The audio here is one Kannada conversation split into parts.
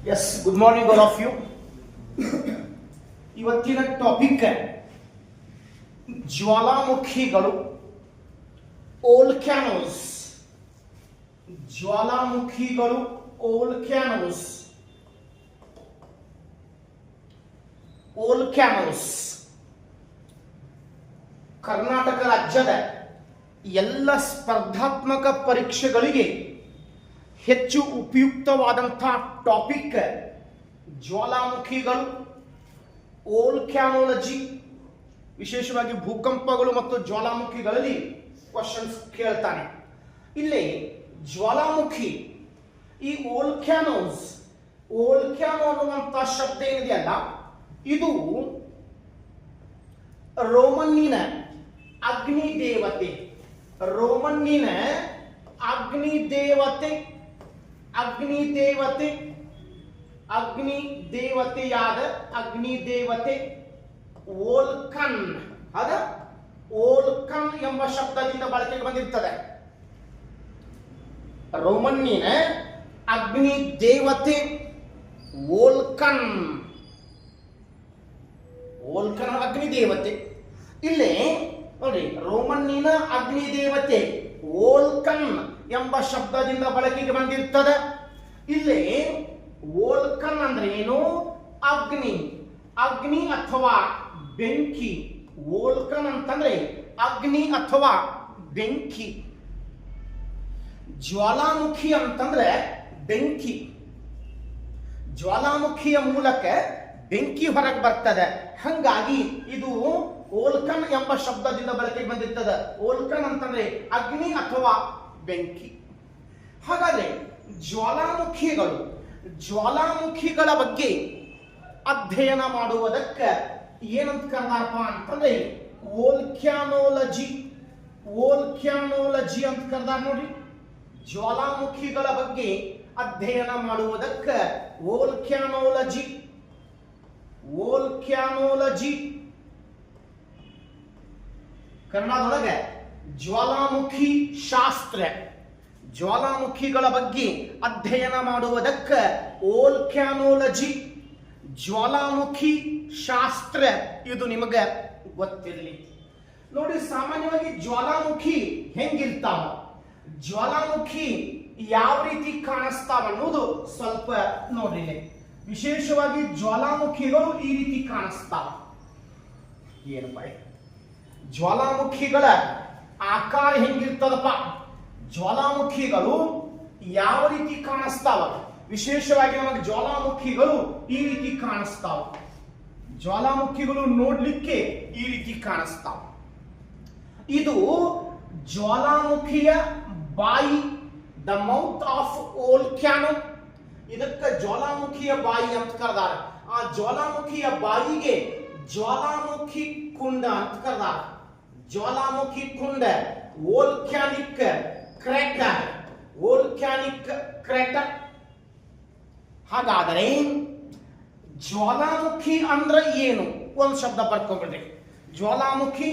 Yes, good morning all of you. ಇವತ್ತಿನ ಟಾಪಿಕ್ ಜ್ವಾಲಾಮುಖಿಗಳು, ಓಲ್ಕ್ಯಾನೋಸ್. ಜ್ವಾಲಾಮುಖಿಗಳು, ಓಲ್ಕ್ಯಾನೋಸ್. ಕರ್ನಾಟಕ ರಾಜ್ಯದ ಎಲ್ಲ ಸ್ಪರ್ಧಾತ್ಮಕ ಪರೀಕ್ಷೆಗಳಿಗೆ ಹೆಚ್ಚು ಉಪಯುಕ್ತವಾದಂತಹ ಟಾಪಿಕ್ ಜ್ವಾಲಾಮುಖಿಗಳು, ಓಲ್ಕ್ಯಾನೋಲಜಿ. ವಿಶೇಷವಾಗಿ ಭೂಕಂಪಗಳು ಮತ್ತು ಜ್ವಾಲಾಮುಖಿಗಳಲ್ಲಿ ಕ್ವಶನ್ಸ್ ಕೇಳ್ತಾನೆ. ಇಲ್ಲಿ ಜ್ವಾಲಾಮುಖಿ, ಈ ಓಲ್ಕ್ಯಾನೋ ಅನ್ನುವಂಥ ಶಬ್ದ ಏನಿದೆಯಲ್ಲ, ಇದು ರೋಮನ್ನಿನ ಅಗ್ನಿದೇವತೆ, ಅಗ್ನಿದೇವತೆ ವೋಲ್ಕನ್, ವೋಲ್ಕನ್ ಎಂಬ ಶಬ್ದದಿಂದ ಬಳಕೆಗೆ ಬಂದಿರ್ತದೆ. ರೋಮನ್ನಿನ ಅಗ್ನಿ ದೇವತೆ ವೋಲ್ಕನ್ ಅಗ್ನಿದೇವತೆ. ಇಲ್ಲಿ ನೋಡಿ, ರೋಮನ್ನಿನ ಅಗ್ನಿದೇವತೆ ವೋಲ್ಕನ್ ಎಂಬ ಶಬ್ದದಿಂದ ಬಳಕೆಗೆ ಬಂದಿರ್ತದೆ. ಇಲ್ಲಿ ವೋಲ್ಕನ್ ಅಂದ್ರೆ ಏನು? ಅಗ್ನಿ ಅಥವಾ ಬೆಂಕಿ. ವೋಲ್ಕನ್ ಅಂತಂದ್ರೆ ಅಗ್ನಿ ಅಥವಾ ಬೆಂಕಿ. ಜ್ವಾಲಾಮುಖಿ ಅಂತಂದ್ರೆ ಬೆಂಕಿ. ಜ್ವಾಲಾಮುಖಿಯ ಮೂಲಕ ಬೆಂಕಿ ಹೊರಗೆ ಬರ್ತದೆ. ಹಂಗಾಗಿ ಇದು ವೋಲ್ಕನ್ ಎಂಬ ಶಬ್ದದಿಂದ ಬಳಕೆಗೆ ಬಂದಿರ್ತದೆ. ವೋಲ್ಕನ್ ಅಂತಂದ್ರೆ ಅಗ್ನಿ ಅಥವಾ ಬೆಂಕಿ. ಹಾಗಾದ್ರೆ ಜ್ವಾಲಾಮುಖಿಗಳ ಬಗ್ಗೆ ಅಧ್ಯಯನ ಮಾಡುವುದಕ್ಕೆ ಏನಂತ ಕರೆದಾರಪ್ಪ ಅಂತಂದ್ರೆ ಓಲ್ಕ್ಯಾನೋಲಜಿ ಅಂತ ಕರೆದಾರ. ನೋಡಿ, ಜ್ವಾಲಾಮುಖಿಗಳ ಬಗ್ಗೆ ಅಧ್ಯಯನ ಮಾಡುವುದಕ್ಕೆ ಓಲ್ಕ್ಯಾನೋಲಜಿ. ಕನ್ನಡದೊಳಗೆ ಜ್ವಾಲಾಮುಖಿ ಶಾಸ್ತ್ರ. ಜ್ವಾಲಾಮುಖಿಗಳ ಬಗ್ಗೆ ಅಧ್ಯಯನ ಮಾಡುವುದಕ್ಕೆ ಓಲ್ಕ್ಯಾನೋಲಜಿ, ಜ್ವಾಲಾಮುಖಿ ಶಾಸ್ತ್ರ. ಇದು ನಿಮಗೆ ಗೊತ್ತಿರಲಿ. ನೋಡಿ, ಸಾಮಾನ್ಯವಾಗಿ ಜ್ವಾಲಾಮುಖಿ ಹೆಂಗಿರ್ತಾವ, ಜ್ವಾಲಾಮುಖಿ ಯಾವ ರೀತಿ ಕಾಣಿಸ್ತಾವ ಅನ್ನೋದು ಸ್ವಲ್ಪ ನೋಡ್ರಿ. ವಿಶೇಷವಾಗಿ ಜ್ವಾಲಾಮುಖಿಗಳು ಈ ರೀತಿ ಕಾಣಿಸ್ತಾವ. ಏನಪ್ಪ ಜ್ವಾಲಾಮುಖಿಗಳ ಆಕಾರ ಹೆಂಗಿರ್ತದಪ್ಪ? ಜ್ವಾಲಾಮುಖಿಗಳು ಯಾವ ರೀತಿ ಕಾಣಿಸ್ತಾವ? ವಿಶೇಷವಾಗಿ ನಮಗೆ ಜ್ವಾಲಾಮುಖಿಗಳು ಈ ರೀತಿ ಕಾಣಿಸ್ತಾವ. ಜ್ವಾಲಾಮುಖಿಗಳು ನೋಡ್ಲಿಕ್ಕೆ ಈ ರೀತಿ ಕಾಣಿಸ್ತಾವ. ಇದು ಜ್ವಾಲಾಮುಖಿಯ ಬಾಯಿ, ದ ಮೌತ್ ಆಫ್ ವೋಲ್ಕ್ಯಾನೋ. ಇದಕ್ಕೆ ಜ್ವಾಲಾಮುಖಿಯ ಬಾಯಿ ಅಂತ ಕರೆದಾರ. ಆ ಜ್ವಾಲಾಮುಖಿಯ ಬಾಯಿಗೆ ಜ್ವಾಲಾಮುಖಿ ಕುಂಡ ಅಂತ ಕರೆದಾರ. ಜ್ವಾಲಾಮುಖಿ ಕುಂಡ, ವೋಲ್ಕ್ಯಾನಿಕ್ ಕ್ರೇಟರ್. ಹಾಗಾದರೆ ಜ್ವಾಲಾಮುಖಿ ಅಂದ್ರೆ ಏನು? ಒಂದು ಶಬ್ದ ಬರ್ಕೊಂಡ್ಬಿಡ್ರಿ. ಜ್ವಾಲಾಮುಖಿ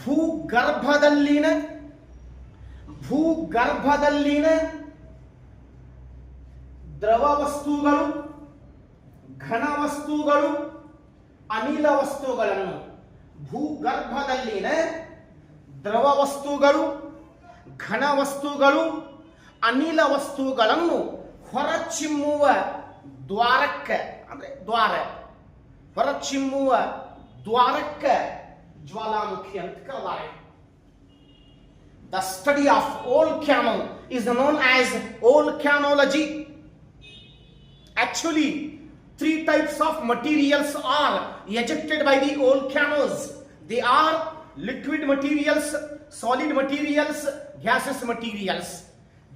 ಭೂಗರ್ಭದಲ್ಲಿನ ದ್ರವ ವಸ್ತುಗಳು, ಘನ ವಸ್ತುಗಳು, ಅನಿಲ ವಸ್ತುಗಳನ್ನು, ಭೂಗರ್ಭದಲ್ಲಿನ ದ್ರವ ವಸ್ತುಗಳು, ಘನ ವಸ್ತುಗಳು, ಅನಿಲ ವಸ್ತುಗಳನ್ನು ಹೊರಚಿಮ್ಮುವ ದ್ವಾರಕ್ಕೆ, ಅಂದ್ರೆ ಹೊರಚಿಮ್ಮುವ ದ್ವಾರಕ್ಕೆ ಜ್ವಾಲಾಮುಖಿ ಅಂತ ಕರೆದಾರೆ. The study of volcano is known as volcanology. Actually, 3 types of materials are ejected by the volcanoes. They are liquid materials, solid materials, gaseous materials.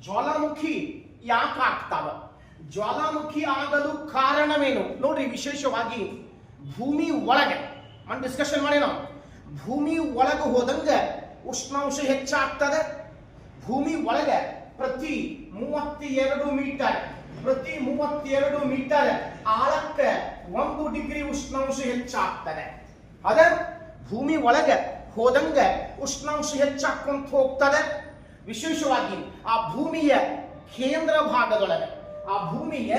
ಜ್ವಾಲಾಮುಖಿ ಯಾಕೆ ಆಗ್ತಾವ? ಜ್ವಾಲಾಮುಖಿ ಆಗಲು ಕಾರಣವೇನು? ನೋಡ್ರಿ, ವಿಶೇಷವಾಗಿ ಭೂಮಿ ಒಳಗೆ ಡಿಸ್ಕಷನ್ ಮಾಡಿ ನಾವು. ಭೂಮಿ ಒಳಗೆ ಹೋದಂಗ ಉಷ್ಣಾಂಶ ಹೆಚ್ಚಾಗ್ತದೆ. ಭೂಮಿ ಒಳಗೆ ಪ್ರತಿ 32 ಮೀಟರ್ ಆಳಕ್ಕೆ 1 ಡಿಗ್ರಿ ಉಷ್ಣಾಂಶ ಹೆಚ್ಚಾಗ್ತದೆ. ಅದ ಭೂಮಿ ಒಳಗೆ ಹೋದಂಗ ಉಷ್ಣಾಂಶ ಹೆಚ್ಚಾಕೊಂತ ಹೋಗ್ತದೆ. ವಿಶೇಷವಾಗಿ ಆ ಭೂಮಿಯ ಕೇಂದ್ರ ಭಾಗದೊಳಗೆ ಆ ಭೂಮಿಯ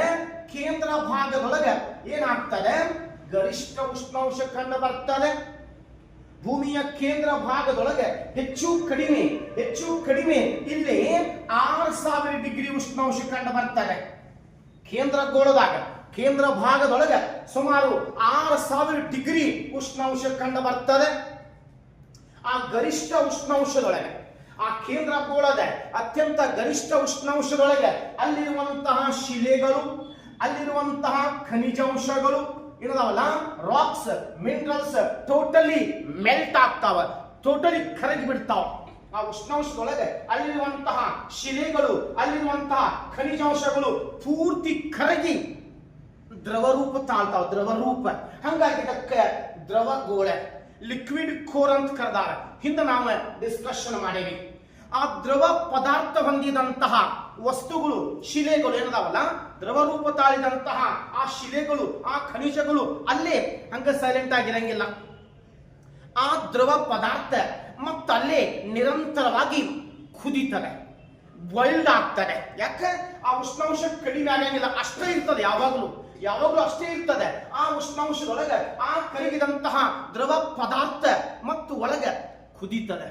ಕೇಂದ್ರ ಭಾಗದೊಳಗೆ ಏನಾಗ್ತದೆ, ಗರಿಷ್ಠ ಉಷ್ಣಾಂಶ ಕಂಡು ಬರ್ತದೆ. ಭೂಮಿಯ ಕೇಂದ್ರ ಭಾಗದೊಳಗೆ ಹೆಚ್ಚು ಕಡಿಮೆ ಇಲ್ಲಿ 6000 ಡಿಗ್ರಿ ಉಷ್ಣಾಂಶ ಕಂಡು ಬರ್ತದೆ. ಕೇಂದ್ರ ಭಾಗದೊಳಗೆ ಸುಮಾರು 6000 ಡಿಗ್ರಿ ಉಷ್ಣಾಂಶ ಕಂಡು ಬರ್ತದೆ. ಆ ಗರಿಷ್ಠ ಉಷ್ಣಾಂಶದೊಳಗೆ, ಆ ಕೇಂದ್ರ ಗೋಳದ ಅತ್ಯಂತ ಗರಿಷ್ಠ ಉಷ್ಣಾಂಶದೊಳಗೆ ಅಲ್ಲಿರುವಂತಹ ಶಿಲೆಗಳು, ಅಲ್ಲಿರುವಂತಹ ಖನಿಜಾಂಶಗಳು ಏನದಾವಲ್ಲ, ರಾಕ್ಸ್, ಮಿನರಲ್ಸ್ ಟೋಟಲಿ ಮೆಲ್ಟ್ ಆಗ್ತಾವ, ಟೋಟಲಿ ಕರಗಿ ಬಿಡ್ತಾವ. ಆ ಉಷ್ಣಾಂಶದೊಳಗೆ ಅಲ್ಲಿರುವಂತಹ ಶಿಲೆಗಳು, ಅಲ್ಲಿರುವಂತಹ ಖನಿಜಾಂಶಗಳು ಪೂರ್ತಿ ಕರಗಿ ದ್ರವರೂಪ ತಾಳ್ತಾವ, ದ್ರವರೂಪ. ಹಂಗಾಗಿ ಇದಕ್ಕೆ ದ್ರವಗೋಳೆ, ಲಿಕ್ವಿಡ್ ಕೋರ್ ಅಂತ ಕರೆದಾರ. ಹಿಂದೆ ನಾವು ಡಿಸ್ಕಷನ್ ಮಾಡೇವಿ. ಆ ದ್ರವ ಪದಾರ್ಥ ಹೊಂದಿದಂತಹ ವಸ್ತುಗಳು, ಶಿಲೆಗಳು ಏನದಾವಲ್ಲ, ದ್ರವ ರೂಪ ತಾಳಿದಂತಹ ಆ ಶಿಲೆಗಳು, ಆ ಖನಿಜಗಳು ಅಲ್ಲೇ ಹಂಗ ಸೈಲೆಂಟ್ ಆಗಿರಂಗಿಲ್ಲ. ಆ ದ್ರವ ಪದಾರ್ಥ ಮತ್ತಲ್ಲೇ ನಿರಂತರವಾಗಿ ಕುದಿತದೆ, ಬಾಯ್ಲ್ಡ್ ಆಗ್ತದೆ. ಯಾಕೆ? ಆ ಉಷ್ಣಾಂಶ ಕಡಿಮೆ ಆಗಂಗಿಲ್ಲ, ಅಷ್ಟೇ ಇರ್ತದೆ, ಯಾವಾಗಲೂ ಅಷ್ಟೇ ಇರ್ತದೆ. ಆ ಉಷ್ಣಾಂಶದೊಳಗೆ ಆ ಕರಗಿದಂತಹ ದ್ರವ ಪದಾರ್ಥ ಮತ್ತು ಒಳಗೆ ಕುದಿತದೆ,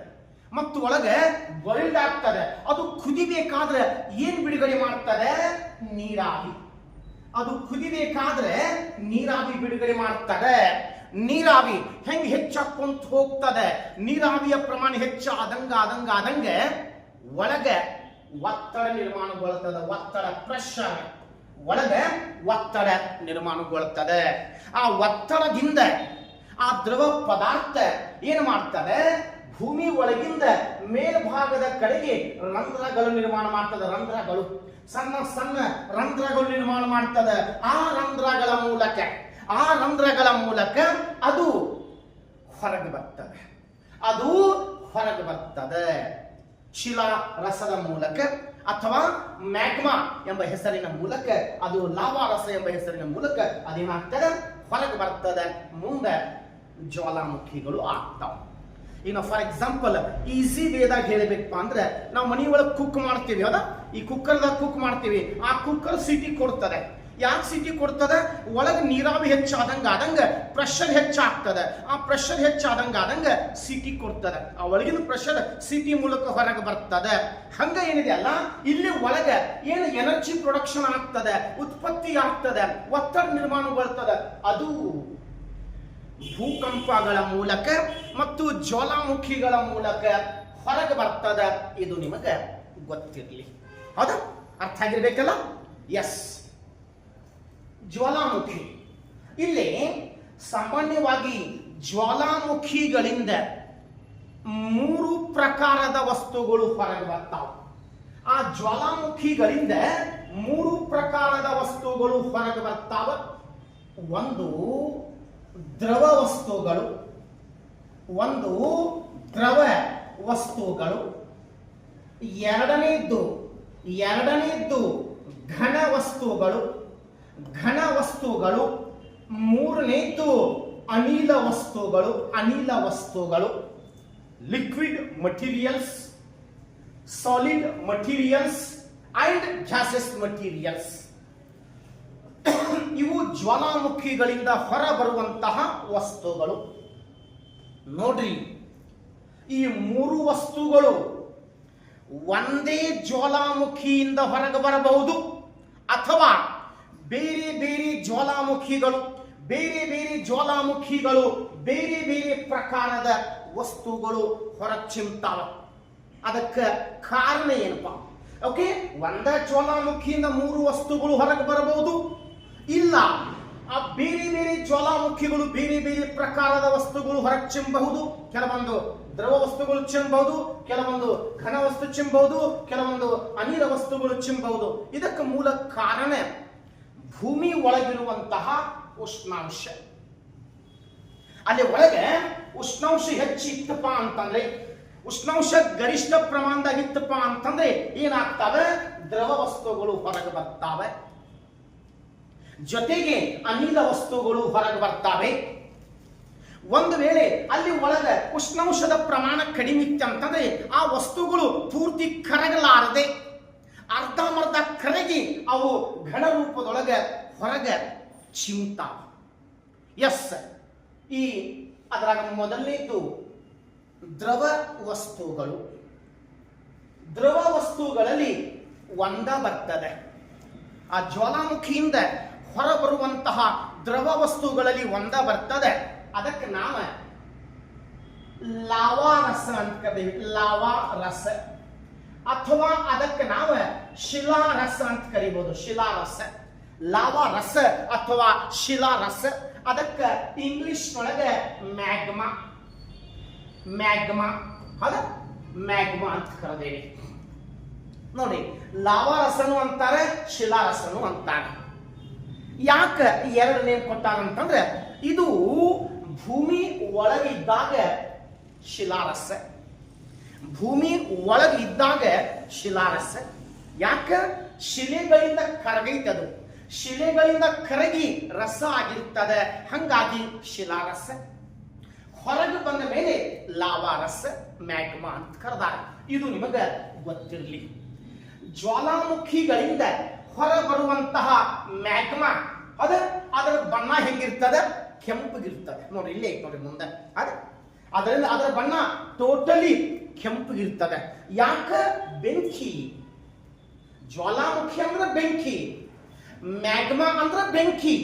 ಮತ್ತು ಒಳಗೆ ಬಾಯ್ಲ್ಡ್ ಆಗ್ತದೆ. ಅದು ಕುದಿಬೇಕಾದ್ರೆ ಏನ್ ಬಿಡುಗಡೆ ಮಾಡ್ತದೆ? ನೀರಾವಿ. ಅದು ಕುದಿಬೇಕಾದ್ರೆ ನೀರಾವಿ ಬಿಡುಗಡೆ ಮಾಡ್ತದೆ. ನೀರಾವಿ ಹೆಂಗ್ ಹೆಚ್ಚಾಕೊಂತ ಹೋಗ್ತದೆ, ನೀರಾವಿಯ ಪ್ರಮಾಣ ಹೆಚ್ಚಾದಂಗೆ ಒಳಗೆ ಒತ್ತಡ ನಿರ್ಮಾಣಗೊಳ್ತದೆ. ಒತ್ತಡ, ಪ್ರೆಷರ್, ಒಳಗೆ ಒತ್ತಡ ನಿರ್ಮಾಣಗೊಳ್ತದೆ. ಆ ಒತ್ತಡದಿಂದ ಆ ದ್ರವ ಪದಾರ್ಥ ಏನು ಮಾಡ್ತದೆ? ಭೂಮಿ ಒಳಗಿಂದ ಮೇಲ್ಭಾಗದ ಕಡೆಗೆ ರಂಧ್ರಗಳು ನಿರ್ಮಾಣ ಮಾಡ್ತದೆ. ಸಣ್ಣ ಸಣ್ಣ ರಂಧ್ರಗಳು ನಿರ್ಮಾಣ ಮಾಡ್ತದೆ. ಆ ರಂಧ್ರಗಳ ಮೂಲಕ ಅದು ಹೊರಗೆ ಬರ್ತದೆ. ಶಿಲಾ ರಸದ ಮೂಲಕ ಅಥವಾ ಮ್ಯಾಗ್ಮಾ ಎಂಬ ಹೆಸರಿನ ಮೂಲಕ, ಅದು ಲಾವಾ ರಸ ಎಂಬ ಹೆಸರಿನ ಮೂಲಕ ಅದೇನಾಗ್ತದೆ? ಹೊರಗೆ ಬರ್ತದೆ. ಮುಂದೆ ಜ್ವಾಲಾಮುಖಿಗಳು ಆಗ್ತಾವ. ಈಗ ಫಾರ್ ಎಕ್ಸಾಂಪಲ್ ಈಸಿ ವೇದಾಗ ಹೇಳಬೇಕಪ್ಪ ಅಂದ್ರೆ, ನಾವು ಮನೆಯೊಳಗೆ ಕುಕ್ ಮಾಡ್ತೀವಿ, ಹೌದಾ? ಈ ಕುಕ್ಕರ್ದಾಗ ಕುಕ್ ಮಾಡ್ತೀವಿ. ಆ ಕುಕ್ಕರ್ ಸಿಟಿ ಕೊಡ್ತದೆ. ಯಾಕೆ ಸಿಟಿ ಕೊಡ್ತದೆ? ಒಳಗೆ ನೀರಾವಿ ಹೆಚ್ಚಾದಂಗ ಪ್ರೆಷರ್ ಹೆಚ್ಚಾಗ್ತದೆ. ಆ ಪ್ರೆಷರ್ ಹೆಚ್ಚಾದಂಗ ಸಿಟಿ ಕೊಡ್ತದೆ. ಆ ಒಳಗಿನ ಪ್ರೆಷರ್ ಸಿಟಿ ಮೂಲಕ ಹೊರಗೆ ಬರ್ತದೆ. ಹಂಗ ಏನಿದೆ ಅಲ್ಲ, ಇಲ್ಲಿ ಒಳಗೆ ಏನು ಎನರ್ಜಿ ಪ್ರೊಡಕ್ಷನ್ ಆಗ್ತದೆ, ಉತ್ಪತ್ತಿ ಆಗ್ತದೆ, ಒತ್ತಡ ನಿರ್ಮಾಣಗೊಳ್ತದೆ. ಅದು ಭೂಕಂಪಗಳ ಮೂಲಕ ಮತ್ತು ಜ್ವಾಲಾಮುಖಿಗಳ ಮೂಲಕ ಹೊರಗೆ ಬರ್ತದೆ. ಇದು ನಿಮಗೆ ಗೊತ್ತಿರಲಿ, ಹೌದಾ? ಅರ್ಥ ಆಗಿರ್ಬೇಕಲ್ಲ? ಎಸ್. ಜ್ವಾಲಾಮುಖಿ, ಇಲ್ಲಿ ಸಾಮಾನ್ಯವಾಗಿ ಜ್ವಾಲಾಮುಖಿಗಳಿಂದ 3 ಪ್ರಕಾರದ ವಸ್ತುಗಳು ಹೊರಗೆ ಬರ್ತಾವ. ಆ ಜ್ವಾಲಾಮುಖಿಗಳಿಂದ 3 ಪ್ರಕಾರದ ವಸ್ತುಗಳು ಹೊರಗೆ ಬರ್ತಾವ. ಒಂದು ದ್ರವ ವಸ್ತುಗಳು, ಎರಡನೇದ್ದು ಘನ ವಸ್ತುಗಳು, ಮೂರನೇದ್ದು ಅನಿಲ ವಸ್ತುಗಳು, liquid materials, solid materials and gases materials. ಇವು ಜ್ವಾಲಾಮುಖಿಗಳಿಂದ ಹೊರಬರುವಂತಹ ವಸ್ತುಗಳು. ನೋಡ್ರಿ, ಈ 3 ವಸ್ತುಗಳು ಒಂದೇ ಜ್ವಾಲಾಮುಖಿಯಿಂದ ಹೊರಗೆ ಬರಬಹುದು, ಅಥವಾ ಬೇರೆ ಬೇರೆ ಜ್ವಾಲಾಮುಖಿಗಳು ಬೇರೆ ಬೇರೆ ಪ್ರಕಾರದ ವಸ್ತುಗಳು ಹೊರಚಿಮ್ತಾವ. ಅದಕ್ಕೆ ಕಾರಣ ಏನಪ್ಪಾ? ಓಕೆ, ಒಂದೇ ಜ್ವಾಲಾಮುಖಿಯಿಂದ 3 ವಸ್ತುಗಳು ಹೊರಗೆ ಬರಬಹುದು, ಇಲ್ಲ ಆ ಬೇರೆ ಬೇರೆ ಜ್ವಾಲಾಮುಖಿಗಳು ಬೇರೆ ಬೇರೆ ಪ್ರಕಾರದ ವಸ್ತುಗಳು ಹೊರಗೆ ಚಿಮ್ಮಬಹುದು. ಕೆಲವೊಂದು ದ್ರವ ವಸ್ತುಗಳು ಚಿಮ್ಮಬಹುದು, ಕೆಲವೊಂದು ಘನ ವಸ್ತು ಚಿಮ್ಮಬಹುದು, ಕೆಲವೊಂದು ಅನಿಲ ವಸ್ತುಗಳು ಚಿಮ್ಮಬಹುದು. ಇದಕ್ಕೆ ಮೂಲ ಕಾರಣ ಭೂಮಿ ಒಳಗಿರುವಂತಹ ಉಷ್ಣಾಂಶ. ಅಲ್ಲಿ ಒಳಗೆ ಉಷ್ಣಾಂಶ ಹೆಚ್ಚಿತ್ತಪ್ಪ ಅಂತಂದ್ರೆ, ಉಷ್ಣಾಂಶ ಗರಿಷ್ಠ ಪ್ರಮಾಣದಾಗ ಇತ್ತಪ್ಪ ಅಂತಂದ್ರೆ ಏನಾಗ್ತವೆ? ದ್ರವ ವಸ್ತುಗಳು ಹೊರಗೆ ಬರ್ತಾವೆ, ಜೊತೆಗೆ ಅನಿಲ ವಸ್ತುಗಳು ಹೊರಗೆ ಬರ್ತಾವೆ. ಒಂದು ವೇಳೆ ಅಲ್ಲಿ ಒಳಗೆ ಉಷ್ಣಾಂಶದ ಪ್ರಮಾಣ ಕಡಿಮೆ ಇತ್ತು ಅಂತಂದ್ರೆ ಆ ವಸ್ತುಗಳು ಪೂರ್ತಿ ಕರಗಲಾರದೆ ಅರ್ಧಮರ್ಧ ಕರಗಿ ಅವು ಘನ ರೂಪದೊಳಗೆ ಹೊರಗೆ ಚಿಮ್ತಾವ. ಎಸ್, ಈ ಅದರಾಗ ಮೊದಲನೇದು ದ್ರವ ವಸ್ತುಗಳು. ದ್ರವ ವಸ್ತುಗಳಲ್ಲಿ ಒಂದ ಬರ್ತದೆ. ಆ ಜ್ವಾಲಾಮುಖಿಯಿಂದ ಹೊರಬರುವಂತಹ ದ್ರವ ವಸ್ತುಗಳಲ್ಲಿ ಒಂದ ಬರ್ತದೆ. ಅದಕ್ಕೆ ನಾವು ಲಾವಾ ರಸ ಅಂತ ಕರೀತೀವಿ. ಲಾವಾ ರಸ, ಅಥವಾ ಅದಕ್ಕೆ ನಾವು ಶಿಲಾರಸ ಅಂತ ಕರಿಬಹುದು. ಶಿಲಾರಸ, ಲಾವಾ ರಸ ಅಥವಾ ಶಿಲಾರಸ. ಅದಕ್ಕೆ ಇಂಗ್ಲಿಷ್ ಒಳಗೆ ಮ್ಯಾಗ್ಮಾ, ಮ್ಯಾಗ್ಮಾ, ಹೌದಾ, ಮ್ಯಾಗ್ಮಾ ಅಂತ ಕರೆದೇವಿ. ನೋಡಿ, ಲಾವಾ ರಸನು ಅಂತಾರೆ, ಶಿಲಾರಸನು ಅಂತಾರೆ. ಯಾಕೆ ಎರಡು ನೇಮ್ ಕೊಟ್ಟಾರಂತಂದ್ರೆ, ಇದು ಭೂಮಿ ಒಳಗಿದ್ದಾಗ ಶಿಲಾರಸ, ಭೂಮಿ ಒಳಗಿದ್ದಾಗ ಶಿಲಾರಸ. ಯಾಕೆ? ಶಿಲೆಗಳಿಂದ ಕರಗೈತೆ, ಅದು ಶಿಲೆಗಳಿಂದ ಕರಗಿ ರಸ ಆಗಿರ್ತದೆ, ಹಂಗಾಗಿ ಶಿಲಾರಸ. ಹೊರಗೆ ಬಂದ ಮೇಲೆ ಲಾವಾರಸ, ಮ್ಯಾಗ್ಮಾ ಅಂತ ಕರೆದಾರೆ. ಇದು ನಿಮಗೆ ಗೊತ್ತಿರಲಿ. ಜ್ವಾಲಾಮುಖಿಗಳಿಂದ ಹೊರ ಬರುವಂತಹ ಮ್ಯಾಗ್ಮಾ ಅದರ ಬಣ್ಣ ಹೆಂಗಿರ್ತದೆ? ಕೆಂಪಗಿರ್ತದೆ. ನೋಡಿ, ಇಲ್ಲೇ ನೋಡಿ ಮುಂದೆ. ಅದರಿಂದ ಅದರ ಬಣ್ಣ ಟೋಟಲಿ ಕೆಂಪಗಿರ್ತದೆ. ಯಾಕೆ? ಬೆಂಕಿ. ಜ್ವಾಲಾಮುಖಿ ಅಂದ್ರೆ ಬೆಂಕಿ, ಮ್ಯಾಗ್ಮಾ ಅಂದ್ರೆ ಬೆಂಕಿ.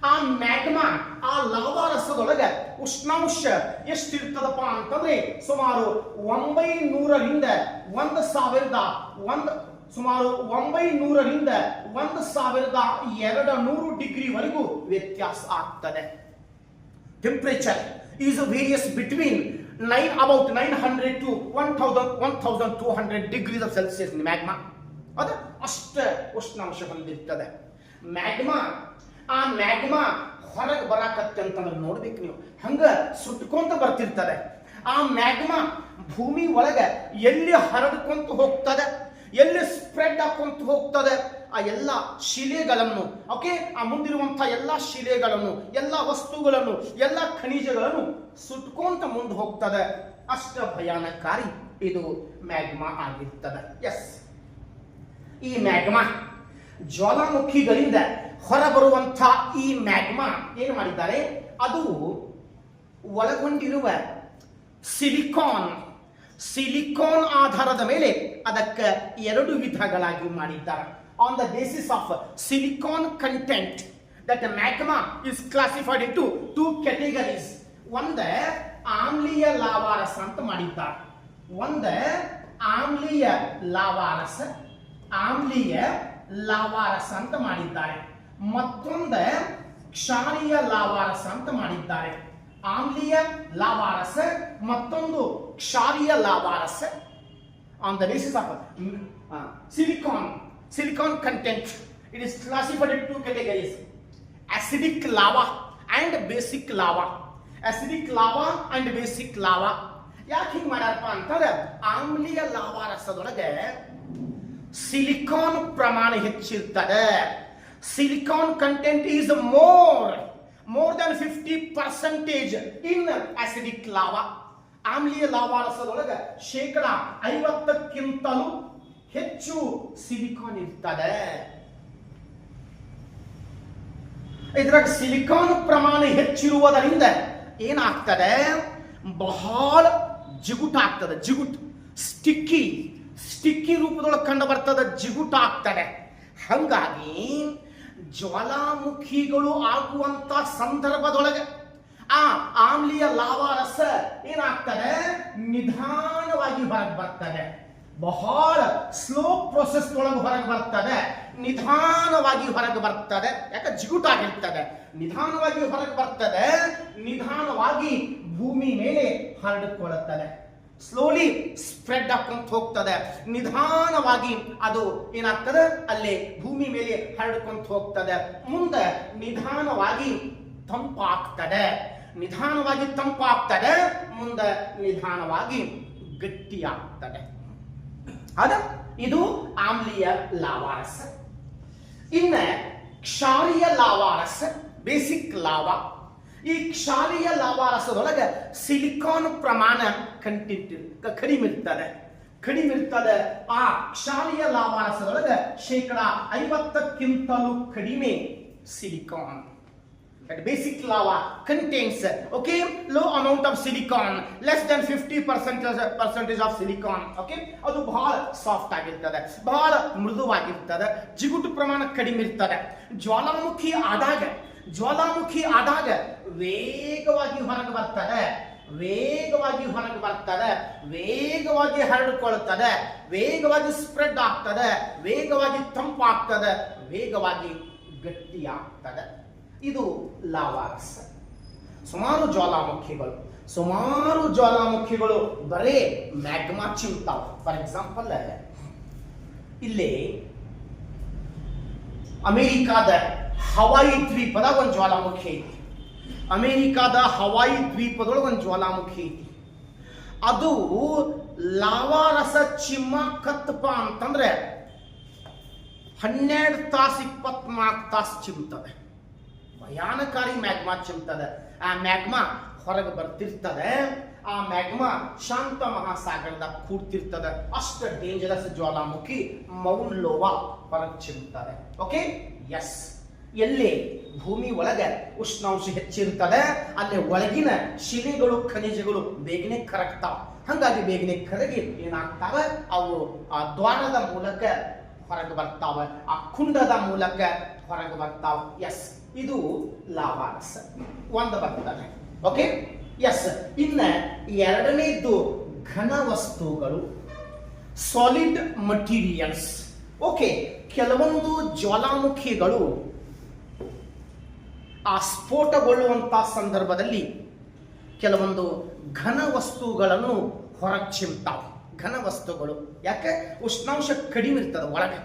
ಆ ಮ್ಯಾಗ್ಮಾ, ಆ ಲಾವಾ ರಸದೊಳಗೆ ಉಷ್ಣಾಂಶ ಎಷ್ಟಿರ್ತದಪ್ಪ ಅಂತಂದ್ರೆ ಸುಮಾರು 900ರಿಂದ 1000 ಸುಮಾರು 900ರಿಂದ 1200 ಡಿಗ್ರಿವರೆಗೂ ವ್ಯತ್ಯಾಸ ಆಗ್ತದೆ. Temperature is various between about 900 to 1200 degrees of Celsius in magma. ಅದು ಅಷ್ಟ ಉಷ್ಣಾಂಶ ಹೊಂದಿರ್ತದೆ ಮ್ಯಾಗ್ಮಾ. ಆ ಮ್ಯಾಗ್ಮಾ ಹೊರಗೆ ಬರಾಕತ್ತೆ ಅಂತಂದ್ರೆ ನೋಡ್ಬೇಕು ನೀವು, ಹಂಗ ಸುಟ್ಕೊಂತ ಬರ್ತಿರ್ತದೆ. ಆ ಮ್ಯಾಗ್ಮಾ ಭೂಮಿ ಒಳಗೆ ಎಲ್ಲಿ ಹರಡ್ಕೊಂತ ಹೋಗ್ತದೆ, ಎಲ್ಲಿ ಸ್ಪ್ರೆಡ್ ಹಾಕೊಂತ ಹೋಗ್ತದೆ, ಆ ಎಲ್ಲ ಶಿಲೆಗಳನ್ನು, ಓಕೆ, ಆ ಮುಂದಿರುವಂತಹ ಎಲ್ಲ ಶಿಲೆಗಳನ್ನು, ಎಲ್ಲ ವಸ್ತುಗಳನ್ನು, ಎಲ್ಲ ಖನಿಜಗಳನ್ನು ಸುಟ್ಕೊಂತ ಮುಂದೆ ಹೋಗ್ತದೆ. ಅಷ್ಟ ಭಯಾನಕಾರಿ ಇದು ಮ್ಯಾಗ್ಮಾ ಆಗಿರ್ತದೆ. ಎಸ್, ಈ ಮ್ಯಾಗ್ಮಾ ಜ್ವಾಲಾಮುಖಿಗಳಿಂದ ಹೊರಬರುವಂಥ ಈ ಮ್ಯಾಗ್ಮಾ ಏನು ಮಾಡಿದ್ದಾರೆ? ಅದು ಒಳಗೊಂಡಿರುವ ಸಿಲಿಕಾನ್ ಆಧಾರದ ಮೇಲೆ ಅದಕ್ಕೆ ಎರಡು ವಿಧಗಳಾಗಿ ಮಾಡಿದ್ದಾರೆ. On the basis of silicon content, that the magma is classified into two categories. ಒಂದು ಆಮ್ಲೀಯ ಲಾವಾರಸ ಅಂತ ಮಾಡಿದ್ದಾರೆ. ಒಂದು ಆಮ್ಲೀಯ ಲಾವಾರಸ ಅಂತ ಮಾಡಿದ್ದಾರೆ. ಮತ್ತೊಂದು ಕ್ಷಾರೀಯ ಲಾವಾರಸ ಅಂತ ಮಾಡಿದ್ದಾರೆ. ಆಮ್ಲೀಯ ಲಾವಾರಸ ಮತ್ತೊಂದು ಕ್ಷಾರೀಯ ಲಾವಾರಸ. On the basis of silicon content, it is classified into two categories: acidic lava and basic lava. Acidic lava and basic lava. ಯಾಕೆ ಹಿಂಗೆ ಮಾಡ್ಯಾರಪ್ಪ ಅಂತಂದ್ರೆ, ಆಮ್ಲೀಯ ಲಾವಾರಸದೊಳಗೆ ಸಿಲಿಕಾನ್ ಪ್ರಮಾಣ ಹೆಚ್ಚಿರ್ತದೆ. Silicon content is more than 50% in acidic lava. ಆಮ್ಲೀಯ ಲಾವಾರಸದೊಳಗೆ 50%ಕ್ಕಿಂತಲೂ ಹೆಚ್ಚು ಸಿಲಿಕಾನ್ ಇರ್ತದೆ. ಇದ್ರಾಗ ಸಿಲಿಕಾನ್ ಪ್ರಮಾಣ ಹೆಚ್ಚಿರುವುದರಿಂದ ಏನಾಗ್ತದೆ? ಬಹಳ ಜಿಗುಟ್ ಆಗ್ತದೆ. ಸ್ಟಿಕ್ಕಿ ರೂಪದೊಳಗೆ ಕಂಡು ಬರ್ತದೆ, ಜಿಗುಟ್ ಆಗ್ತದೆ. ಹಂಗಾಗಿ ಜ್ವಾಲಾಮುಖಿಗಳು ಆಗುವಂತ ಸಂದರ್ಭದೊಳಗೆ ಆ ಆಮ್ಲೀಯ ಲಾವಾರಸ ಏನಾಗ್ತದೆ? ನಿಧಾನವಾಗಿ ಹೊರಗೆ ಬರ್ತದೆ. ಬಹಳ ಸ್ಲೋ ಪ್ರೊಸೆಸ್ ಒಳಗೆ ಹೊರಗೆ ಬರ್ತದೆ, ನಿಧಾನವಾಗಿ ಹೊರಗೆ ಬರ್ತದೆ. ಯಾಕೆ? ಜಿಗುಟಾಗಿರ್ತದೆ. ನಿಧಾನವಾಗಿ ಹೊರಗೆ ಬರ್ತದೆ, ನಿಧಾನವಾಗಿ ಭೂಮಿ ಮೇಲೆ ಹರಡಿಕೊಳ್ಳುತ್ತದೆ. ಸ್ಲೋಲಿ ಸ್ಪ್ರೆಡ್ ಹಾಕೊಂತ ಹೋಗ್ತದೆ. ನಿಧಾನವಾಗಿ ಅದು ಏನಾಗ್ತದೆ? ಅಲ್ಲೇ ಭೂಮಿ ಮೇಲೆ ಹರಡ್ಕೊಂತ ಹೋಗ್ತದೆ. ಮುಂದೆ ನಿಧಾನವಾಗಿ ತಂಪಾಗ್ತದೆ. ಮುಂದೆ ನಿಧಾನವಾಗಿ ಗಟ್ಟಿಯಾಗ್ತದೆ. ಇದು ಆಮ್ಲೀಯ ಲಾವಾರಸ. ಇನ್ನ ಕ್ಷಾರೀಯ ಲಾವಾರಸ, ಬೇಸಿಕ್ ಲಾವಾ. ಈ ಕ್ಷಾರೀಯ ಲಾವಾರಸದೊಳಗೆ ಸಿಲಿಕಾನ್ ಪ್ರಮಾಣ ಕಡಿಮೆ ಇರ್ತದೆ. ಕಡಿಮೆ ಇರ್ತದೆ. ಆ ಕ್ಷಾರೀಯ ಲಾವಾರಸದೊಳಗೆ 50%ಕ್ಕಿಂತಲೂ ಕಡಿಮೆ silicon. That basic lava contains low amount of silicon, less than 50% of silicon. ಅದು ಬಹಳ ಸಾಫ್ಟ್ ಆಗಿರ್ತದೆ, ಬಹಳ ಮೃದುವಾಗಿರ್ತದೆ, ಜಿಗುಟು ಪ್ರಮಾಣ ಕಡಿಮೆ ಇರ್ತದೆ. ಜ್ವಾಲಾಮುಖಿ ಆದಾಗ ವೇಗವಾಗಿ ಹೊರಗೆ ಬರ್ತದೆ, ವೇಗವಾಗಿ ಹರಡಿಕೊಳ್ಳುತ್ತದೆ, ವೇಗವಾಗಿ ಸ್ಪ್ರೆಡ್ ಆಗ್ತದೆ, ವೇಗವಾಗಿ ತಂಪಾಗ್ತದೆ, ವೇಗವಾಗಿ ಗಟ್ಟಿಯಾಗ್ತದೆ. ಇದು ಲಾವಾರಸ. ಸುಮಾರು ಜ್ವಾಲಾಮುಖಿಗಳು ಬರೇ ಮ್ಯಾಗ್ಮಾ ಚಿಮ್ತಾವ. ಫಾರ್ ಎಕ್ಸಾಂಪಲ್, ಇಲ್ಲಿ ಅಮೆರಿಕಾದ ಹವಾಯಿ ದ್ವೀಪದಾಗ ಒಂದು ಜ್ವಾಲಾಮುಖಿ ಐತಿ. ಒಂದು ಜ್ವಾಲಾಮುಖಿ ಐತಿ. ಅದು ಲಾವಾರಸ ಚಿಮ್ಮಕತ್ತಪ್ಪ ಅಂತಂದ್ರೆ 12 ತಾಸು 24 ತಾಸು ಚಿಮ್ತದೆ. ಭಯಾನಕಾರಿ ಮ್ಯಾಗ್ಮಾ ಚಿಮ್ತದೆ. ಆ ಮ್ಯಾಗ್ಮಾ ಹೊರಗೆ ಬರ್ತಿರ್ತದೆ. ಆ ಮ್ಯಾಗ್ಮಾ ಶಾಂತ ಮಹಾಸಾಗರದಾಗ ಕೂಡ್ತಿರ್ತದೆ. ಅಷ್ಟು ಡೇಂಜರಸ್ ಜ್ವಾಲಾಮುಖಿ ಮೌನ್ ಲೋವಾ ಹೊರಗೆ ಚಿಮ್ತದೆ. ಎಸ್, ಎಲ್ಲಿ ಭೂಮಿ ಒಳಗೆ ಉಷ್ಣಾಂಶ ಹೆಚ್ಚಿರ್ತದೆ ಅಲ್ಲಿ ಒಳಗಿನ ಶಿಲೆಗಳು ಖನಿಜಗಳು ಬೇಗನೆ ಕರಗ್ತಾವ. ಹಂಗಾಗಿ ಬೇಗನೆ ಕರಗಿ ಏನಾಗ್ತಾವೆ, ಅವು ಆ ದ್ವಾರದ ಮೂಲಕ ಹೊರಗೆ ಬರ್ತಾವ, ಆ ಕುಂಡದ ಮೂಲಕ ಹೊರಗೆ ಬರ್ತಾವ. ಎಸ್, ಇದು ಲಾವಾರಸ ಒಂದು ಬರ್ತದೆ. ಎಸ್, ಇನ್ನ ಎರಡನೇದ್ದು ಘನ ವಸ್ತುಗಳು, ಸಾಲಿಡ್ ಮಟೀರಿಯಲ್ಸ್. ಕೆಲವೊಂದು ಜ್ವಾಲಾಮುಖಿಗಳು ಆ ಸ್ಫೋಟಗೊಳ್ಳುವಂತ ಸಂದರ್ಭದಲ್ಲಿ ಕೆಲವೊಂದು ಘನ ವಸ್ತುಗಳನ್ನು ಹೊರಗೆ ಚಿಮ್ತಾವ. ಘನ ವಸ್ತುಗಳು ಯಾಕೆ? ಉಷ್ಣಾಂಶ ಕಡಿಮೆ ಇರ್ತದೆ, ಒಳಗೆ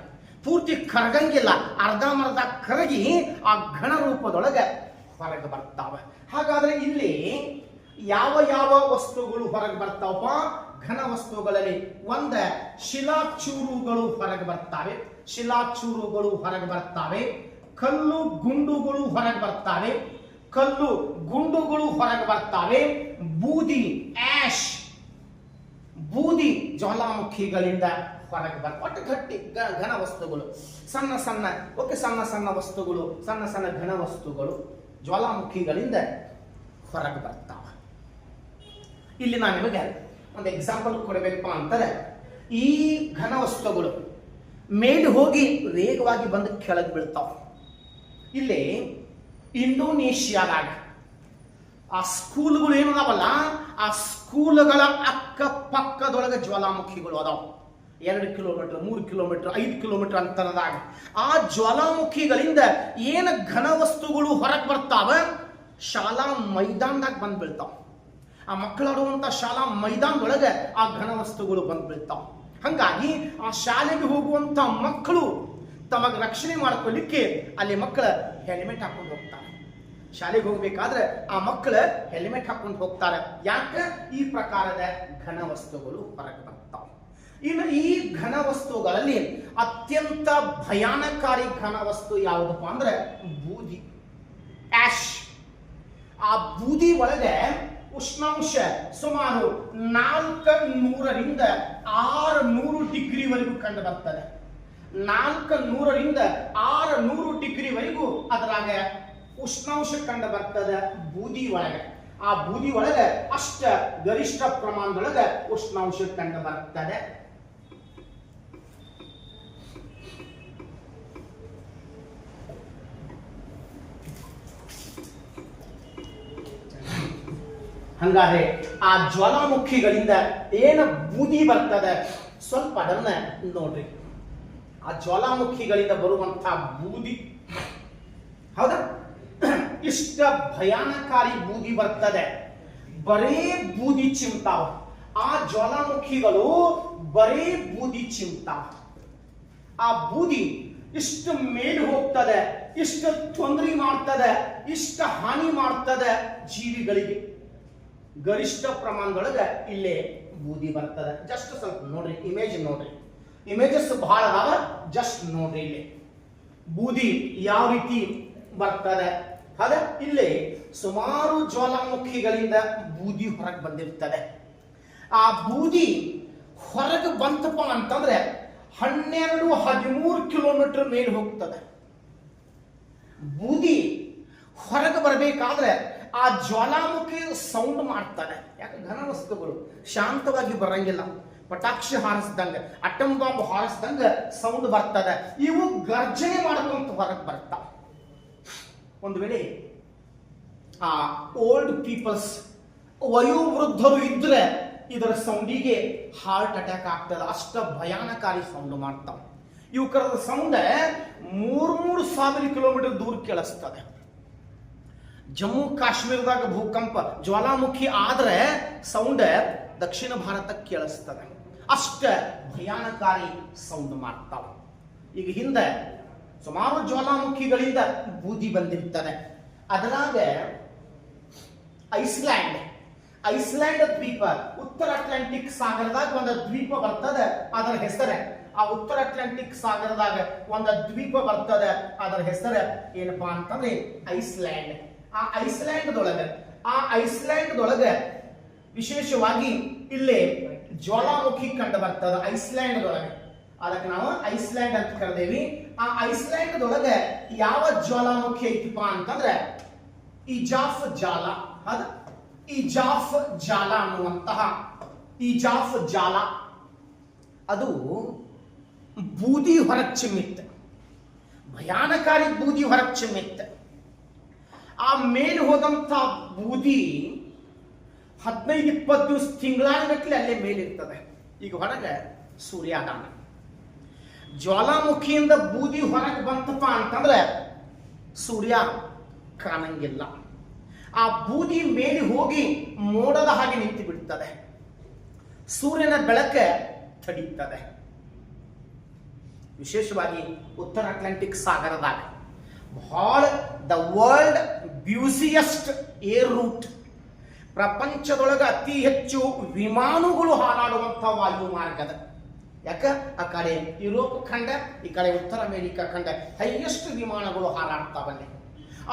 ಪೂರ್ತಿ ಕರಗಂಗಿಲ್ಲ, ಅರ್ಧಂಬರ್ಧ ಕರಗಿ ಆ ಘನ ರೂಪದೊಳಗೆ ಹೊರಗೆ ಬರ್ತಾವೆ. ಹಾಗಾದ್ರೆ ಇಲ್ಲಿ ಯಾವ ವಸ್ತುಗಳು ಹೊರಗೆ ಬರ್ತಾವಪ್ಪ? ಘನ ವಸ್ತುಗಳಲ್ಲಿ ಒಂದ ಶಿಲಾಚೂರುಗಳು ಹೊರಗೆ ಬರ್ತಾವೆ, ಕಲ್ಲು ಗುಂಡುಗಳು ಹೊರಗೆ ಬರ್ತಾವೆ, ಬೂದಿ ಜ್ವಾಲಾಮುಖಿಗಳಿಂದ ಹೊರಗೆ ಒಟ್ಟು ಗಟ್ಟಿ ಘನ ವಸ್ತುಗಳು, ಸಣ್ಣ ವಸ್ತುಗಳು, ಸಣ್ಣ ಘನ ವಸ್ತುಗಳು ಜ್ವಾಲಾಮುಖಿಗಳಿಂದ ಹೊರಗೆ ಬರ್ತಾವ. ಇಲ್ಲಿ ನಾನು ನಿಮಗೆ ಒಂದು ಎಕ್ಸಾಂಪಲ್ ಕೊಡಬೇಕಪ್ಪ ಅಂತಾರೆ. ಈ ಘನ ವಸ್ತುಗಳು ಮೇಲೆ ಹೋಗಿ ವೇಗವಾಗಿ ಬಂದು ಕೆಳಗೆ ಬೀಳ್ತಾವ. ಇಲ್ಲಿ ಇಂಡೋನೇಷ್ಯಾದಾಗ ಆ ಸ್ಕೂಲ್ಗಳು ಏನದಾವಲ್ಲ, ಆ ಸ್ಕೂಲ್ಗಳ ಅಕ್ಕಪಕ್ಕದೊಳಗೆ ಜ್ವಾಲಾಮುಖಿಗಳು ಅದಾವ. 2 ಕಿಲೋಮೀಟರ್, 3 ಕಿಲೋಮೀಟರ್, 5 ಕಿಲೋಮೀಟರ್ ಅಂತರದಾಗ ಆ ಜ್ವಾಲಾಮುಖಿಗಳಿಂದ ಏನು ಘನ ವಸ್ತುಗಳು ಹೊರಗೆ ಬರ್ತಾವ, ಶಾಲಾ ಮೈದಾನದಾಗ ಬಂದು ಬೀಳ್ತಾವ. ಆ ಮಕ್ಕಳಾಡುವಂತ ಶಾಲಾ ಮೈದಾನದೊಳಗೆ ಆ ಘನ ವಸ್ತುಗಳು ಬಂದು ಬೀಳ್ತಾವ. ಹಂಗಾಗಿ ಆ ಶಾಲೆಗೆ ಹೋಗುವಂತ ಮಕ್ಕಳು ತಮಗೆ ರಕ್ಷಣೆ ಮಾಡ್ಕೊಳ್ಳಿಕ್ಕೆ ಅಲ್ಲಿ ಮಕ್ಕಳ ಹೆಲ್ಮೆಟ್ ಹಾಕೊಂಡು ಹೋಗ್ತಾರೆ. ಶಾಲೆಗೆ ಹೋಗ್ಬೇಕಾದ್ರೆ ಆ ಮಕ್ಕಳ ಹೆಲ್ಮೆಟ್ ಹಾಕೊಂಡು ಹೋಗ್ತಾರೆ. ಯಾಕೆ? ಈ ಪ್ರಕಾರದ ಘನ ವಸ್ತುಗಳು ಹೊರಗೆ ಬರ್ತಾವ. ಇನ್ನು ಈ ಘನ ವಸ್ತುಗಳಲ್ಲಿ ಅತ್ಯಂತ ಭಯಾನಕಾರಿ ಘನ ವಸ್ತು ಯಾವುದಪ್ಪ ಅಂದ್ರೆ ಬೂದಿ, ಆಶ್. ಆ ಬೂದಿ ಒಳಗೆ ಉಷ್ಣಾಂಶ ಸುಮಾರು 400ರಿಂದ 600 ಡಿಗ್ರಿವರೆಗೂ ಕಂಡು ಬರ್ತದೆ. 400ರಿಂದ 600 ಡಿಗ್ರಿವರೆಗೂ ಅದರಾಗ ಉಷ್ಣಾಂಶ ಕಂಡು ಬರ್ತದೆ ಬೂದಿ ಒಳಗೆ. ಆ ಬೂದಿ ಒಳಗೆ ಅಷ್ಟ ಗರಿಷ್ಠ ಪ್ರಮಾಣದೊಳಗೆ ಉಷ್ಣಾಂಶ ಕಂಡು ಬರ್ತದೆ. ಹಂಗಾದ್ರೆ ಆ ಜ್ವಾಲಾಮುಖಿಗಳಿಂದ ಏನು ಬೂದಿ ಬರ್ತದೆ ಸ್ವಲ್ಪ ಅದನ್ನ ನೋಡ್ರಿ. ಆ ಜ್ವಾಲಾಮುಖಿಗಳಿಂದ ಬರುವಂತಹ ಬೂದಿ, ಹೌದಾ, ಇಷ್ಟ ಭಯಾನಕಾರಿ ಬೂದಿ ಬರ್ತದೆ. ಬರೇ ಬೂದಿ ಚಿಮ್ತಾವ. ಆ ಜ್ವಾಲಾಮುಖಿಗಳು ಬರೇ ಬೂದಿ ಚಿಮ್ತಾವ. ಆ ಬೂದಿ ಇಷ್ಟು ಮೇಲೆ ಹೋಗ್ತದೆ, ಇಷ್ಟು ತೊಂದರೆ ಮಾಡ್ತದೆ, ಇಷ್ಟ ಹಾನಿ ಮಾಡ್ತದೆ ಜೀವಿಗಳಿಗೆ. ಗರಿಷ್ಠ ಪ್ರಮಾಣದೊಳಗೆ ಇಲ್ಲೇ ಬೂದಿ ಬರ್ತದೆ. ಜಸ್ಟ್ ಸ್ವಲ್ಪ ನೋಡ್ರಿ, ಇಮೇಜಸ್ ಬಹಳ ಅದಾವ, ಜಸ್ಟ್ ನೋಡ್ರಿ ಇಲ್ಲಿ ಬೂದಿ ಯಾವ ರೀತಿ ಬರ್ತದೆ. ಅದ ಇಲ್ಲಿ ಸುಮಾರು ಜ್ವಾಲಾಮುಖಿಗಳಿಂದ ಬೂದಿ ಹೊರಗೆ ಬಂದಿರ್ತದೆ. ಆ ಬೂದಿ ಹೊರಗೆ ಬಂತಪ್ಪ ಅಂತಂದ್ರೆ 12-13 ಕಿಲೋಮೀಟರ್ ಮೇಲೆ ಹೋಗ್ತದೆ. ಬೂದಿ ಹೊರಗೆ ಬರಬೇಕಾದ್ರೆ ಆ ಜ್ವಾಲಾಮುಖಿ ಸೌಂಡ್ ಮಾಡ್ತಾನೆ. ಯಾಕೆ ಘನ ವಸ್ತುಗಳು ಶಾಂತವಾಗಿ ಬರಂಗಿಲ್ಲ. ಪಟಾಕ್ಷಿ ಹಾರಿಸ್ದಂಗ, ಅಟಮ್ ಬಾಂಬ್ ಹಾರಿಸ್ದಂಗ ಸೌಂಡ್ ಬರ್ತದೆ. ಇವು ಗರ್ಜನೆ ಮಾಡ್ಕೊಂತ ಹೊರಗೆ ಬರ್ತಾವ. ಒಂದು ವೇಳೆ ಆ ಓಲ್ಡ್ ಪೀಪಲ್ಸ್, ವಯೋವೃದ್ಧರು ಇದ್ರೆ ಇದರ ಸೌಂಡಿಗೆ ಹಾರ್ಟ್ ಅಟ್ಯಾಕ್ ಆಗ್ತದೆ. ಅಷ್ಟ ಭಯಾನಕಾರಿ ಸೌಂಡ್ ಮಾಡ್ತಾವ. ಇವು ಕರೆದ ಸೌಂಡ್ 3,000 ಕಿಲೋಮೀಟರ್ ದೂರ ಕೇಳಿಸ್ತದೆ. ಜಮ್ಮು ಕಾಶ್ಮೀರದಾಗ ಭೂಕಂಪ ಜ್ವಾಲಾಮುಖಿ ಆದ್ರೆ ಸೌಂಡ್ ದಕ್ಷಿಣ ಭಾರತಕ್ಕೆ ಕೇಳಿಸ್ತದೆ. ಅಷ್ಟ ಭಯಾನಕಾರಿ ಸೌಂಡ್ ಮಾಡ್ತಾವ. ಈಗ ಹಿಂದೆ ಸುಮಾರು ಜ್ವಾಲಾಮುಖಿಗಳಿಂದ ಬೂದಿ ಬಂದಿರ್ತದೆ. ಅದರಾಗ ಐಸ್ಲ್ಯಾಂಡ್ ದ್ವೀಪ, ಉತ್ತರ ಅಟ್ಲಾಂಟಿಕ್ ಸಾಗರದಾಗ ಒಂದು ದ್ವೀಪ ಬರ್ತದೆ. ಅದರ ಹೆಸರೇ ಆ ಉತ್ತರ ಅಟ್ಲಾಂಟಿಕ್ ಸಾಗರದಾಗ ಒಂದು ದ್ವೀಪ ಬರ್ತದೆ. ಅದರ ಹೆಸರು ಏನಪ್ಪಾ ಅಂತಂದ್ರೆ ಐಸ್ಲ್ಯಾಂಡ್. ಆ ಐಸ್ಲ್ಯಾಂಡ್ದೊಳಗೆ ವಿಶೇಷವಾಗಿ ಇಲ್ಲಿ ಜ್ವಾಲಾಮುಖಿ ಕಂಡು ಬರ್ತದೆ. ಐಸ್ಲ್ಯಾಂಡ್ದೊಳಗೆ ಅದಕ್ಕೆ ನಾವು ಐಸ್ಲ್ಯಾಂಡ್ ಅಂತ ಕರೆದೇವಿ. ಆ ಐಸ್ಲ್ಯಾಂಡ್ದೊಳಗೆ ಯಾವ ಜ್ವಾಲಾಮುಖಿ ಐತಿಪ್ಪ ಅಂತಂದ್ರೆ ಇಜಾಫ್ ಜಾಲ. ಅದ ಇಜಾಫ್ ಜಾಲ ಅನ್ನುವಂತಹ ಇಜಾಫ್ ಜಾಲ ಅದು ಬೂದಿ ಹೊರಗೆ ಚಿಮ್ಮಿತ್ತು. ಭಯಾನಕಾರಿ ಬೂದಿ ಹೊರಗೆ ಚಿಮ್ಮಿತ್ತು. ಆ ಮೇಲೆ ಹೋದಂತ ಬೂದಿ 15-20 ದಿವಸ ತಿಂಗಳಾಗಲಿ ಅಲ್ಲೇ ಮೇಲಿರ್ತದೆ. ಈಗ ಹೊರಗೆ ಸೂರ್ಯ ಅದಾನ. ಜ್ವಾಲಾಮುಖಿಯಿಂದ ಬೂದಿ ಹೊರಗೆ ಬಂತಪ್ಪ ಅಂತಂದ್ರೆ ಸೂರ್ಯ ಕಾಣಂಗಿಲ್ಲ. ಆ ಬೂದಿ ಮೇಲೆ ಹೋಗಿ ಮೋಡದ ಹಾಗೆ ನಿಂತು ಬಿಡ್ತದೆ. ಸೂರ್ಯನ ಬೆಳಕೆ ತಡೀತದೆ. ವಿಶೇಷವಾಗಿ ಉತ್ತರ ಅಟ್ಲಾಂಟಿಕ್ ಸಾಗರದಾಗ ಬಹಳ ದ ವರ್ಲ್ಡ್ ಬ್ಯೂಸಿಯೆಸ್ಟ್ ಏರ್ ರೂಟ್, ಪ್ರಪಂಚದೊಳಗೆ ಅತಿ ಹೆಚ್ಚು ವಿಮಾನಗಳು ಹಾರಾಡುವಂಥ ವಾಯು ಮಾರ್ಗದ. ಯಾಕ ಆ ಕಡೆ ಯುರೋಪ್ ಖಂಡ, ಈ ಕಡೆ ಉತ್ತರ ಅಮೆರಿಕಾ ಖಂಡ ಹೈಯೆಸ್ಟ್ ವಿಮಾನಗಳು ಹಾರಾಡ್ತಾವಲ್ಲಿ.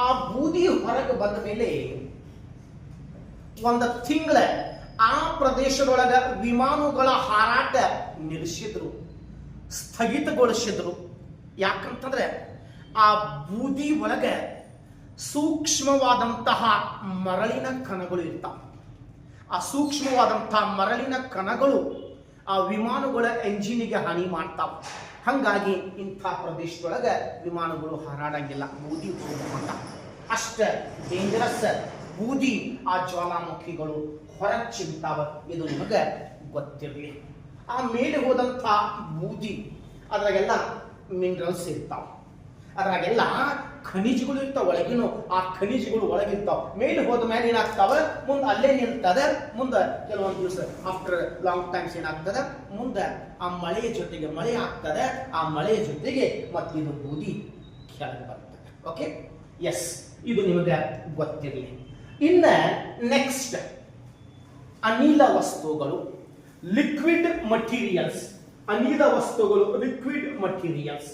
ಆ ಬೂದಿ ಹೊರಗೆ ಬಂದ ಮೇಲೆ ಒಂದು ತಿಂಗಳ ಆ ಪ್ರದೇಶದೊಳಗ ವಿಮಾನಗಳ ಹಾರಾಟ ನಿಲ್ಲಿಸಿದ್ರು, ಸ್ಥಗಿತಗೊಳಿಸಿದ್ರು. ಯಾಕಂತಂದ್ರೆ ಆ ಬೂದಿ ಒಳಗೆ ಸೂಕ್ಷ್ಮವಾದಂತಹ ಮರಳಿನ ಕಣಗಳು ಇರ್ತಾವ. ಆ ಸೂಕ್ಷ್ಮವಾದಂತಹ ಮರಳಿನ ಕಣಗಳು ಆ ವಿಮಾನಗಳ ಎಂಜಿನಿಗೆ ಹಾನಿ ಮಾಡ್ತಾವ. ಹಂಗಾಗಿ ಇಂಥ ಪ್ರದೇಶದೊಳಗೆ ವಿಮಾನಗಳು ಹಾರಾಡಂಗಿಲ್ಲ, ಬೂದಿ ಹೋಗುವಂತ. ಅಷ್ಟ ಡೇಂಜರಸ್ ಬೂದಿ ಆ ಜ್ವಾಲಾಮುಖಿಗಳು ಹೊರಗೆ ಚಿಮ್ತಾವ. ಇದು ನಿಮಗೆ ಗೊತ್ತಿರಲಿ. ಆ ಮೇಲೆ ಹೋದಂಥ ಬೂದಿ ಅದ್ರಾಗೆಲ್ಲ ಮಿನರಲ್ಸ್ ಇರ್ತಾವ, ಅದ್ರಾಗೆಲ್ಲ ಖನಿಜಗಳು ಇರ್ತಾವ. ಒಳಗಿನ ಆ ಖನಿಜಗಳು ಒಳಗಿರ್ತಾವ. ಮೇಲೆ ಹೋದ ಮೇಲೆ ಏನಾಗ್ತಾವ, ಮುಂದೆ ಅಲ್ಲೇ ನಿಲ್ತದೆ. ಮುಂದೆ ಕೆಲವೊಂದು ದಿವಸ ಆಫ್ಟರ್ ಲಾಂಗ್ ಟೈಮ್ಸ್ ಏನಾಗ್ತದೆ, ಮುಂದೆ ಆ ಮಳೆಯ ಜೊತೆಗೆ ಮಳೆ ಆಗ್ತದೆ. ಆ ಮಳೆಯ ಜೊತೆಗೆ ಮತ್ತಿದು ಬೂದಿ ಕೆಳಗೆ ಬರ್ತದೆ. ಓಕೆ, ಎಸ್, ಇದು ನಿಮಗೆ ಗೊತ್ತಿರಲಿ. ಇನ್ನ ನೆಕ್ಸ್ಟ್ ಅನಿಲ ವಸ್ತುಗಳು, ಲಿಕ್ವಿಡ್ ಮಟೀರಿಯಲ್ಸ್. ಅನಿಲ ವಸ್ತುಗಳು, ಲಿಕ್ವಿಡ್ ಮಟೀರಿಯಲ್ಸ್.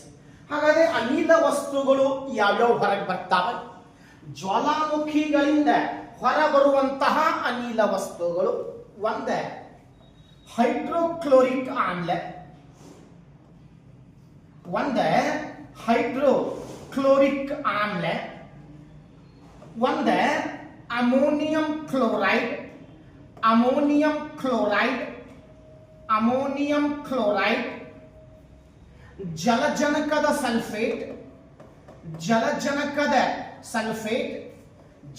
ಹಾಗಾದ್ರೆ ಅನಿಲ ವಸ್ತುಗಳು ಯಾವ್ಯಾವ ಹೊರಗೆ ಬರ್ತಾವೆ? ಜ್ವಾಲಾಮುಖಿಗಳಿಂದ ಹೊರಬರುವಂತಹ ಅನಿಲ ವಸ್ತುಗಳು ಒಂದೇ ಹೈಡ್ರೋಕ್ಲೋರಿಕ್ ಆಮ್ಲ, ಒಂದೇ ಹೈಡ್ರೋಕ್ಲೋರಿಕ್ ಆಮ್ಲ, ಒಂದೇ ammonium chloride, ammonium chloride, ammonium chloride, ಜಲಜನಕದ ಸಲ್ಫೇಟ್, ಜಲಜನಕದ ಸಲ್ಫೇಟ್,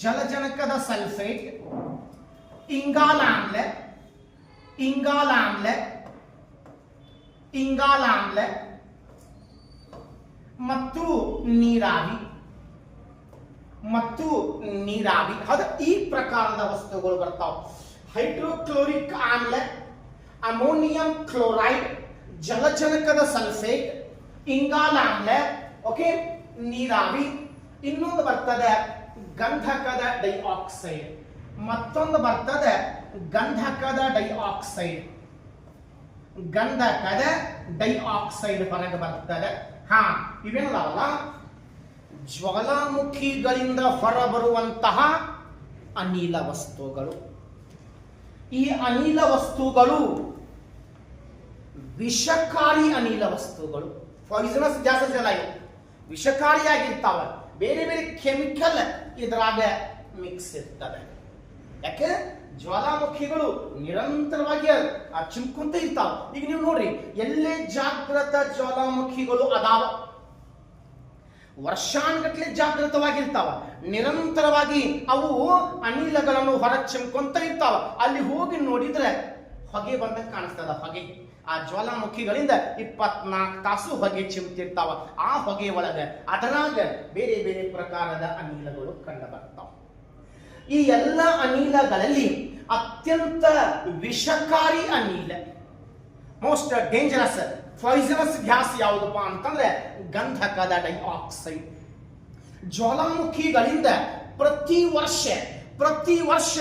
ಜಲಜನಕದ ಸಲ್ಫೇಟ್, ಇಂಗಾಲಾಮ್ಲ, ಇಂಗಾಲಾಮ್ಲ, ಇಂಗಾಲಾಮ್ಲ ಮತ್ತು ನೀರಾವಿ, ಮತ್ತು ನೀರಾವಿ. ಅದು ಈ ಪ್ರಕಾರದ ವಸ್ತುಗಳು ಬರ್ತಾವೆ. ಹೈಡ್ರೋಕ್ಲೋರಿಕ್ ಆಮ್ಲ, ಅಮೋನಿಯಂ ಕ್ಲೋರೈಡ್, ಜಲಜನಕದ ಸಲ್ಫೇಟ್, ಇಂಗಾಲಾಮ್ಲ, ಓಕೆ, ನೀರಾವಿ. ಇನ್ನೊಂದು ಬರ್ತದೆ ಗಂಧಕದ ಡೈಆಕ್ಸೈಡ್, ಮತ್ತೊಂದು ಬರ್ತದೆ ಗಂಧಕದ ಡೈಆಕ್ಸೈಡ್. ಗಂಧಕದ ಡೈಆಕ್ಸೈಡ್ ಹೊರಗೆ ಬರ್ತದೆ. ಹಾ, ಇವೇನಲ್ಲ ಜ್ವಾಲಾಮುಖಿಗಳಿಂದ ಹೊರಬರುವಂತಹ ಅನಿಲ ವಸ್ತುಗಳು. ಈ ಅನಿಲ ವಸ್ತುಗಳು ವಿಷಕಾರಿ ಅನಿಲ ವಸ್ತುಗಳು, ಪಾಯ್ಸನಸ್ ಗ್ಯಾಸಸ್ ಎಲ್ಲ ಇವು ವಿಷಕಾರಿಯಾಗಿರ್ತಾವ. ಬೇರೆ ಬೇರೆ ಕೆಮಿಕಲ್ ಇದ್ರಾಗ ಮಿಕ್ಸ್ ಇರ್ತವೆ. ಯಾಕೆ ಜ್ವಾಲಾಮುಖಿಗಳು ನಿರಂತರವಾಗಿ ಚಿಮ್ಕೊಂತ ಇರ್ತಾವ. ಈಗ ನೀವು ನೋಡ್ರಿ, ಎಲ್ಲೇ ಜಾಗೃತ ಜ್ವಾಲಾಮುಖಿಗಳು ಅದಾವ, ವರ್ಷಾನುಗಟ್ಲೆ ಜಾಗೃತವಾಗಿರ್ತಾವ, ನಿರಂತರವಾಗಿ ಅವು ಅನಿಲಗಳನ್ನು ಹೊರಗೆ ಚಿಮ್ಕೊಂತ ಇರ್ತಾವ. ಅಲ್ಲಿ ಹೋಗಿ ನೋಡಿದ್ರೆ ಹೊಗೆ ಬಂದಂಗೆ ಕಾಣಿಸ್ತದ. ಹೊಗೆ ಆ ಜ್ವಾಲಾಮುಖಿಗಳಿಂದ 24 ತಾಸು ಹೊಗೆ ಚಿಮ್ತಿರ್ತಾವ. ಆ ಹೊಗೆ ಒಳಗೆ ಅದರಾಗ ಬೇರೆ ಬೇರೆ ಪ್ರಕಾರದ ಅನಿಲಗಳು ಕಂಡು ಬರ್ತಾವ. ಈ ಎಲ್ಲ ಅನಿಲಗಳಲ್ಲಿ ಅತ್ಯಂತ ವಿಷಕಾರಿ ಅನಿಲ, ಮೋಸ್ಟ್ ಡೇಂಜರಸ್ ಪಾಯ್ಸನಸ್ ಗ್ಯಾಸ್ ಯಾವುದಪ್ಪ ಅಂತಂದ್ರೆ ಗಂಧಕದ ಡೈಆಕ್ಸೈಡ್. ಜ್ವಾಲಾಮುಖಿಗಳಿಂದ ಪ್ರತಿ ವರ್ಷ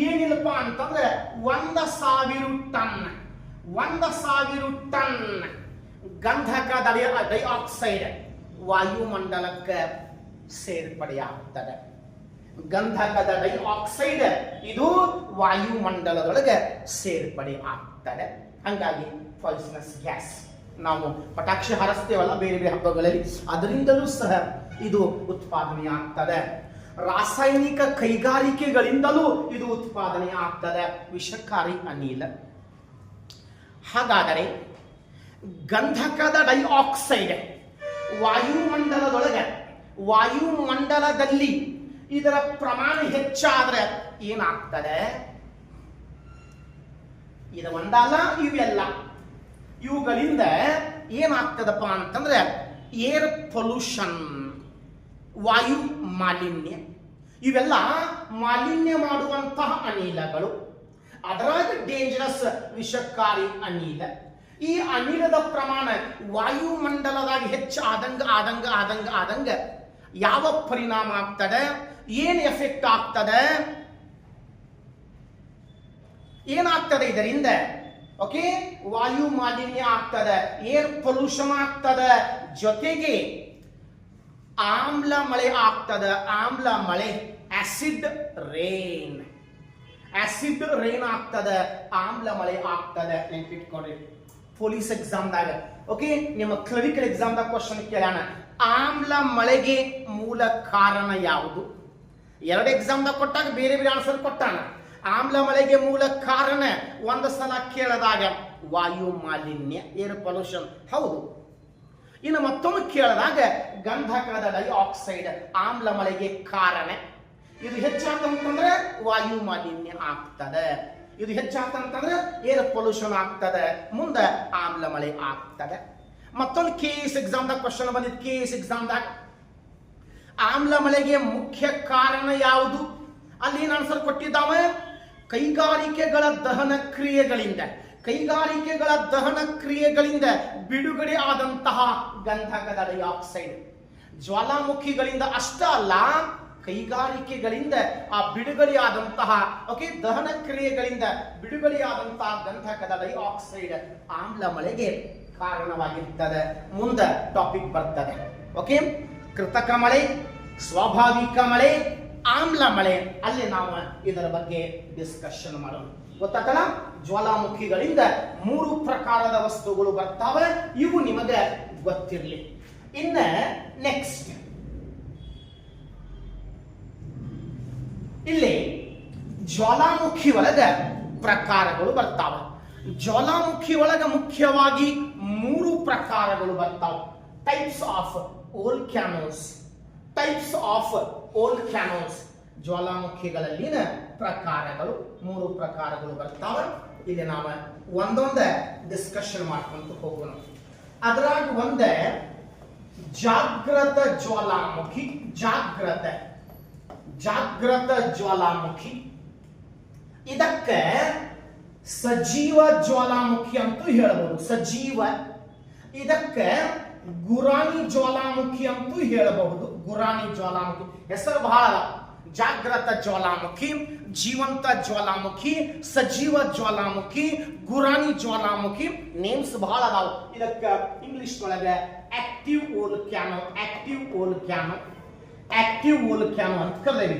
ಏನಿಲ್ಲಪ್ಪ ಅಂತಂದ್ರೆ 1,000 ಟನ್ ಗಂಧಕದ ಡೈಆಕ್ಸೈಡ್ ವಾಯುಮಂಡಲಕ್ಕೆ ಸೇರ್ಪಡೆಯಾಗುತ್ತದೆ. ಗಂಧಕದ ಡೈಆಕ್ಸೈಡ್ ಇದು ವಾಯುಮಂಡಲದೊಳಗೆ ಸೇರ್ಪಡೆ ಆಗ್ತದೆ. ಹಂಗಾಗಿ ಪಾಯ್ಸನಸ್ ಗ್ಯಾಸ್ ನಾವು ಪಟಾಕ್ಷಿ ಹಾರಿಸ್ತೇವಲ್ಲ ಬೇರೆ ಬೇರೆ ಹಬ್ಬಗಳಲ್ಲಿ, ಅದರಿಂದಲೂ ಸಹ ಇದು ಉತ್ಪಾದನೆ ಆಗ್ತದೆ. ರಾಸಾಯನಿಕ ಕೈಗಾರಿಕೆಗಳಿಂದಲೂ ಇದು ಉತ್ಪಾದನೆ ಆಗ್ತದೆ, ವಿಷಕಾರಿ ಅನಿಲ. ಹಾಗಾದರೆ ಗಂಧಕದ ಡೈಆಕ್ಸೈಡ್ ವಾಯುಮಂಡಲದಲ್ಲಿ ಇದರ ಪ್ರಮಾಣ ಹೆಚ್ಚಾದ್ರೆ ಏನಾಗ್ತದೆ? ಇದು ಒಂದಲ್ಲ, ಇವೆಲ್ಲ ಇವುಗಳಿಂದ ಏನಾಗ್ತದಪ್ಪ ಅಂತಂದ್ರೆ ಏರ್ ಪೊಲ್ಯೂಷನ್, ವಾಯು ಮಾಲಿನ್ಯ. ಇವೆಲ್ಲ ಮಾಲಿನ್ಯ ಮಾಡುವಂತಹ ಅನಿಲಗಳು. ಅದರಾಗ ಡೇಂಜರಸ್ ವಿಷಕಾರಿ ಅನಿಲ. ಈ ಅನಿಲದ ಪ್ರಮಾಣ ವಾಯುಮಂಡಲದಾಗ ಹೆಚ್ಚು ಆದಂಗ ಯಾವ ಪರಿಣಾಮ ಆಗ್ತದೆ? ಏನು ಎಫೆಕ್ಟ್ ಆಗ್ತದೆ? ಏನಾಗ್ತದೆ ಇದರಿಂದ? ಓಕೆ, ವಾಯು ಮಾಲಿನ್ಯ ಆಗ್ತದೆ, ಏರ್ ಪೊಲ್ಯೂಷನ್ ಆಗ್ತದೆ, ಜೊತೆಗೆ ಆಮ್ಲ ಮಳೆ ಆಗ್ತದೆ. ಆಮ್ಲ ಮಳೆ, ಆಸಿಡ್ ರೇನ್ ಆಗ್ತದೆ, ಆಮ್ಲ ಮಳೆ ಆಗ್ತದೆ. ನೆನ್ಪಿಟ್ಕೊಡ್ರಿ, ಪೊಲೀಸ್ ಎಕ್ಸಾಮ್ದಾಗ ಓಕೆ, ನಿಮ್ಮ ಕ್ಲರಿಕಲ್ ಎಕ್ಸಾಮ್ದಾಗ ಕ್ವಶನ್ ಕೇಳೋಣ, ಆಮ್ಲ ಮಳೆಗೆ ಮೂಲ ಕಾರಣ ಯಾವುದು? 2 ಎಕ್ಸಾಮ್ದಾಗ ಕೊಟ್ಟಾಗ ಬೇರೆ ಬೇರೆ ಆನ್ಸರ್ ಕೊಟ್ಟಾನ. ಆಮ್ಲ ಮಳೆಗೆ ಮೂಲ ಕಾರಣ ಒಂದು ಸಲ ಕೇಳಿದಾಗ ವಾಯು ಮಾಲಿನ್ಯ, ಏರ್ ಪೊಲ್ಯೂಷನ್, ಹೌದು. ಇನ್ನು ಮತ್ತೊಮ್ಮೆ ಕೇಳಿದಾಗ ಗಂಧಕದ ಡೈಆಕ್ಸೈಡ್ ಆಮ್ಲ ಮಳೆಗೆ ಕಾರಣ. ಇದು ಹೆಚ್ಚಾತಂತಂದ್ರೆ ವಾಯು ಮಾಲಿನ್ಯ ಆಗ್ತದೆ, ಇದು ಹೆಚ್ಚಾತಂತಂದ್ರೆ ಏರ್ ಪೊಲ್ಯೂಷನ್ ಆಗ್ತದೆ, ಮುಂದೆ ಆಮ್ಲ ಮಳೆ ಆಗ್ತದೆ. ಮತ್ತೊಂದು KS ಎಕ್ಸಾಮ್ದಾಗ ಕ್ವಶನ್ ಬಂದಿತ್ತು. KS ಎಕ್ಸಾಮ್ದಾಗ ಆಮ್ಲ ಮಳೆಗೆ ಮುಖ್ಯ ಕಾರಣ ಯಾವುದು? ಅಲ್ಲಿ ಏನು ಆನ್ಸರ್ ಕೊಟ್ಟಿದ್ದಾವೆ? ಕೈಗಾರಿಕೆಗಳ ದಹನ ಕ್ರಿಯೆಗಳಿಂದ ಬಿಡುಗಡೆ ಆದಂತಹ ಗಂಧಕದ ಡೈಆಕ್ಸೈಡ್. ಜ್ವಾಲಾಮುಖಿಗಳಿಂದ ಅಷ್ಟ ಅಲ್ಲ, ಕೈಗಾರಿಕೆಗಳಿಂದ ಆ ಬಿಡುಗಡೆಯಾದಂತಹ ದಹನ ಕ್ರಿಯೆಗಳಿಂದ ಬಿಡುಗಡೆಯಾದಂತಹ ಗಂಧಕದ ಡೈಆಕ್ಸೈಡ್ ಆಮ್ಲ ಮಳೆಗೆ ಕಾರಣವಾಗಿರ್ತದೆ. ಮುಂದೆ ಟಾಪಿಕ್ ಬರ್ತದೆ. ಓಕೆ, ಕೃತಕ ಮಳೆ, ಸ್ವಾಭಾವಿಕ ಮಳೆ, ಆಮ್ಲ ಮಳೆ. ಅಲ್ಲಿ ನಾವು ಇದರ ಬಗ್ಗೆ ಡಿಸ್ಕಷನ್ ಮಾಡೋಣ. ಗೊತ್ತಾತಲ್ಲ? ಜ್ವಾಲಾಮುಖಿಗಳಿಂದ 3 ಪ್ರಕಾರದ ವಸ್ತುಗಳು ಬರ್ತಾವೆ. ಇವು ನಿಮಗೆ ಗೊತ್ತಿರಲಿ. ಇನ್ನ ನೆಕ್ಸ್ಟ್ ಇಲ್ಲಿ ಜ್ವಾಲಾಮುಖಿ ಒಳಗ ಪ್ರಕಾರಗಳು ಬರ್ತಾವೆ. ಜ್ವಾಲಾಮುಖಿ ಒಳಗ ಮುಖ್ಯವಾಗಿ 3 ಪ್ರಕಾರಗಳು ಬರ್ತಾವೆ. ಟೈಪ್ಸ್ ಆಫ್ ವೋಲ್ಕ್ಯಾನೋಸ್, ಜ್ವಾಲಾಮುಖಿಗಳಲ್ಲಿನ ಪ್ರಕಾರಗಳು 3 ಪ್ರಕಾರಗಳು ಬರ್ತಾವೆ. ಇಲ್ಲಿ ನಾವು ಒಂದೊಂದೇ ಡಿಸ್ಕಷನ್ ಮಾಡ್ಕೊಂತ ಹೋಗೋಣ. ಅದರಾಗ ಒಂದೇ ಜಾಗೃತ ಜ್ವಾಲಾಮುಖಿ. ಇದಕ್ಕೆ ಸಜೀವ ಜ್ವಾಲಾಮುಖಿ ಅಂತೂ ಹೇಳಬಹುದು. ಸಜೀವ. ಇದಕ್ಕೆ ಗುರಾಣಿ ಜ್ವಾಲಾಮುಖಿ ಅಂತೂ ಹೇಳಬಹುದು. ಗುರಾಣಿ ಜ್ವಾಲಾಮುಖಿ ಹೆಸರು ಬಹಳ ಅದ. ಜಾಗೃತ ಜ್ವಾಲಾಮುಖಿ, ಜೀವಂತ ಜ್ವಾಲಾಮುಖಿ, ಸಜೀವ ಜ್ವಾಲಾಮುಖಿ, ಗುರಾಣಿ ಜ್ವಾಲಾಮುಖಿ, ನೇಮ್ಸ್ ಬಹಳ ಅದಾವ. ಇದಕ್ಕೆ ಇಂಗ್ಲಿಷ್ ಒಳಗೆ ಆಕ್ಟಿವ್ ವೋಲ್ಕ್ಯಾನೋ ಅಂತ ಕರೀರಿ.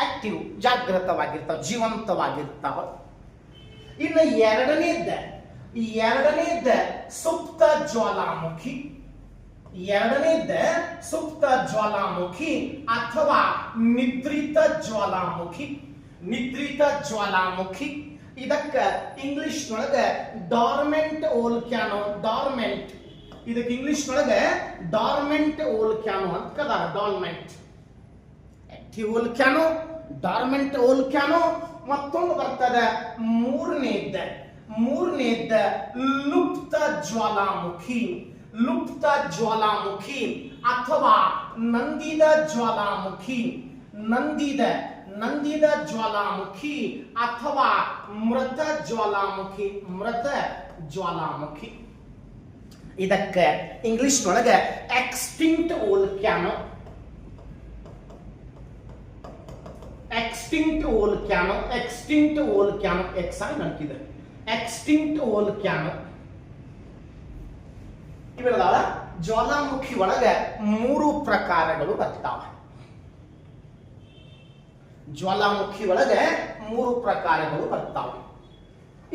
ಆಕ್ಟಿವ್ ಜಾಗೃತವಾಗಿರ್ತಾವ, ಜೀವಂತವಾಗಿರ್ತಾವ. ಇನ್ನು ಎರಡನೇದ್ದ ಸುಪ್ತ ಜ್ವಾಲಾಮುಖಿ. ಸುಪ್ತ ಜ್ವಾಲಾಮುಖಿ ಅಥವಾ ನಿದ್ರಿತ ಜ್ವಾಲಾಮುಖಿ. ಇದಕ್ಕ ಇಂಗ್ಲಿಷ್ ನೊಳಗ ಡಾರ್ಮೆಂಟ್ ವೋಲ್ಕ್ಯಾನೋ. ಇದಕ್ಕೆ ಇಂಗ್ಲಿಷ್ ನೊಳಗ ಡಾರ್ಮೆಂಟ್ ವೋಲ್ಕ್ಯಾನೋ ಅಂತ ಕದಾರ. Dormant active volcano, dormant volcano. ಮತ್ತೊಂದು ಬರ್ತದೆ ಮೂರನೇದ್ದ ಲುಪ್ತ ಜ್ವಾಲಾಮುಖಿ ಅಥವಾ ನಂದಿದ ಜ್ವಾಲಾಮುಖಿ ಅಥವಾ ಮೃತ ಜ್ವಾಲಾಮುಖಿ. ಇದಕ್ಕೆ ಇಂಗ್ಲಿಷ್ ನೊಳಗೆ ಎಕ್ಸ್ಟಿಂಕ್ಟ್ ವೋಲ್ಕ್ಯಾನೋ ಇವೆಲ್ಲ ಜ್ವಾಲಾಮುಖಿ ಒಳಗೆ 3 ಪ್ರಕಾರಗಳು ಬರ್ತಾವೆ.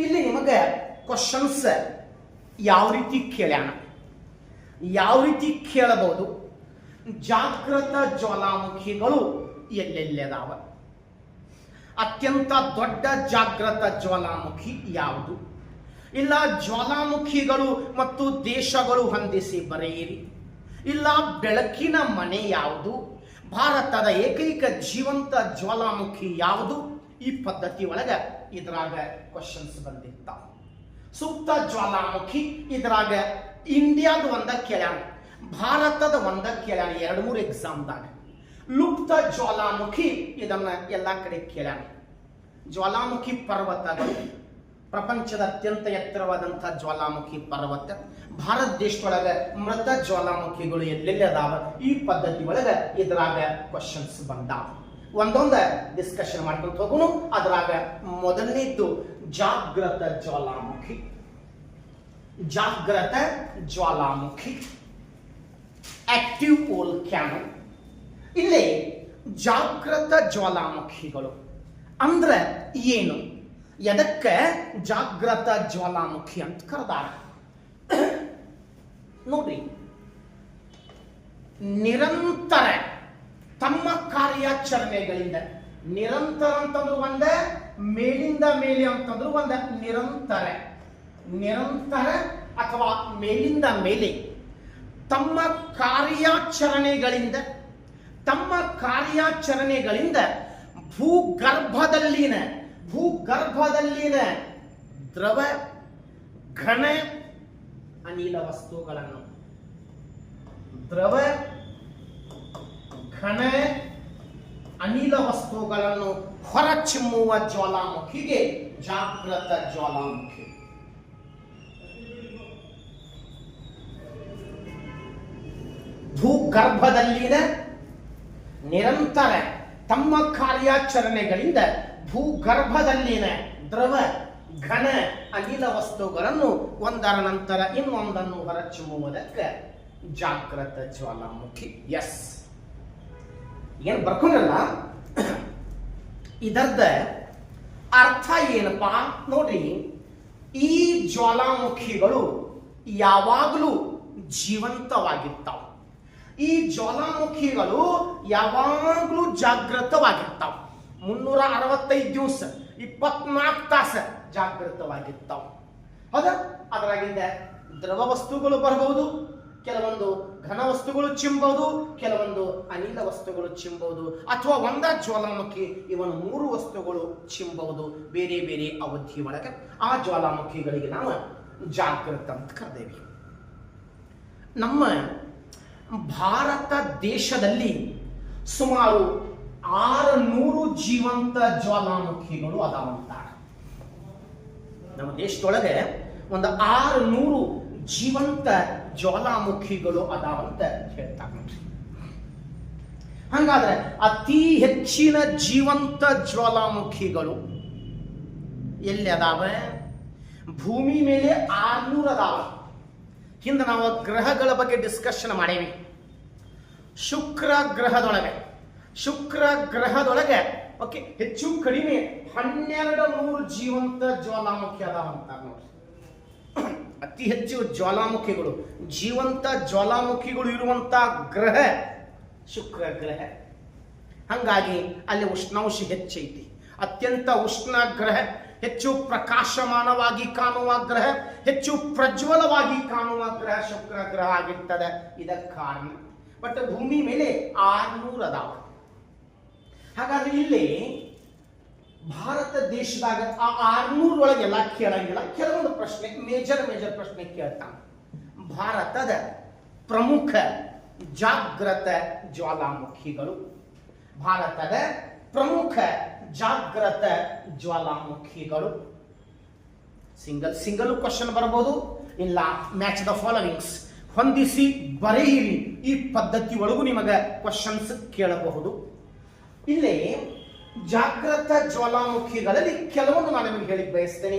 ಇಲ್ಲಿ ನಿಮಗೆ ಕ್ವಶನ್ಸ್ ಯಾವ ರೀತಿ ಕೇಳಬಹುದು? ಜಾಗೃತ ಜ್ವಾಲಾಮುಖಿಗಳು ಎಲ್ಲೆಲ್ಲದಾವ? ಅತ್ಯಂತ ದೊಡ್ಡ ಜಾಗೃತ ಜ್ವಾಲಾಮುಖಿ ಯಾವುದು? ಇಲ್ಲ ಜ್ವಾಲಾಮುಖಿಗಳು ಮತ್ತು ದೇಶಗಳು ಹೊಂದಿಸಿ ಬರೆಯಿರಿ. ಇಲ್ಲ ಬೆಳಕಿನ ಮನೆ ಯಾವುದು? ಭಾರತದ ಏಕೈಕ ಜೀವಂತ ಜ್ವಾಲಾಮುಖಿ ಯಾವುದು? ಈ ಪದ್ಧತಿ ಒಳಗೆ ಇದ್ರಾಗ ಕ್ವಶನ್ಸ್ ಬಂದಿರ್ತಾವ. ಸುಪ್ತ ಜ್ವಾಲಾಮುಖಿ ಇದ್ರಾಗ ಇಂಡಿಯಾದ ಒಂದ ಕೇಳ್ಯಾನ, ಭಾರತದ ಒಂದ ಕೇಳ್ಯಾನ, 2-3 ಎಕ್ಸಾಮ್ದಾಗ. ಲುಪ್ತ ಜ್ವಾಲಾಮುಖಿ ಇದನ್ನ ಎಲ್ಲಾ ಕಡೆ ಕೇಳ್ಯಾನ. ಜ್ವಾಲಾಮುಖಿ ಪರ್ವತಗಳು ಪ್ರಪಂಚದ ಅತ್ಯಂತ ಎತ್ತರವಾದಂತಹ ಜ್ವಾಲಾಮುಖಿ ಪರ್ವತ. ಭಾರತ ದೇಶದೊಳಗ ಮೃತ ಜ್ವಾಲಾಮುಖಿಗಳು ಎಲ್ಲೆಲ್ಲಿ ಅದಾವ? ಈ ಪದ್ಧತಿ ಒಳಗ ಇದ್ರಾಗ ಕ್ವಶನ್ಸ್ ಬಂದಾವ. ಒಂದೊಂದ ಡಿಸ್ಕಷನ್ ಮಾಡ್ಕೊಂಡು ಹೋಗೋಣ. ಅದ್ರಾಗ ಮೊದಲನೇದ್ದು ಜಾಗೃತ ಜ್ವಾಲಾಮುಖಿ, ಆಕ್ಟಿವ್ ವೋಲ್ಕ್ಯಾನೋ. ಇಲ್ಲಿ ಜಾಗೃತ ಜ್ವಾಲಾಮುಖಿಗಳು ಅಂದ್ರೆ ಏನು? ಎದಕ್ಕೆ ಜಾಗೃತ ಜ್ವಾಲಾಮುಖಿ ಅಂತ ಕರೆದಾರ? ನೋಡ್ರಿ, ನಿರಂತರ ತಮ್ಮ ಕಾರ್ಯಾಚರಣೆಗಳಿಂದ, ನಿರಂತರ ಅಂತಂದ್ರು ಒಂದ, ಮೇಲಿಂದ ಮೇಲೆ ಅಂತಂದ್ರು ಒಂದ, ನಿರಂತರ ಅಥವಾ ಮೇಲಿಂದ ಮೇಲೆ ತಮ್ಮ ಕಾರ್ಯಾಚರಣೆಗಳಿಂದ ಭೂಗರ್ಭದಲ್ಲಿನ ದ್ರವ ಘನ ಅನಿಲ ವಸ್ತುಗಳನ್ನು ಹೊರಚಿಮ್ಮುವ ಜ್ವಾಲಾಮುಖಿಗೆ ಜಾಗೃತ ಜ್ವಾಲಾಮುಖಿ. ಭೂಗರ್ಭದಲ್ಲಿನ ನಿರಂತರ ತಮ್ಮ ಕಾರ್ಯಾಚರಣೆಗಳಿಂದ ಭೂಗರ್ಭದಲ್ಲಿನ ದ್ರವ ಘನ ಅನಿಲ ವಸ್ತುಗಳನ್ನು ಒಂದರ ನಂತರ ಇನ್ನೊಂದನ್ನು ಹೊರಚಿಮ್ಮುವುದಕ್ಕೆ ಜಾಗೃತ ಜ್ವಾಲಾಮುಖಿ. ಎಸ್, ಏನ್ ಬರ್ಕೊಂಡ್ರಲ್ಲ, ಇದರದ ಅರ್ಥ ಏನಪ್ಪಾ ನೋಡ್ರಿ. ಈ ಜ್ವಾಲಾಮುಖಿಗಳು ಯಾವಾಗಲೂ ಜೀವಂತವಾಗಿರ್ತಾವ. ಈ ಜ್ವಾಲಾಮುಖಿಗಳು ಯಾವಾಗಲೂ ಜಾಗೃತವಾಗಿರ್ತಾವ. 365 ದಿವಸ 24 ತಾಸು ಜಾಗೃತವಾಗಿರ್ತಾವ. ಹೌದಾ? ಅದರಾಗಿಂದ ದ್ರವ ವಸ್ತುಗಳು ಬರಬಹುದು, ಕೆಲವೊಂದು ಘನ ವಸ್ತುಗಳು ಚಿಮ್ಮಬಹುದು, ಕೆಲವೊಂದು ಅನಿಲ ವಸ್ತುಗಳು ಚಿಮ್ಮಬಹುದು, ಅಥವಾ ಒಂದ ಜ್ವಾಲಾಮುಖಿ ಇವನು 3 ವಸ್ತುಗಳು ಚಿಮ್ಮಬಹುದು. ಬೇರೆ ಬೇರೆ ಅವಧಿ ಒಳಗೆ ಆ ಜ್ವಾಲಾಮುಖಿಗಳಿಗೆ ನಾವು ಜಾಗೃತ ಅಂತ ಕರೆದೇವಿ. ನಮ್ಮ ಭಾರತ ದೇಶದಲ್ಲಿ ಸುಮಾರು 600 ಜೀವಂತ ಜ್ವಾಲಾಮುಖಿಗಳು ಅದಾವಂತಾರೆ. ನಮ್ಮ ದೇಶದೊಳಗೆ ಒಂದು 600 ಜೀವಂತ ಜ್ವಾಲಾಮುಖಿಗಳು ಅದಾವಂತ ಹೇಳ್ತಾರೆ. ಹಂಗಾದ್ರೆ ಅತಿ ಹೆಚ್ಚಿನ ಜೀವಂತ ಜ್ವಾಲಾಮುಖಿಗಳು ಎಲ್ಲಿ ಅದಾವೆ? ಭೂಮಿ ಮೇಲೆ 600 ಅದಾವ. ಹಿಂದೆ ನಾವು ಗ್ರಹಗಳ ಬಗ್ಗೆ ಡಿಸ್ಕಷನ್ ಮಾಡೇವಿ. ಶುಕ್ರ ಗ್ರಹದೊಳಗೆ ಓಕೆ, ಹೆಚ್ಚು ಕಡಿಮೆ 1200 ಜೀವಂತ ಜ್ವಾಲಾಮುಖಿ ಅದಾವ ಅಂತಾರೆ ನೋಡ್ರಿ. ಅತಿ ಹೆಚ್ಚು ಜ್ವಾಲಾಮುಖಿಗಳು, ಜೀವಂತ ಜ್ವಾಲಾಮುಖಿಗಳು ಇರುವಂತ ಗ್ರಹ ಶುಕ್ರ ಗ್ರಹ. ಹಂಗಾಗಿ ಅಲ್ಲಿ ಉಷ್ಣಾಂಶ ಹೆಚ್ಚೈತಿ. ಅತ್ಯಂತ ಉಷ್ಣ ಗ್ರಹ, ಹೆಚ್ಚು ಪ್ರಕಾಶಮಾನವಾಗಿ ಕಾಣುವ ಗ್ರಹ, ಹೆಚ್ಚು ಪ್ರಜ್ವಲವಾಗಿ ಕಾಣುವ ಗ್ರಹ ಶುಕ್ರ ಗ್ರಹ ಆಗಿರ್ತದೆ. ಇದಕ್ಕೆ ಕಾರಣ. ಬಟ್ ಭೂಮಿ ಮೇಲೆ 600 ಅದಾವ. ಹಾಗಾದ್ರೆ ಇಲ್ಲಿ ಭಾರತ ದೇಶದಾಗ ಆ 600 ಒಳಗೆಲ್ಲ ಕೇಳಂಗಿಲ್ಲ. ಕೆಲವೊಂದು ಪ್ರಶ್ನೆ, ಮೇಜರ್ ಪ್ರಶ್ನೆ ಕೇಳ್ತಾನೆ. ಭಾರತದ ಪ್ರಮುಖ ಜಾಗೃತ ಜ್ವಾಲಾಮುಖಿಗಳು, ಭಾರತದ ಪ್ರಮುಖ ಜಾಗೃತ ಜ್ವಾಲಾಮುಖಿಗಳು. ಸಿಂಗಲ್ ಕ್ವಶನ್ ಬರಬಹುದು, ಇಲ್ಲ ಮ್ಯಾಚ್ ದ ಫಾಲೋವಿಂಗ್ಸ್, ಹೊಂದಿಸಿ ಬರೆಯಿರಿ. ಈ ಪದ್ಧತಿ ಒಳಗೂ ನಿಮಗೆ ಕ್ವಶನ್ಸ್ ಕೇಳಬಹುದು. ಇಲ್ಲಿ ಜಾಗೃತ ಜ್ವಾಲಾಮುಖಿಗಳಲ್ಲಿ ಕೆಲವೊಂದು ನಾನು ನಿಮಗೆ ಹೇಳಿ ಬಯಸ್ತೇನೆ.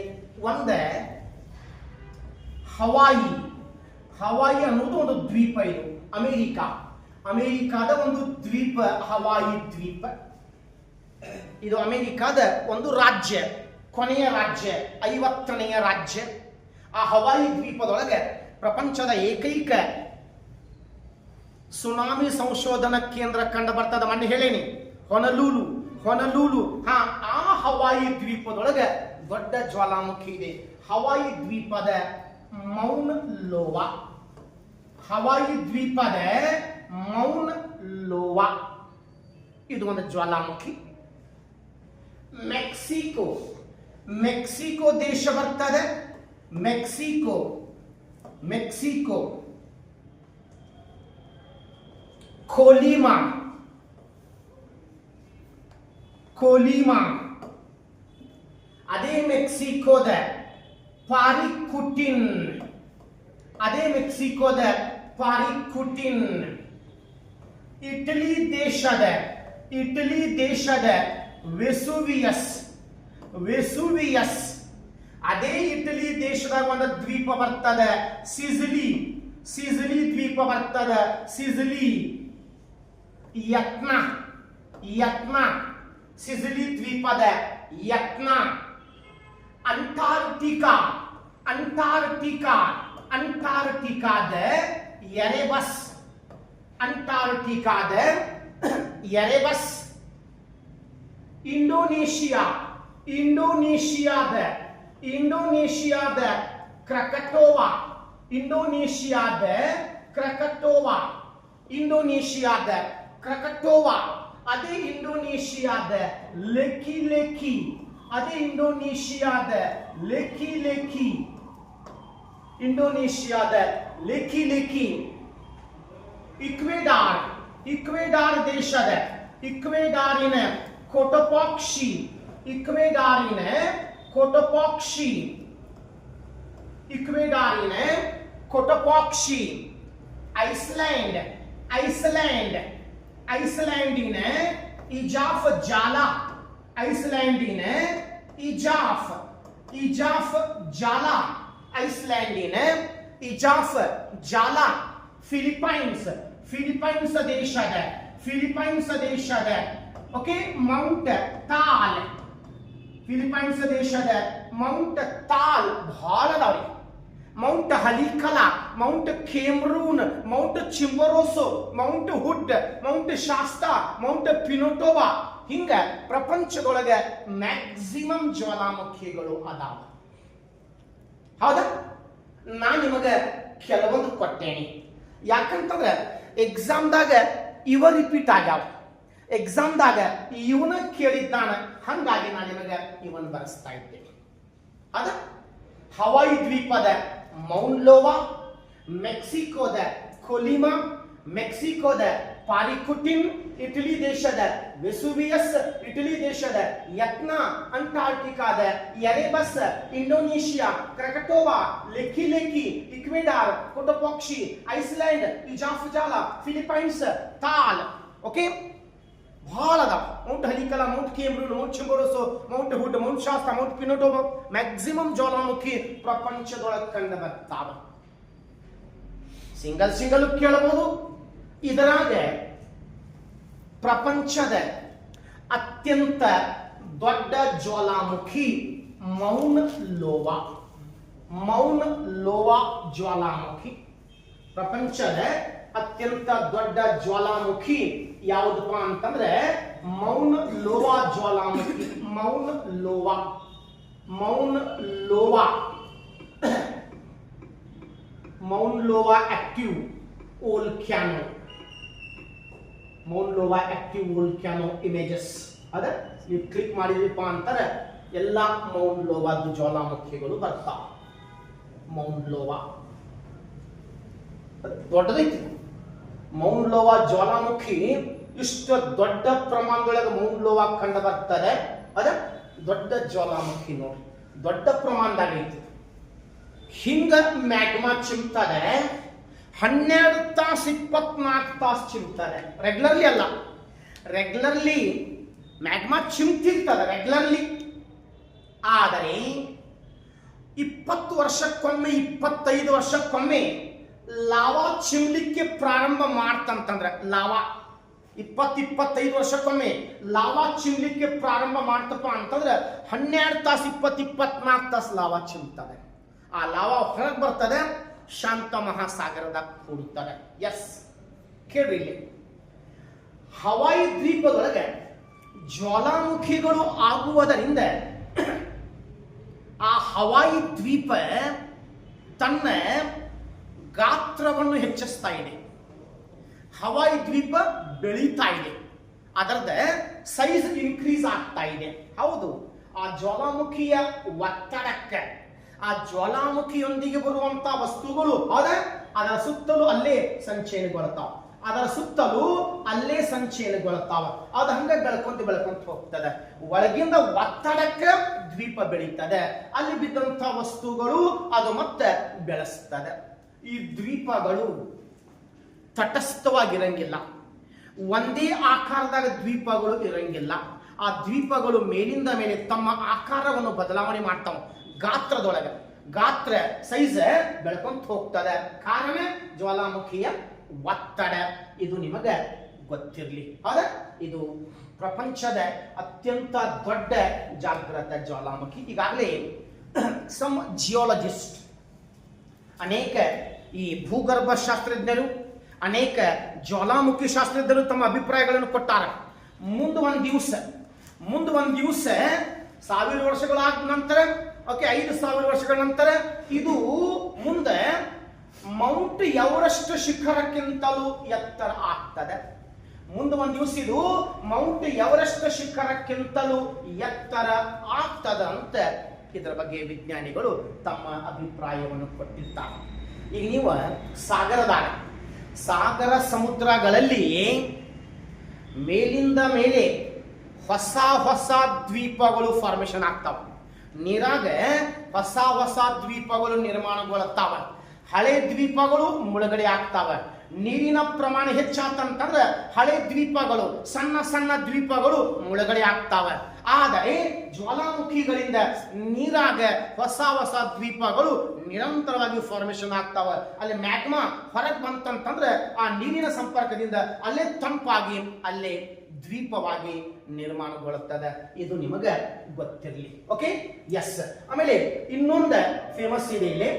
ಒಂದೇ ಹವಾಯಿ ಅನ್ನೋದು ಒಂದು ದ್ವೀಪ. ಇದು ಅಮೆರಿಕಾದ ಒಂದು ದ್ವೀಪ, ಹವಾಯಿ ದ್ವೀಪ. ಇದು ಅಮೆರಿಕಾದ ಒಂದು ರಾಜ್ಯ, ಕೊನೆಯ ರಾಜ್ಯ, 50ನೇ ರಾಜ್ಯ. ಆ ಹವಾಯಿ ದ್ವೀಪದೊಳಗೆ ಪ್ರಪಂಚದ ಏಕೈಕ ಸುನಾಮಿ ಸಂಶೋಧನಾ ಕೇಂದ್ರ ಕಂಡು ಬರ್ತದ. ಮೊನ್ನೆ ಹೇಳೇನಿ, ಹೊನಲೂಲು. ಆ ಹವಾಯಿ ದ್ವೀಪದೊಳಗೆ ದೊಡ್ಡ ಜ್ವಾಲಾಮುಖಿ ಇದೆ. ಹವಾಯಿ ದ್ವೀಪದ ಮೌನ್ ಲೋವಾ ಇದು ಒಂದು ಜ್ವಾಲಾಮುಖಿ. ಮೆಕ್ಸಿಕೋ ದೇಶ ಬರ್ತದೆ. ಮೆಕ್ಸಿಕೋ ಕೋಲಿಮಾ. ಅದೇ ಮೆಕ್ಸಿಕೋದ ಪಾರಿಕುಟಿನ್. ಇಟಲಿ ದೇಶದ ವೆಸುವಿಯಸ್. ಅದೇ ಇಟಲಿ ದೇಶದಾಗ ಒಂದು ದ್ವೀಪ ಬರ್ತದೆ, ಸಿಸಿಲಿ ದ್ವೀಪ ಬರ್ತದೆ. ಯತ್ನ ಸಿಸಿಲಿ ದ್ವೀಪದ ಯತ್ನ. ಅಂಟಾರ್ಟಿಕಾದ ಎರೆಬಸ್. ಇಂಡೋನೇಷಿಯಾದ ಕ್ರಕಟೋವಾ. ಅದೇ ಇಂಡೋನೇಷಿಯಾದ ಲೆಕ್ಕಿ. ಇಕ್ವೆಡಾರ್ ದೇಶದ ಇಕ್ವೆಡಾರಿನ ಕೊಟಪಾಕ್ಷಿ. ಐಸ್ಲ್ಯಾಂಡಿನ ಇಜಾಫ್ ಜಾಲ. ಫಿಲಿಪೈನ್ಸ್ ದೇಶದ ಓಕೆ ಮೌಂಟ್ ತಾಲ್ ಬಹಳ ಅದಾವ್ರಿ. ಮೌಂಟ್ ಹಲಿಕಲಾ, ಮೌಂಟ್ ಖೇಮ್ರೂನ್, ಮೌಂಟ್ ಚಿಂಬರೋಸೋ, ಮೌಂಟ್ ಹುಡ್, ಮೌಂಟ್ ಶಾಸ್ತಾ, ಮೌಂಟ್ ಪಿನೋಟೋವಾ. ಹಿಂಗ ಪ್ರಪಂಚದೊಳಗೆ ಮ್ಯಾಕ್ಸಿಮಮ್ ಜ್ವಾಲಾಮುಖಿಗಳು ಅದಾವ. ಹೌದಾ? ನಾನು ನಿಮಗೆ ಕೆಲವೊಂದು ಕೊಟ್ಟೇನಿ. ಯಾಕಂತಂದ್ರೆ ಎಕ್ಸಾಮ್ದಾಗ ಇವ ರಿಪೀಟ್ ಆಗ್ಯಾವ. ಎಕ್ಸಾಮ್ದಾಗ ಇವನ ಕೇಳಿದ್ದಾನ, ಹಂಗಾಗಿ ನಾನು ನಿಮಗೆ ಇವನ್ ಬರೆಸ್ತಾ ಇದ್ದೇನೆ. ಅದ ಹವಾಯಿ ದ್ವೀಪದ ಮೌನ್ ಲೋವಾ, ಮೆಕ್ಸಿಕೋದ ಕೊಲಿಮಾ, ಮೆಕ್ಸಿಕೋದ ಪಾರಿಕುಟಿನ್, ಇಟಲಿ ದೇಶದ ವೆಸುವಿಯಸ್, ಇಟಲಿ ದೇಶದ ಯತ್ನ, ಅಂಟಾರ್ಟಿಕಾದ ಎರೆಬಸ್, ಇಂಡೋನೇಷಿಯಾ ಕ್ರಕಟೋವಾ, ಲೆಕ್ಕಿ, ಇಕ್ವೆಡಾರ್, ಕೊಟಪಾಕ್ಷಿ, ಐಸ್ಲ್ಯಾಂಡ್, ಇಜಾಫ್ ಜಾಲ, ಫಿಲಿಪೈನ್ಸ್, ತಾಲ್. ಓಕೆ, ಬಹಳ ಅದಾವ. ಮೌಂಟ್ ಹಲಿಕಲಾ, ಮೌಂಟ್ ಕೇಮ್ರೂನ್, ಮೌಂಟ್ ಚಿಂಬರೋಸೋ, ಮೌಂಟ್ ಹುಡ್, ಮೌಂಟ್ ಶಾಸ್ತಾ, ಮೌಂಟ್ ಪಿನೋಟೋವಾ. ಮ್ಯಾಕ್ಸಿಮಮ್ ಜ್ವಾಲಾಮುಖಿ ಪ್ರಪಂಚದೊಳಗೆ ಕಂಡು ಬರ್ತಾವ. ಸಿಂಗಲ್ ಕೇಳಬಹುದು. ಇದರಾಗ ಪ್ರಪಂಚದ ಅತ್ಯಂತ ದೊಡ್ಡ ಜ್ವಾಲಾಮುಖಿ ಮೌನ್ ಲೋವಾ. ಮೌನ್ ಲೋವಾ ಜ್ವಾಲಾಮುಖಿ. ಪ್ರಪಂಚದ ಅತ್ಯಂತ ದೊಡ್ಡ ಜ್ವಾಲಾಮುಖಿ ಯಾವುದಪ್ಪ ಅಂತಂದ್ರೆ ಮೌನ್ ಲೋವಾ ಜ್ವಾಲಾಮುಖಿ. ಮೌನ್ ಲೋವಾ. ಮೌನ್ ಲೋವಾ. ಮೌನ್ ಲೋವಾ ಆಕ್ಟಿವ್ ವೋಲ್ಕ್ಯಾನೋ. ಮೌನ್ ಲೋವಾ ಆಕ್ಟಿವ್ ವೋಲ್ಕ್ಯಾನೋ ಇಮೇಜಸ್ ಅದ ನೀವು ಕ್ಲಿಕ್ ಮಾಡಿದ್ರಿಪ್ಪ ಅಂತಾರೆ ಎಲ್ಲ ಮೌನ್ ಲೋವಾದ ಜ್ವಾಲಾಮುಖಿಗಳು ಬರ್ತಾವ. ಮೌನ್ ಲೋವಾ ದೊಡ್ಡದೈತಿ. ಮೌನ್ ಲೋವಾ ಜ್ವಾಲಾಮುಖಿ ಇಷ್ಟು ದೊಡ್ಡ ಪ್ರಮಾಣದೊಳಗೆ ಮೌನ್ ಲೋವಾ ಕಂಡು ಬರ್ತಾರೆ. ಅದ ದೊಡ್ಡ ಜ್ವಾಲಾಮುಖಿ ನೋಡಿ, ದೊಡ್ಡ ಪ್ರಮಾಣದಾಗ ಐತಿ. ಹಿಂಗ ಮ್ಯಾಗ್ಮಾ ಚಿಮ್ತಾರೆ 12 ತಾಸು 24 ತಾಸು ಚಿಮ್ತಾರೆ. ರೆಗ್ಯುಲರ್ಲಿ ಅಲ್ಲ, ರೆಗ್ಯುಲರ್ಲಿ ಮ್ಯಾಗ್ಮಾ ಚಿಮ್ತಿರ್ತದೆ ರೆಗ್ಯುಲರ್ಲಿ. ಆದರೆ 20 ವರ್ಷಕ್ಕೊಮ್ಮೆ 25 ವರ್ಷಕ್ಕೊಮ್ಮೆ ಲಾವಾ ಚಿಮ್ಲಿಕ್ಕೆ ಪ್ರಾರಂಭ ಮಾಡ್ತಂತಂದ್ರೆ ಲಾವಾ 20-25 ವರ್ಷಕ್ಕೊಮ್ಮೆ ಲಾವಾ ಚಿಮ್ಲಿಕ್ಕೆ ಪ್ರಾರಂಭ ಮಾಡ್ತಪ್ಪ ಅಂತಂದ್ರೆ 12 ತಾಸು 20-24 ತಾಸು ಲಾವಾ ಚಿಮ್ತದೆ. ಆ ಲಾವಾ ಹೊರಗೆ ಬರ್ತದೆ, ಶಾಂತ ಮಹಾಸಾಗರದಾಗ ಕೂಡುತ್ತದೆ. ಎಸ್ ಕೇಳ್ರಿ, ಇಲ್ಲಿ ಹವಾಯಿ ದ್ವೀಪದೊಳಗೆ ಜ್ವಾಲಾಮುಖಿಗಳು ಆಗುವುದರಿಂದ ಆ ಹವಾಯಿ ದ್ವೀಪ ತನ್ನ ಗಾತ್ರವನ್ನು ಹೆಚ್ಚಿಸ್ತಾ ಇದೆ. ಹವಾಯಿ ದ್ವೀಪ ಬೆಳೀತಾ ಇದೆ, ಅದರದ ಸೈಜ್ ಇನ್ಕ್ರೀಸ್ ಆಗ್ತಾ ಇದೆ. ಹೌದು, ಆ ಜ್ವಾಲಾಮುಖಿಯ ಒತ್ತಡಕ್ಕೆ, ಆ ಜ್ವಾಲಾಮುಖಿಯೊಂದಿಗೆ ಬರುವಂತಹ ವಸ್ತುಗಳು ಅದರ ಸುತ್ತಲೂ ಅಲ್ಲೇ ಸಂಚಯನಗೊಳ್ತಾವ, ಅದರ ಸುತ್ತಲೂ ಅಲ್ಲೇ ಸಂಚಯನಗೊಳ್ತಾವ. ಅದು ಹಂಗ ಬೆಳ್ಕೊಂತ ಹೋಗ್ತದೆ. ಒಳಗಿಂದ ಒತ್ತಡಕ್ಕೆ ದ್ವೀಪ ಬೆಳೀತದೆ, ಅಲ್ಲಿ ಬಿದ್ದಂತ ವಸ್ತುಗಳು ಅದು ಮತ್ತೆ ಬೆಳೆಸ್ತದೆ. ಈ ದ್ವೀಪಗಳು ತಟಸ್ಥವಾಗಿರಂಗಿಲ್ಲ, ಒಂದೇ ಆಕಾರದಾಗ ದ್ವೀಪಗಳು ಇರಂಗಿಲ್ಲ. ಆ ದ್ವೀಪಗಳು ಮೇಲಿಂದ ಮೇಲೆ ತಮ್ಮ ಆಕಾರವನ್ನು ಬದಲಾವಣೆ ಮಾಡ್ತಾವ. ಗಾತ್ರದೊಳಗೆ ಗಾತ್ರ ಸೈಜ್ ಬೆಳ್ಕೊಂತ ಹೋಗ್ತದೆ. ಕಾರಣ ಜ್ವಾಲಾಮುಖಿಯ ಒತ್ತಡ. ಇದು ನಿಮಗೆ ಗೊತ್ತಿರಲಿ. ಹೌದಾ? ಇದು ಪ್ರಪಂಚದ ಅತ್ಯಂತ ದೊಡ್ಡ ಜಾಗೃತ ಜ್ವಾಲಾಮುಖಿ. ಈಗಾಗಲೇ ಸಮ್ ಜಿಯೋಲಜಿಸ್ಟ್, ಅನೇಕ ಈ ಭೂಗರ್ಭ ಶಾಸ್ತ್ರಜ್ಞರು, ಅನೇಕ ಜ್ವಾಲಾಮುಖಿ ಶಾಸ್ತ್ರಜ್ಞರು ತಮ್ಮ ಅಭಿಪ್ರಾಯಗಳನ್ನು ಕೊಟ್ಟಾರೆ. ಮುಂದೆ ಒಂದು ದಿವಸ 1000 ವರ್ಷಗಳಾದ ನಂತರ, 5000 ವರ್ಷಗಳ ನಂತರ ಇದು ಮುಂದೆ ಮೌಂಟ್ ಎವರೆಸ್ಟ್ ಶಿಖರಕ್ಕಿಂತಲೂ ಎತ್ತರ ಆಗ್ತದೆ. ಮುಂದೆ ಒಂದು ದಿವಸ ಇದು ಮೌಂಟ್ ಎವರೆಸ್ಟ್ ಶಿಖರಕ್ಕಿಂತಲೂ ಎತ್ತರ ಆಗ್ತದ ಅಂತ ಇದರ ಬಗ್ಗೆ ವಿಜ್ಞಾನಿಗಳು ತಮ್ಮ ಅಭಿಪ್ರಾಯವನ್ನು ಕೊಟ್ಟಿರ್ತಾರೆ. ಈಗ ನೀವು ಸಾಗರ ಸಮುದ್ರಗಳಲ್ಲಿ ಮೇಲಿಂದ ಮೇಲೆ ಹೊಸ ದ್ವೀಪಗಳು ಫಾರ್ಮೇಶನ್ ಆಗ್ತಾವ. ನೀರಾಗ ಹೊಸ ದ್ವೀಪಗಳು ನಿರ್ಮಾಣಗೊಳ್ತಾವ. ಹಳೆ ದ್ವೀಪಗಳು ಮುಳುಗಡೆ ಆಗ್ತಾವ. ನೀರಿನ ಪ್ರಮಾಣ ಹೆಚ್ಚಾತಂತಂದ್ರೆ ಹಳೆ ದ್ವೀಪಗಳು, ಸಣ್ಣ ದ್ವೀಪಗಳು ಮುಳುಗಡೆ ಆಗ್ತಾವ. ಆದರೆ ಜ್ವಾಲಾಮುಖಿಗಳಿಂದ ನೀರಾಗ ಹೊಸ ದ್ವೀಪಗಳು ನಿರಂತರವಾಗಿ ಫಾರ್ಮೇಶನ್ ಆಗ್ತಾವ. ಅಲ್ಲಿ ಮ್ಯಾಗ್ಮಾ ಹೊರಗೆ ಬಂತಂತಂದ್ರೆ ಆ ನೀರಿನ ಸಂಪರ್ಕದಿಂದ ಅಲ್ಲೇ ತಂಪಾಗಿ ಅಲ್ಲೇ ದ್ವೀಪವಾಗಿ ನಿರ್ಮಾಣಗೊಳ್ಳುತ್ತದೆ. ಇದು ನಿಮಗೆ ಗೊತ್ತಿರಲಿ. Okay, yes. ಆಮೇಲೆ ಇನ್ನೊಂದು ಫೇಮಸ್ ಇದೆ ಇಲ್ಲಿ,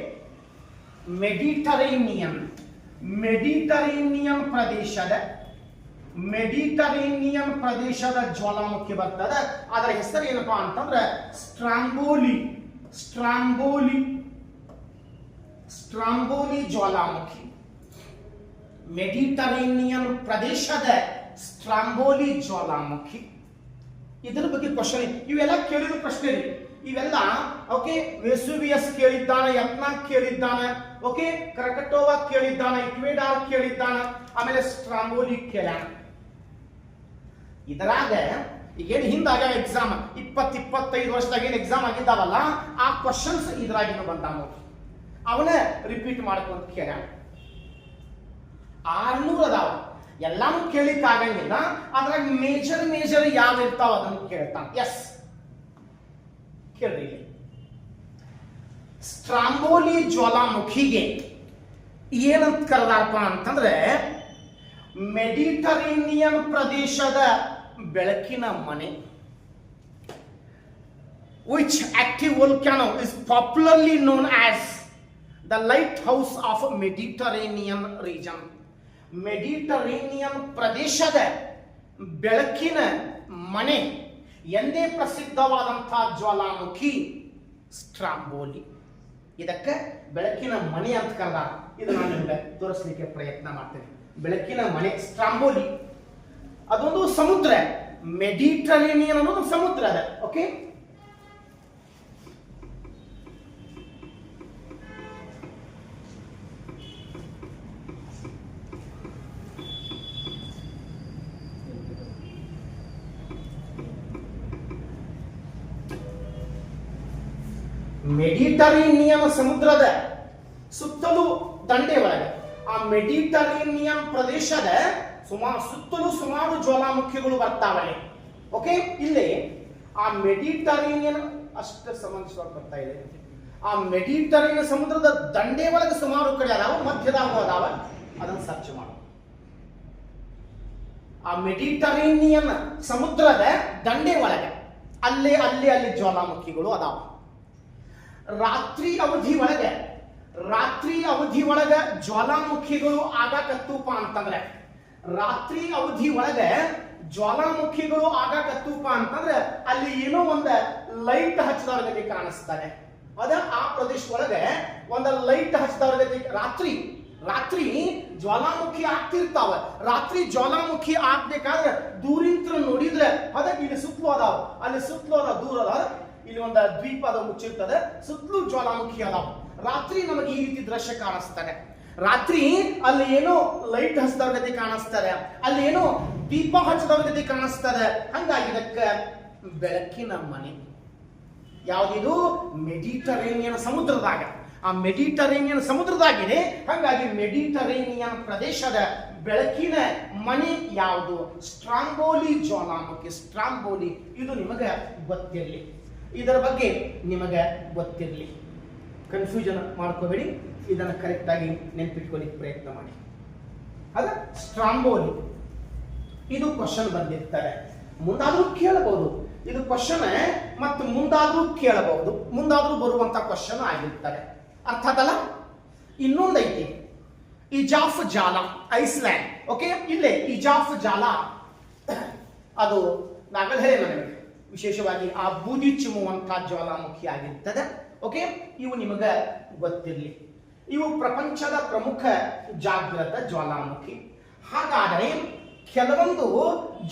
ಮೆಡಿಟರೇನಿಯನ್ ಪ್ರದೇಶದ ಜ್ವಾಲಾಮುಖಿ ಬರ್ತದೆ. ಅದರ ಹೆಸರು ಏನಪ್ಪಾ ಅಂತಂದ್ರೆ ಸ್ಟ್ರಾಂಬೋಲಿ ಜ್ವಾಲಾಮುಖಿ. ಮೆಡಿಟರೇನಿಯನ್ ಪ್ರದೇಶದ ಸ್ಟ್ರಾಂಬೋಲಿ ಜ್ವಾಲಾಮುಖಿ. ಇದರ ಬಗ್ಗೆ ಕ್ವಶನ್, ಇವೆಲ್ಲ ಕೇಳಿದ ಪ್ರಶ್ನೆ ರೀ ಇವೆಲ್ಲ. ಓಕೆ, ವೆಸುವಿಯಸ್ ಕೇಳಿದ್ದಾನೆ, ಯತ್ನಾಕ್ ಕೇಳಿದ್ದಾನೆ, ಓಕೆ, ಕ್ರಕಟೋವಾ ಕೇಳಿದ್ದಾನೆ, ಇಕ್ವೆಡಾರ್ ಕೇಳಿದ್ದಾನೆ, ಆಮೇಲೆ ಸ್ಟ್ರಾಂಬೋಲಿ ಕೇಳ್ಯಾನ. ಇದರಾಗ ಈಗೇನು ಹಿಂದಾಗ ಎಕ್ಸಾಮ್ 20-25 ವರ್ಷದಾಗ ಏನು ಎಕ್ಸಾಮ್ ಆಗಿದ್ದಾವಲ್ಲ, ಆ ಕ್ವಶನ್ಸ್ ಇದ್ರಾಗಿನ ಬಂದ ನೋಡಿ. ಅವನೇ ರಿಪೀಟ್ ಮಾಡ್ಕೊಂತ ಕೇಳ್ಯಾನ. 600 ಅದಾವ, ಎಲ್ಲಾನು ಕೇಳಿಕ್ ಆಗಂಗಿಲ್ಲ. ಅದ್ರಾಗ ಮೇಜರ್ ಯಾವ ಇರ್ತಾವ ಅದನ್ನು ಕೇಳ್ತಾನ. ಎಸ್, ಕೇಳ್ರಿ. ಸ್ಟ್ರಾಂಬೋಲಿ ಜ್ವಾಲಾಮುಖಿಗೆ ಏನಂತ ಕರೆದಾರಪ್ಪ ಅಂತಂದ್ರೆ ಮೆಡಿಟರೇನಿಯನ್ ಪ್ರದೇಶದ ಬೆಳಕಿನ ಮನೆ. Which active volcano is popularly known as the lighthouse of Mediterranean region. Mediterranean ಪ್ರದೇಶದ ಬೆಳಕಿನ ಮನೆ ಎಂದೇ ಪ್ರಸಿದ್ಧವಾದಂತಹ ಜ್ವಾಲಾಮುಖಿ ಸ್ಟ್ರಾಂಬೋಲಿ. ಇದಕ್ಕೆ ಬೆಳಕಿನ ಮನೆ ಅಂತ ಕರೆದ. ಇದು ನಾನು ನಿಮಗೆ ತೋರಿಸಲಿಕ್ಕೆ ಪ್ರಯತ್ನ ಮಾಡ್ತೇನೆ. ಬೆಳಕಿನ ಮನೆ ಸ್ಟ್ರಾಂಬೋಲಿ ಅದೊಂದು ಸಮುದ್ರ. ಮೆಡಿಟರೇನಿಯನ್ ಅನ್ನೋದು ಸಮುದ್ರ ಅದ. ಓಕೆ, ಮೆಡಿಟರೇನಿಯನ್ ಸಮುದ್ರದ ಸುತ್ತಲೂ ದಂಡೆ ಒಳಗೆ ಆ ಮೆಡಿಟರೇನಿಯನ್ ಪ್ರದೇಶದ ಸುತ್ತಲೂ ಸುಮಾರು ಜ್ವಾಲಾಮುಖಿಗಳು ಬರ್ತಾವೆ. ಓಕೆ, ಇಲ್ಲಿ ಆ ಮೆಡಿಟರೇನಿಯನ್ ಅಷ್ಟು ಸಂಬಂಧಿಸಿದ ಬರ್ತಾ ಇದೆ. ಆ ಮೆಡಿಟರೇನಿಯನ್ ಸಮುದ್ರದ ದಂಡೆ ಒಳಗೆ ಸುಮಾರು ಕಡೆ ಅದಾವ, ಮಧ್ಯದಾಗ ಅದಾವ. ಅದನ್ನು ಸರ್ಚ್ ಮಾಡು. ಆ ಮೆಡಿಟರೇನಿಯನ್ ಸಮುದ್ರದ ದಂಡೆ ಒಳಗೆ ಅಲ್ಲಿ ಜ್ವಾಲಾಮುಖಿಗಳು ಅದಾವ. ರಾತ್ರಿ ಅವಧಿ ಒಳಗೆ ಜ್ವಾಲಾಮುಖಿಗಳು ಆಗಾಕತ್ತೂಪ ಅಂತಂದ್ರೆ, ರಾತ್ರಿ ಅವಧಿ ಒಳಗೆ ಜ್ವಾಲಾಮುಖಿಗಳು ಆಗಾಕತ್ತೂಪ ಅಂತಂದ್ರೆ ಅಲ್ಲಿ ಏನೋ ಒಂದು ಲೈಟ್ ಹಚ್ಚಿದವ್ರ ಗತಿ ಕಾಣಿಸ್ತಾರೆ. ಅದ ಆ ಪ್ರದೇಶ ಒಳಗೆ ಒಂದು ಲೈಟ್ ಹಚ್ಚಿದವ್ರ ಗತಿ ರಾತ್ರಿ ಜ್ವಾಲಾಮುಖಿ ಆಗ್ತಿರ್ತಾವ. ರಾತ್ರಿ ಜ್ವಾಲಾಮುಖಿ ಆಗ್ಬೇಕಾದ್ರೆ ದೂರಿಂತ್ರ ನೋಡಿದ್ರೆ ಅದ ಇಲ್ಲಿ ಸುತ್ತಲೂ ಅದಾವ, ಅಲ್ಲಿ ಸುತ್ತಲೂ ಅದಾವ, ದೂರ ಅದಾವ. ಇಲ್ಲಿ ಒಂದು ದ್ವೀಪ ಅದ ಮುಚ್ಚಿರ್ತದೆ, ಸುತ್ತಲೂ ಜ್ವಾಲಾಮುಖಿ ಅದಾವ. ರಾತ್ರಿ ನಮಗೆ ಈ ರೀತಿ ದೃಶ್ಯ ಕಾಣಿಸ್ತಾರೆ. ರಾತ್ರಿ ಅಲ್ಲಿ ಏನೋ ಲೈಟ್ ಹಚ್ಚಿದವ್ರ ಗತಿ ಕಾಣಿಸ್ತಾರೆ, ಅಲ್ಲಿ ಏನೋ ದೀಪ ಹಚ್ಚಿದವ್ರ ಗತಿ ಕಾಣಿಸ್ತಾರೆ. ಹಂಗಾಗಿ ಇದಕ್ಕೆ ಬೆಳಕಿನ ಮನೆ. ಯಾವ್ದಿದು? ಮೆಡಿಟರೇನಿಯನ್ ಸಮುದ್ರದಾಗ. ಆ ಮೆಡಿಟರೇನಿಯನ್ ಸಮುದ್ರದಾಗಿದೆ. ಹಾಗಾಗಿ ಮೆಡಿಟರೇನಿಯನ್ ಪ್ರದೇಶದ ಬೆಳಕಿನ ಮನೆ ಯಾವುದು? ಸ್ಟ್ರಾಂಬೋಲಿ ಜ್ವಾಲಾಮುಖಿ. ಸ್ಟ್ರಾಂಬೋಲಿ ಇದು ನಿಮಗೆ ಗೊತ್ತಿರಲಿ, ಇದರ ಬಗ್ಗೆ ನಿಮಗೆ ಗೊತ್ತಿರಲಿ. ಕನ್ಫ್ಯೂಷನ್ ಮಾಡ್ಕೋಬೇಡಿ, ಇದನ್ನು ಕರೆಕ್ಟ್ ಆಗಿ ನೆನ್ಪಿಟ್ಕೊಳ್ಳಿಕ್ಕೆ ಪ್ರಯತ್ನ ಮಾಡಿ. ಅದ ಸ್ಟ್ರಾಂಬೋಲಿ. ಇದು ಕ್ವಶನ್ ಬಂದಿರ್ತಾರೆ, ಮುಂದಾದ್ರೂ ಕೇಳಬಹುದು. ಇದು ಕ್ವಶನ್ ಮತ್ತು ಮುಂದಾದ್ರೂ ಕೇಳಬಹುದು, ಮುಂದಾದ್ರೂ ಬರುವಂತ ಕ್ವಶನ್ ಆಗಿರ್ತಾರೆ. ಅರ್ಥ ಆತಲ್ಲ? ಇನ್ನೊಂದೈತಿ ಇಜಾಫ್ ಜಾಲ, ಐಸ್ಲ್ಯಾಂಡ್. ಓಕೆ, ಇಲ್ಲೇ ಇಜಾಫ್ ಜಾಲ ಅದು ನಾಗಲ್ ಹೇಳಿ ನನಗೆ ವಿಶೇಷವಾಗಿ ಆ ಬೂದಿ ಚಿಮ್ಮುವಂತಹ ಜ್ವಾಲಾಮುಖಿ ಆಗಿರ್ತದೆ. ಓಕೆ, ಇವು ನಿಮಗೆ ಗೊತ್ತಿರಲಿ. ಇವು ಪ್ರಪಂಚದ ಪ್ರಮುಖ ಜಾಗೃತ ಜ್ವಾಲಾಮುಖಿ. ಹಾಗಾದರೆ ಕೆಲವೊಂದು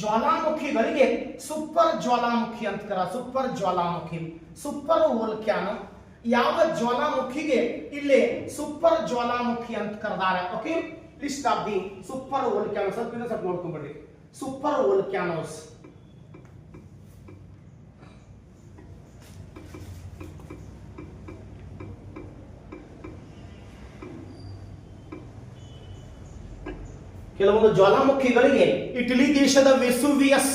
ಜ್ವಾಲಾಮುಖಿಗಳಿಗೆ ಸೂಪರ್ ಜ್ವಾಲಾಮುಖಿ ಅಂತ ಕರ. ಸೂಪರ್ ಜ್ವಾಲಾಮುಖಿ, ಸೂಪರ್ ವೋಲ್ಕ್ಯಾನೋ. ಯಾವ ಜ್ವಾಲಾಮುಖಿಗೆ ಇಲ್ಲಿ ಸೂಪರ್ ಜ್ವಾಲಾಮುಖಿ ಅಂತ ಕರೆದಾರೆ? Okay, list of the super volcano. ಸ್ವಲ್ಪ ನೋಡ್ಕೊಂಡ್ಬಿಡ್ರಿ. ಸೂಪರ್ ವೋಲ್ಕ್ಯಾನೋಸ್ ಕೆಲವೊಂದು ಜ್ವಾಲಾಮುಖಿಗಳಿಗೆ ಇಟಲಿ ದೇಶದ ವೆಸುವಿಯಸ್,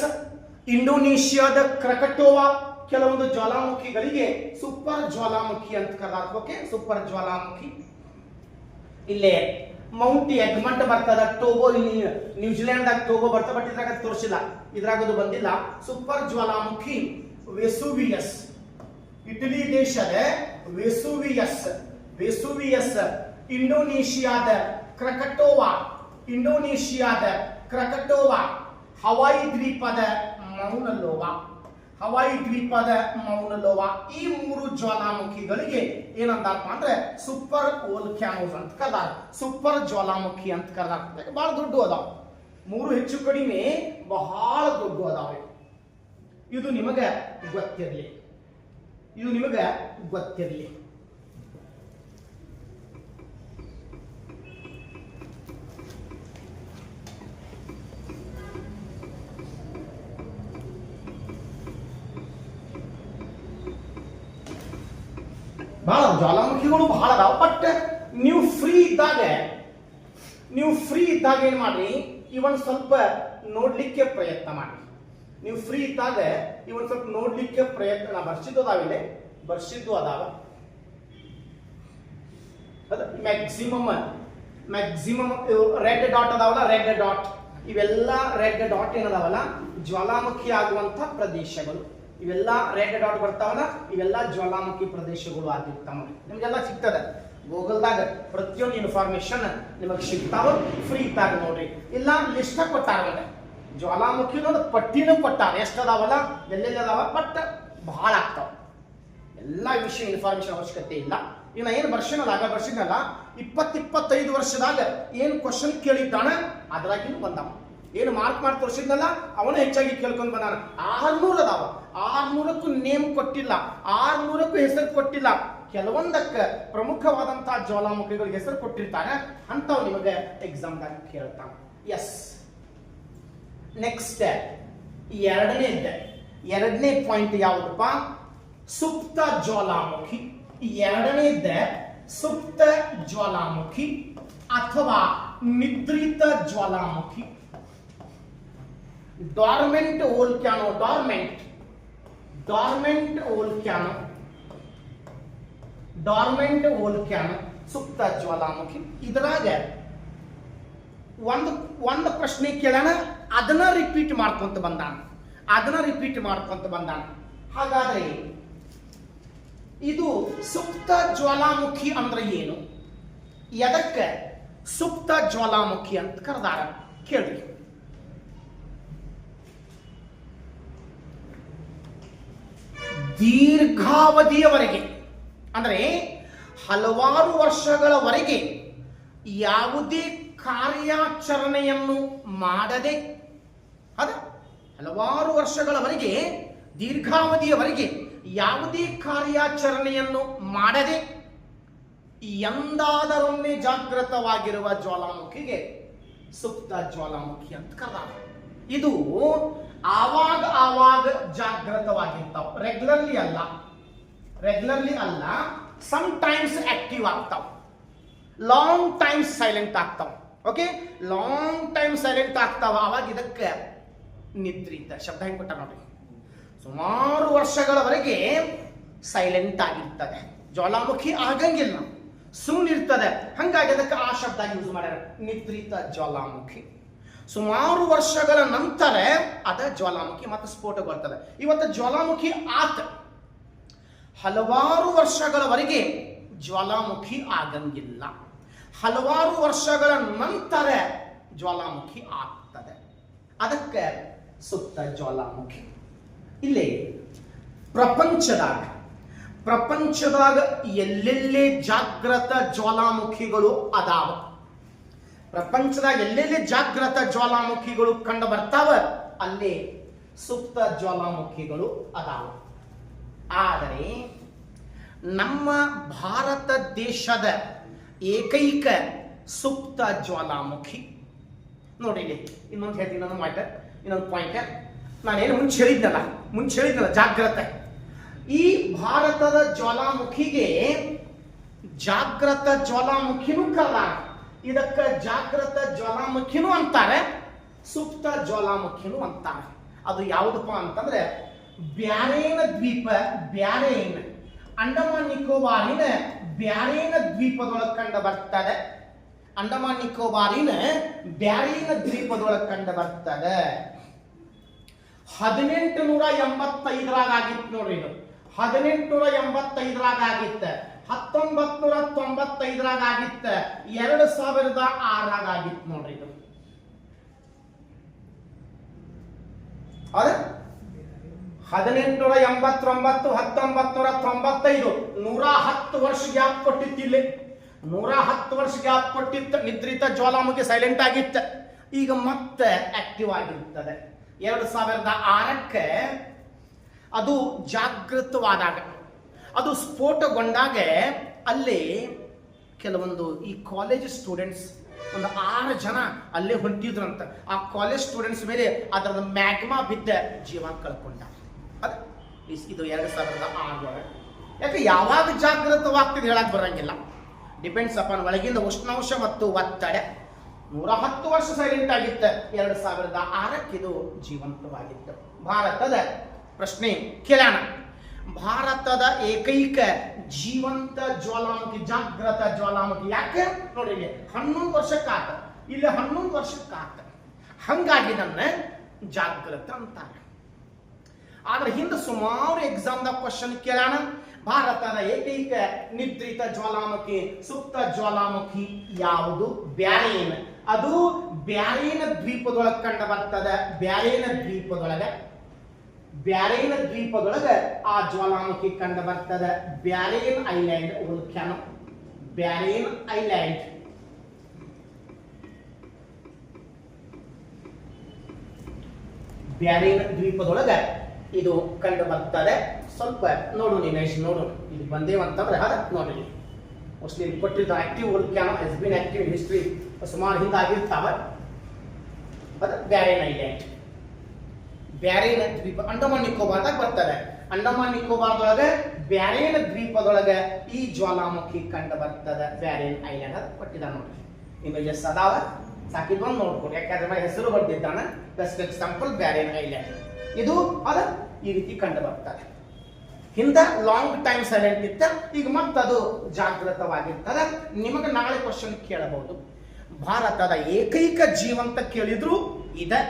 ಇಂಡೋನೇಷಿಯಾದ ಕ್ರಕಟೋವಾ, ಕೆಲವೊಂದು ಜ್ವಾಲಾಮುಖಿಗಳಿಗೆ ಸೂಪರ್ ಜ್ವಾಲಾಮುಖಿ ಅಂತ ಕರೆದಾರ. Okay, super ಜ್ವಾಲಾಮುಖಿ. ಇಲ್ಲೇ ಮೌಂಟ್ ಎಗ್ಮಂಟ್ ಬರ್ತದ, ಟೋಗೋ, ನ್ಯೂಜಿಲೆಂಡ್ ಟೋಗೋ ಬರ್ತದೆ. ಬಟ್ ಇದ್ರಾಗ ತೋರಿಸಿಲ್ಲ, ಇದ್ರಾಗದು ಬಂದಿಲ್ಲ. ಸೂಪರ್ ಜ್ವಾಲಾಮುಖಿ ವೆಸುವಿಯಸ್, ಇಟಲಿ ದೇಶದ ವೆಸುವಿಯಸ್, ಇಂಡೋನೇಷಿಯಾದ ಕ್ರಕಟೋವಾ, ಹವಾಯಿ ದ್ವೀಪದ ಮೌನಲೋವಾ. ಈ ಮೂರು ಜ್ವಾಲಾಮುಖಿಗಳಿಗೆ ಏನಂತಪ್ಪ ಅಂದ್ರೆ ಸೂಪರ್ ವೋಲ್ಕ್ಯಾನೋಸ್ ಅಂತ ಕರೆದಾರ. ಸೂಪರ್ ಜ್ವಾಲಾಮುಖಿ ಅಂತ ಕರೆದಾರ. ಬಹಳ ದೊಡ್ಡ ಅದಾವ, ಮೂರು ಹೆಚ್ಚು ಕಡಿಮೆ ಬಹಳ ದೊಡ್ಡ ಅದಾವೆ. ಇದು ನಿಮಗೆ ಗೊತ್ತಿರಲಿ. ಬಹಳ ಜ್ವಾಲಾಮುಖಿಗಳು ಬಹಳ ಅದಾವ. ಬಟ್ ನೀವು ಫ್ರೀ ಇದ್ದಾಗ ಏನ್ ಮಾಡ್ರಿ, ಇವನ್ ಸ್ವಲ್ಪ ನೋಡ್ಲಿಕ್ಕೆ ಪ್ರಯತ್ನ ಮಾಡಿ. ನೀವು ಫ್ರೀ ಇದ್ದಾಗ ಇವನ್ ಸ್ವಲ್ಪ ನೋಡ್ಲಿಕ್ಕೆ ಪ್ರಯತ್ನ. ಬರ್ಸಿದ್ದು ಅದಾವ. ಮ್ಯಾಕ್ಸಿಮಮ್ ರೆಡ್ ಡಾಟ್ ಅದಾವಲ್ಲ, ರೆಡ್ ಡಾಟ್ ಇವೆಲ್ಲ ರೆಡ್ ಡಾಟ್ ಏನದಾವಲ್ಲ ಜ್ವಾಲಾಮುಖಿ ಆಗುವಂತ ಪ್ರದೇಶಗಳು. ಇವೆಲ್ಲ ರೆಡ್ ಡಾಟ್ ಬರ್ತಾವಲ್ಲ ಇವೆಲ್ಲ ಜ್ವಾಲಾಮುಖಿ ಪ್ರದೇಶಗಳು ಆಗಿರ್ತಾವ. ನಿಮ್ಗೆಲ್ಲ ಸಿಗ್ತದೆ ಗೂಗಲ್ದಾಗ ಪ್ರತಿಯೊಂದು ಇನ್ಫಾರ್ಮೇಶನ್ ನಿಮಗೆ ಸಿಗ್ತಾವ ಫ್ರೀ ಇದ್ದಾಗ ನೋಡ್ರಿ. ಇಲ್ಲ ಲಿಸ್ಟ್ ಕೊಟ್ಟಾರ ಜ್ವಾಲಾಮುಖಿ ಪಟ್ಟಿನೂ ಕೊಟ್ಟಾರ ಎಷ್ಟದಾವಲ್ಲ ಎಲ್ಲೆಲ್ಲಿ ಅದಾವ ಬಟ್ ಬಹಳ ಆಗ್ತಾವ. ಎಲ್ಲ ವಿಷಯ ಇನ್ಫಾರ್ಮೇಶನ್ ಅವಶ್ಯಕತೆ ಇಲ್ಲ. ಈಗ ಏನು ಬರ್ಸಿನಲ್ಲ ಆಗ ಬರ್ಸಿದ್ನಲ್ಲ 20-25 ವರ್ಷದಾಗ ಏನು ಕ್ವಶನ್ ಕೇಳಿದ್ದಾನ ಅದ್ರಾಗಿನೂ ಬಂದಾವ. ಏನು ಮಾರ್ಕ್ ಮಾಡಿ ತೋರಿಸಿದ್ನಲ್ಲ ಅವನು ಹೆಚ್ಚಾಗಿ ಕೇಳ್ಕೊಂಡು ಬಂದಾನ. 600 ಅದಾವ. 600ಕ್ಕೂ ನೇಮ್ ಕೊಟ್ಟಿಲ್ಲ, 600ಕ್ಕೂ ಹೆಸರು ಕೊಟ್ಟಿಲ್ಲ. ಕೆಲವೊಂದಕ್ಕೆ ಪ್ರಮುಖವಾದಂತಹ ಜ್ವಾಲಾಮುಖಿಗಳಿಗೆ ಹೆಸರು ಕೊಟ್ಟಿರ್ತಾರೆ, ಅಂತವ್ ನಿಮಗೆ ಎಕ್ಸಾಮ್ದಾಗ ಕೇಳ್ತಾನೆ. ಎಸ್, ನೆಕ್ಸ್ಟ್ ಎರಡನೇ ಪಾಯಿಂಟ್ ಯಾವುದಪ್ಪ? ಸುಪ್ತ ಜ್ವಾಲಾಮುಖಿ. ಎರಡನೇದ ಸುಪ್ತ ಜ್ವಾಲಾಮುಖಿ ಅಥವಾ ನಿದ್ರಿತ ಜ್ವಾಲಾಮುಖಿ. ಡಾರ್ಮೆಂಟ್ ವೋಲ್ಕ್ಯಾನೋ, ಡಾರ್ಮೆಂಟ್ ವೋಲ್ಕ್ಯಾನೋ ಸುಪ್ತ ಜ್ವಾಲಾಮುಖಿ. ಇದರಾಗ ಒಂದು ಪ್ರಶ್ನೆ ಕೇಳೋಣ, ಅದನ್ನ ರಿಪೀಟ್ ಮಾಡ್ಕೊಂತ ಬಂದಾನ. ಹಾಗಾದ್ರೆ ಇದು ಸುಪ್ತ ಜ್ವಾಲಾಮುಖಿ ಅಂದ್ರೆ ಏನು? ಎದಕ್ಕೆ ಸುಪ್ತ ಜ್ವಾಲಾಮುಖಿ ಅಂತ ಕರೆದಾರ ಕೇಳ್ರಿ. ದೀರ್ಘಾವಧಿಯವರೆಗೆ ಅಂದ್ರೆ ಹಲವಾರು ವರ್ಷಗಳವರೆಗೆ ಯಾವುದೇ ಕಾರ್ಯಾಚರಣೆಯನ್ನು ಮಾಡದೆ, ಹಲವಾರು ವರ್ಷಗಳವರೆಗೆ ದೀರ್ಘಾವಧಿಯವರೆಗೆ ಯಾವುದೇ ಕಾರ್ಯಾಚರಣೆಯನ್ನು ಮಾಡದೆ ಎಂದಾದರೊಮ್ಮೆ ಜಾಗೃತವಾಗಿರುವ ಜ್ವಾಲಾಮುಖಿಗೆ ಸುಪ್ತ ಜ್ವಾಲಾಮುಖಿ ಅಂತ ಕರೆದ. ಇದು ಆವಾಗ ಜಾಗೃತವಾಗಿರ್ತಾವ, ರೆಗ್ಯುಲರ್ಲಿ ಅಲ್ಲ. ಸಮ್ ಟೈಮ್ಸ್ ಆಕ್ಟಿವ್ ಆಗ್ತಾವ, ಲಾಂಗ್ ಟೈಮ್ ಸೈಲೆಂಟ್ ಆಗ್ತಾವ. ಓಕೆ, ಲಾಂಗ್ ಟೈಮ್ ಸೈಲೆಂಟ್ ಆಗ್ತಾವ. ಅವಾಗ ಇದಕ್ಕೆ ನಿದ್ರಿತ ಶಬ್ದ ಹೆಂಗ್ ಕೊಟ್ಟ ನೋಡಿ. ಸುಮಾರು ವರ್ಷಗಳವರೆಗೆ ಸೈಲೆಂಟ್ ಆಗಿರ್ತದೆ, ಜ್ವಾಲಾಮುಖಿ ಆಗಂಗಿಲ್ಲ, ಸುಮ್ಮನಿರ್ತದೆ. ಹಂಗಾಗಿ ಅದಕ್ಕೆ ಆ ಶಬ್ದ ಯೂಸ್ ಮಾಡ್ಯಾರ, ನಿದ್ರಿತ ಜ್ವಾಲಾಮುಖಿ. ಸುಮಾರು ವರ್ಷಗಳ ನಂತರ ಅದ ಜ್ವಾಲಾಮುಖಿ ಮತ್ತೆ ಸ್ಫೋಟಗೊಳ್ತದೆ. ಇವತ್ತು ಜ್ವಾಲಾಮುಖಿ ಆತ, ಹಲವಾರು ವರ್ಷಗಳವರೆಗೆ ಜ್ವಾಲಾಮುಖಿ ಆಗಂಗಿಲ್ಲ, ಹಲವಾರು ವರ್ಷಗಳ ನಂತರ ಜ್ವಾಲಾಮುಖಿ ಆಗ್ತದೆ. ಅದಕ್ಕೆ ಸುಪ್ತ ಜ್ವಾಲಾಮುಖಿ. ಇಲ್ಲಿ ಪ್ರಪಂಚದಾಗ ಎಲ್ಲೆಲ್ಲೇ ಜಾಗೃತ ಜ್ವಾಲಾಮುಖಿಗಳು ಅದಾವ, ಪ್ರಪಂಚದಾಗ ಎಲ್ಲೆಲ್ಲಿ ಜಾಗೃತ ಜ್ವಾಲಾಮುಖಿಗಳು ಕಂಡು ಬರ್ತಾವ ಅಲ್ಲಿ ಸುಪ್ತ ಜ್ವಾಲಾಮುಖಿಗಳು ಅದಾವ. ಆದರೆ ನಮ್ಮ ಭಾರತ ದೇಶದ ಏಕೈಕ ಸುಪ್ತ ಜ್ವಾಲಾಮುಖಿ ನೋಡಿ. ಇನ್ನೊಂದು ಹೇಳ್ತೀನಿ, ಇನ್ನೊಂದು ಪಾಯಿಂಟ್. ನಾನೇನು ಮುಂಚೆ ಹೇಳಿದ್ನಲ್ಲ ಜಾಗೃತ. ಈ ಭಾರತದ ಜ್ವಾಲಾಮುಖಿಗೆ ಜಾಗೃತ ಜ್ವಾಲಾಮುಖಿನೂ ಕರೆದಾರ. ಇದಕ್ಕೆ ಜಾಗೃತ ಜ್ವಾಲಾಮುಖಿನೂ ಅಂತಾರೆ, ಸುಪ್ತ ಜ್ವಾಲಾಮುಖಿನೂ ಅಂತಾರೆ. ಅದು ಯಾವುದಪ್ಪ ಅಂತಂದ್ರೆ ಬ್ಯಾರೇನ ದ್ವೀಪ, ಅಂಡಮಾನ್ ನಿಕೋಬಾರಿನ ಬ್ಯಾರೇನ ದ್ವೀಪದೊಳಗೆ ಕಂಡು ಬರ್ತದೆ. ಅಂಡಮಾನ್ ನಿಕೋಬಾರಿನ ಬ್ಯಾರೇನ ದ್ವೀಪದೊಳಗೆ ಕಂಡು ಬರ್ತದೆ. 1885 ಆಗಿತ್ತು ನೋಡ್ರಿ. ಇದು 1885 ಆಗಿತ್ತ, 1995 ಆಗಿತ್ತ, 2006 ಆಗಿತ್ತು ನೋಡ್ರಿ. ಇದು ಹೌದಾ? 1889, 1995, 110 ವರ್ಷ ಗ್ಯಾಪ್ ಕೊಟ್ಟಿತ್ತಿಲ್ಲ. 110 ವರ್ಷ ಗ್ಯಾಪ್ ಕೊಟ್ಟಿತ್ತು. ನಿದ್ರಿತ ಜ್ವಾಲಾಮುಖಿ ಸೈಲೆಂಟ್ ಆಗಿತ್ತ, ಈಗ ಮತ್ತೆ ಆಕ್ಟಿವ್ ಆಗಿರ್ತದೆ. 2006ಕ್ಕೆ ಅದು ಜಾಗೃತವಾದಾಗ, ಅದು ಸ್ಫೋಟಗೊಂಡಾಗ ಅಲ್ಲಿ ಕೆಲವೊಂದು ಈ ಕಾಲೇಜ್ ಸ್ಟೂಡೆಂಟ್ಸ್ ಒಂದು 6 ಜನ ಅಲ್ಲೇ ಹೊಂಟಿದ್ರಂತ. ಆ ಕಾಲೇಜ್ ಸ್ಟೂಡೆಂಟ್ಸ್ ಮೇಲೆ ಅದರ ಮ್ಯಾಗ್ಮಾ ಬಿದ್ದ ಜೀವ ಕಳ್ಕೊಂಡ. ಇದು 2006. ಯಾಕೆ ಯಾವಾಗ ಜಾಗೃತವಾಗ್ತಿದೆ ಹೇಳಕ್ ಬರಂಗಿಲ್ಲ, ಡಿಪೆಂಡ್ಸ್ ಅಪಾನ್ ಒಳಗಿಂದ ಉಷ್ಣಾಂಶ ಮತ್ತು ಒತ್ತಡ. 110 ವರ್ಷ ಸೈಲೆಂಟ್ ಆಗಿತ್ತು, 2006ಕ್ಕೆ ಇದು ಜೀವಂತವಾಗಿತ್ತು. ಭಾರತದ ಪ್ರಶ್ನೆ ಕೇಳೋಣ. ಭಾರತದ ಏಕೈಕ ಜೀವಂತ ಜ್ವಾಲಾಮುಖಿ, ಜಾಗೃತ ಜ್ವಾಲಾಮುಖಿ ಯಾಕೆ ನೋಡಿ. ಇಲ್ಲಿ 11 ವರ್ಷಕ್ಕಾತ, ಇಲ್ಲಿ 11 ವರ್ಷಕ್ಕಾತ. ಹಂಗಾಗಿ ನನ್ನ ಜಾಗೃತ ಅಂತಾರೆ. ಆದ್ರೆ ಹಿಂದೆ ಸುಮಾರು ಎಕ್ಸಾಮ್ದಾಗ ಕ್ವಶನ್ ಕೇಳೋಣ. ಭಾರತದ ಏಕೈಕ ನಿದ್ರಿತ ಜ್ವಾಲಾಮುಖಿ ಸುಪ್ತ ಜ್ವಾಲಾಮುಖಿ ಯಾವುದು? ಬ್ಯಾರೇನ್. ಅದು ಬ್ಯಾರೇನ್ ದ್ವೀಪದೊಳಗೆ ಕಂಡು ಬರ್ತದೆ. ಬ್ಯಾರೇನ್ ದ್ವೀಪದೊಳಗೆ ಆ ಜ್ವಾಲಾಮುಖಿ ಕಂಡು ಬರ್ತದೆ. ಬ್ಯಾರೇನ್ ಐಲ್ಯಾಂಡ್ ವೋಲ್ಕ್ಯಾನೋ. ಬ್ಯಾರೇನ್ ಐಲ್ಯಾಂಡ್. ಬ್ಯಾರೇನ್ ದ್ವೀಪದೊಳಗೆ ಇದು ಕಂಡು ಬರ್ತದೆ. ಸ್ವಲ್ಪ ನೋಡು ನಿಮೇಶ್, ನೋಡು ಇಲ್ಲಿ ಬಂದೇವಂತಂದ್ರೆ ಅದ ನೋಡಿ. ಮೋಸ್ಟ್ಲಿ ಕೊಟ್ಟಿದ್ದ active volcano has been active in history. ಸುಮಾರು ಹಿಂದಾಗಿರ್ತಾವ. ಅದು ಬ್ಯಾರೇನ್ ಐಲ್ಯಾಂಡ್. ಬ್ಯಾರೇನ್ ದ್ವೀಪ ಅಂಡಮಾನ್ ನಿಕೋಬಾರ್ದಾಗ ಬರ್ತದೆ. ಅಂಡಮಾನ್ ನಿಕೋಬಾರ್ದೊಳಗೆ ಬ್ಯಾರೇನ್ ದ್ವೀಪದೊಳಗೆ ಈ ಜ್ವಾಲಾಮುಖಿ ಕಂಡು ಬರ್ತದೆ. ಬ್ಯಾರೇನ್ ಐಲ್ಯಾಂಡ್ ಅದು ಕೊಟ್ಟಿದ್ದ ನೋಡ್ರಿ. ಇಮೇಜಸ್ ಅದಾವ, ಸಾಕಿದ್ವಂದು ನೋಡ್ಕೊಡಿ. ಯಾಕಂದ್ರೆ ಹೆಸರು ಬರ್ದಿದ್ದಾನ. Best example Barren Island. ಇದು ಅದ ಈ ರೀತಿ ಕಂಡು ಬರ್ತದೆ. ಹಿಂದ ಲಾಂಗ್ ಟೈಮ್ ಸೈಲೆಂಟ್ ಇತ್ತ, ಈಗ ಮತ್ತದು ಜಾಗೃತವಾಗಿರ್ತದೆ. ನಿಮಗೆ ನಾಳೆ ಕ್ವಶನ್ ಕೇಳಬಹುದು. ಭಾರತದ ಏಕೈಕ ಜೀವಂತ ಕೇಳಿದ್ರು ಇದೆ.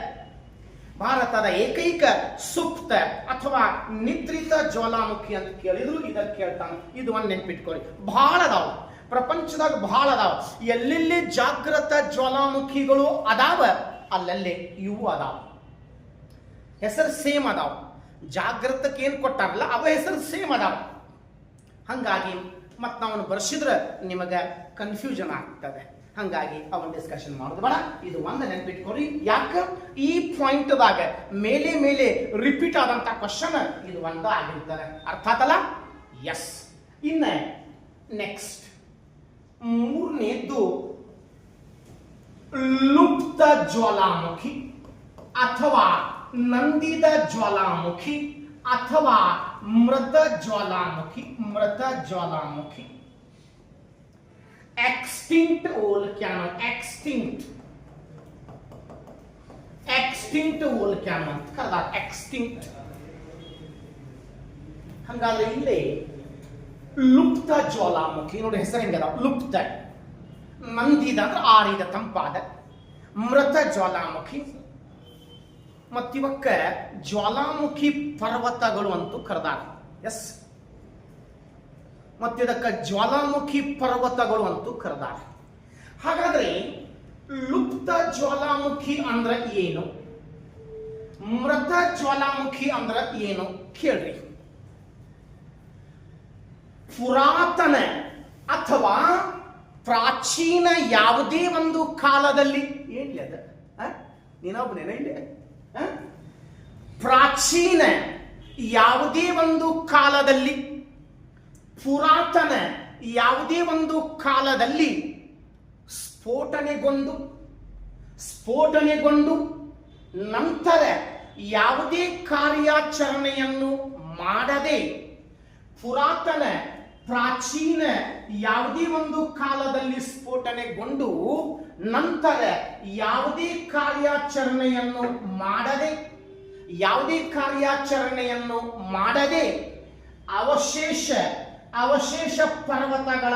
ಭಾರತದ ಏಕೈಕ ಸುಪ್ತ ಅಥವಾ ನಿದ್ರಿತ ಜ್ವಾಲಾಮುಖಿ ಅಂತ ಕೇಳಿದ್ರು ಇದಕ್ಕೆ ಕೇಳ್ತಾನೆ. ಇದು ಒಂದು ನೆನ್ಪಿಟ್ಕೊಳ್ಳಿ. ಬಹಳ ಅದಾವ ಪ್ರಪಂಚದಾಗ, ಬಹಳ ಅದಾವ. ಎಲ್ಲೆಲ್ಲಿ ಜಾಗೃತ ಜ್ವಾಲಾಮುಖಿಗಳು ಅದಾವ ಅಲ್ಲಲ್ಲೇ ಇವು ಅದಾವ. ಹೆಸರು ಸೇಮ್ ಅದಾವ. ಜಾಗೃತಕ್ಕೆ ಏನ್ ಕೊಟ್ಟಾರಲ್ಲ ಅವ ಹೆಸರು ಸೇಮ್ ಅದಾವ. ಹಂಗಾಗಿ ಮತ್ ನಾವು ಬರ್ಸಿದ್ರೆ ನಿಮಗೆ ಕನ್ಫ್ಯೂಷನ್ ಆಗ್ತದೆ. ಹಂಗಾಗಿ ಅವನ್ ಡಿಸ್ಕಷನ್ ಮಾಡೋದು ಬೇಡ. ಇದು ಒಂದು ನೆನ್ಪಿಟ್ಕೊರಿ. ಯಾಕ ಈ ಪಾಯಿಂಟ್ದಾಗ ಮೇಲೆ ರಿಪೀಟ್ ಆದಂತ ಕ್ವಶನ್ ಇದು ಒಂದ ಆಗಿರ್ತದೆ. ಅರ್ಥ ಆತಲ್ಲ? ಎಸ್. ಇನ್ನ ನೆಕ್ಸ್ಟ್ ಮೂರನೇದ್ದು ಲುಪ್ತ ಜ್ವಾಲಾಮುಖಿ ಅಥವಾ ನಂದಿದ ಜ್ವಾಲಾಮುಖಿ ಅಥವಾ ಮೃತ ಜ್ವಾಲಾಮುಖಿ. Extinct volcano. ಎಕ್ಸ್ಟಿಂಕ್ಟ್ ವೋಲ್ಕ್ಯಾನೋ ಅಂತ ಕರೆದ. ಎಕ್ಸ್ಟಿಂಕ್ಟ್. ಹಂಗಾದ್ರೆ ಇಲ್ಲಿ ಲುಪ್ತ ಜ್ವಾಲಾಮುಖಿ ನೋಡಿ ಹೆಸರು ಹೆಂಗದ. ಲುಪ್ತ. ನಂದಿದ ಅಂದ್ರೆ ಆರಿದ ತಂಪಾದ. ಮೃತ ಜ್ವಾಲಾಮುಖಿ. ಮತ್ತಿವಕ್ಕ ಜ್ವಾಲಾಮುಖಿ ಪರ್ವತಗಳು ಅಂತೂ ಕರೆದಾರ. ಎಸ್. ಮತ್ತಿದಕ್ಕ ಜ್ವಾಲಾಮುಖಿ ಪರ್ವತಗಳು ಅಂತೂ ಕರೆದಾರ. ಹಾಗಾದ್ರೆ ಲುಪ್ತ ಜ್ವಾಲಾಮುಖಿ ಅಂದ್ರೆ ಏನು? ಮೃತ ಜ್ವಾಲಾಮುಖಿ ಅಂದ್ರೆ ಏನು ಕೇಳ್ರಿ. ಪುರಾತನ ಅಥವಾ ಪ್ರಾಚೀನ ಯಾವುದೇ ಒಂದು ಕಾಲದಲ್ಲಿ ಏನ್ಲಿ ಅದ ನೀನೊಬ್ಬನೇನ ಇಲ್ಲಿ ಪ್ರಾಚೀನ ಯಾವುದೇ ಒಂದು ಕಾಲದಲ್ಲಿ, ಪುರಾತನ ಯಾವುದೇ ಒಂದು ಕಾಲದಲ್ಲಿ ಸ್ಫೋಟನೆಗೊಂಡು ನಂತರ ಯಾವುದೇ ಕಾರ್ಯಾಚರಣೆಯನ್ನು ಮಾಡದೆ, ಪುರಾತನ ಪ್ರಾಚೀನ ಯಾವುದೇ ಒಂದು ಕಾಲದಲ್ಲಿ ಸ್ಫೋಟನೆಗೊಂಡು ನಂತರ ಯಾವುದೇ ಕಾರ್ಯಾಚರಣೆಯನ್ನು ಮಾಡದೆ ಅವಶೇಷ ಪರ್ವತಗಳ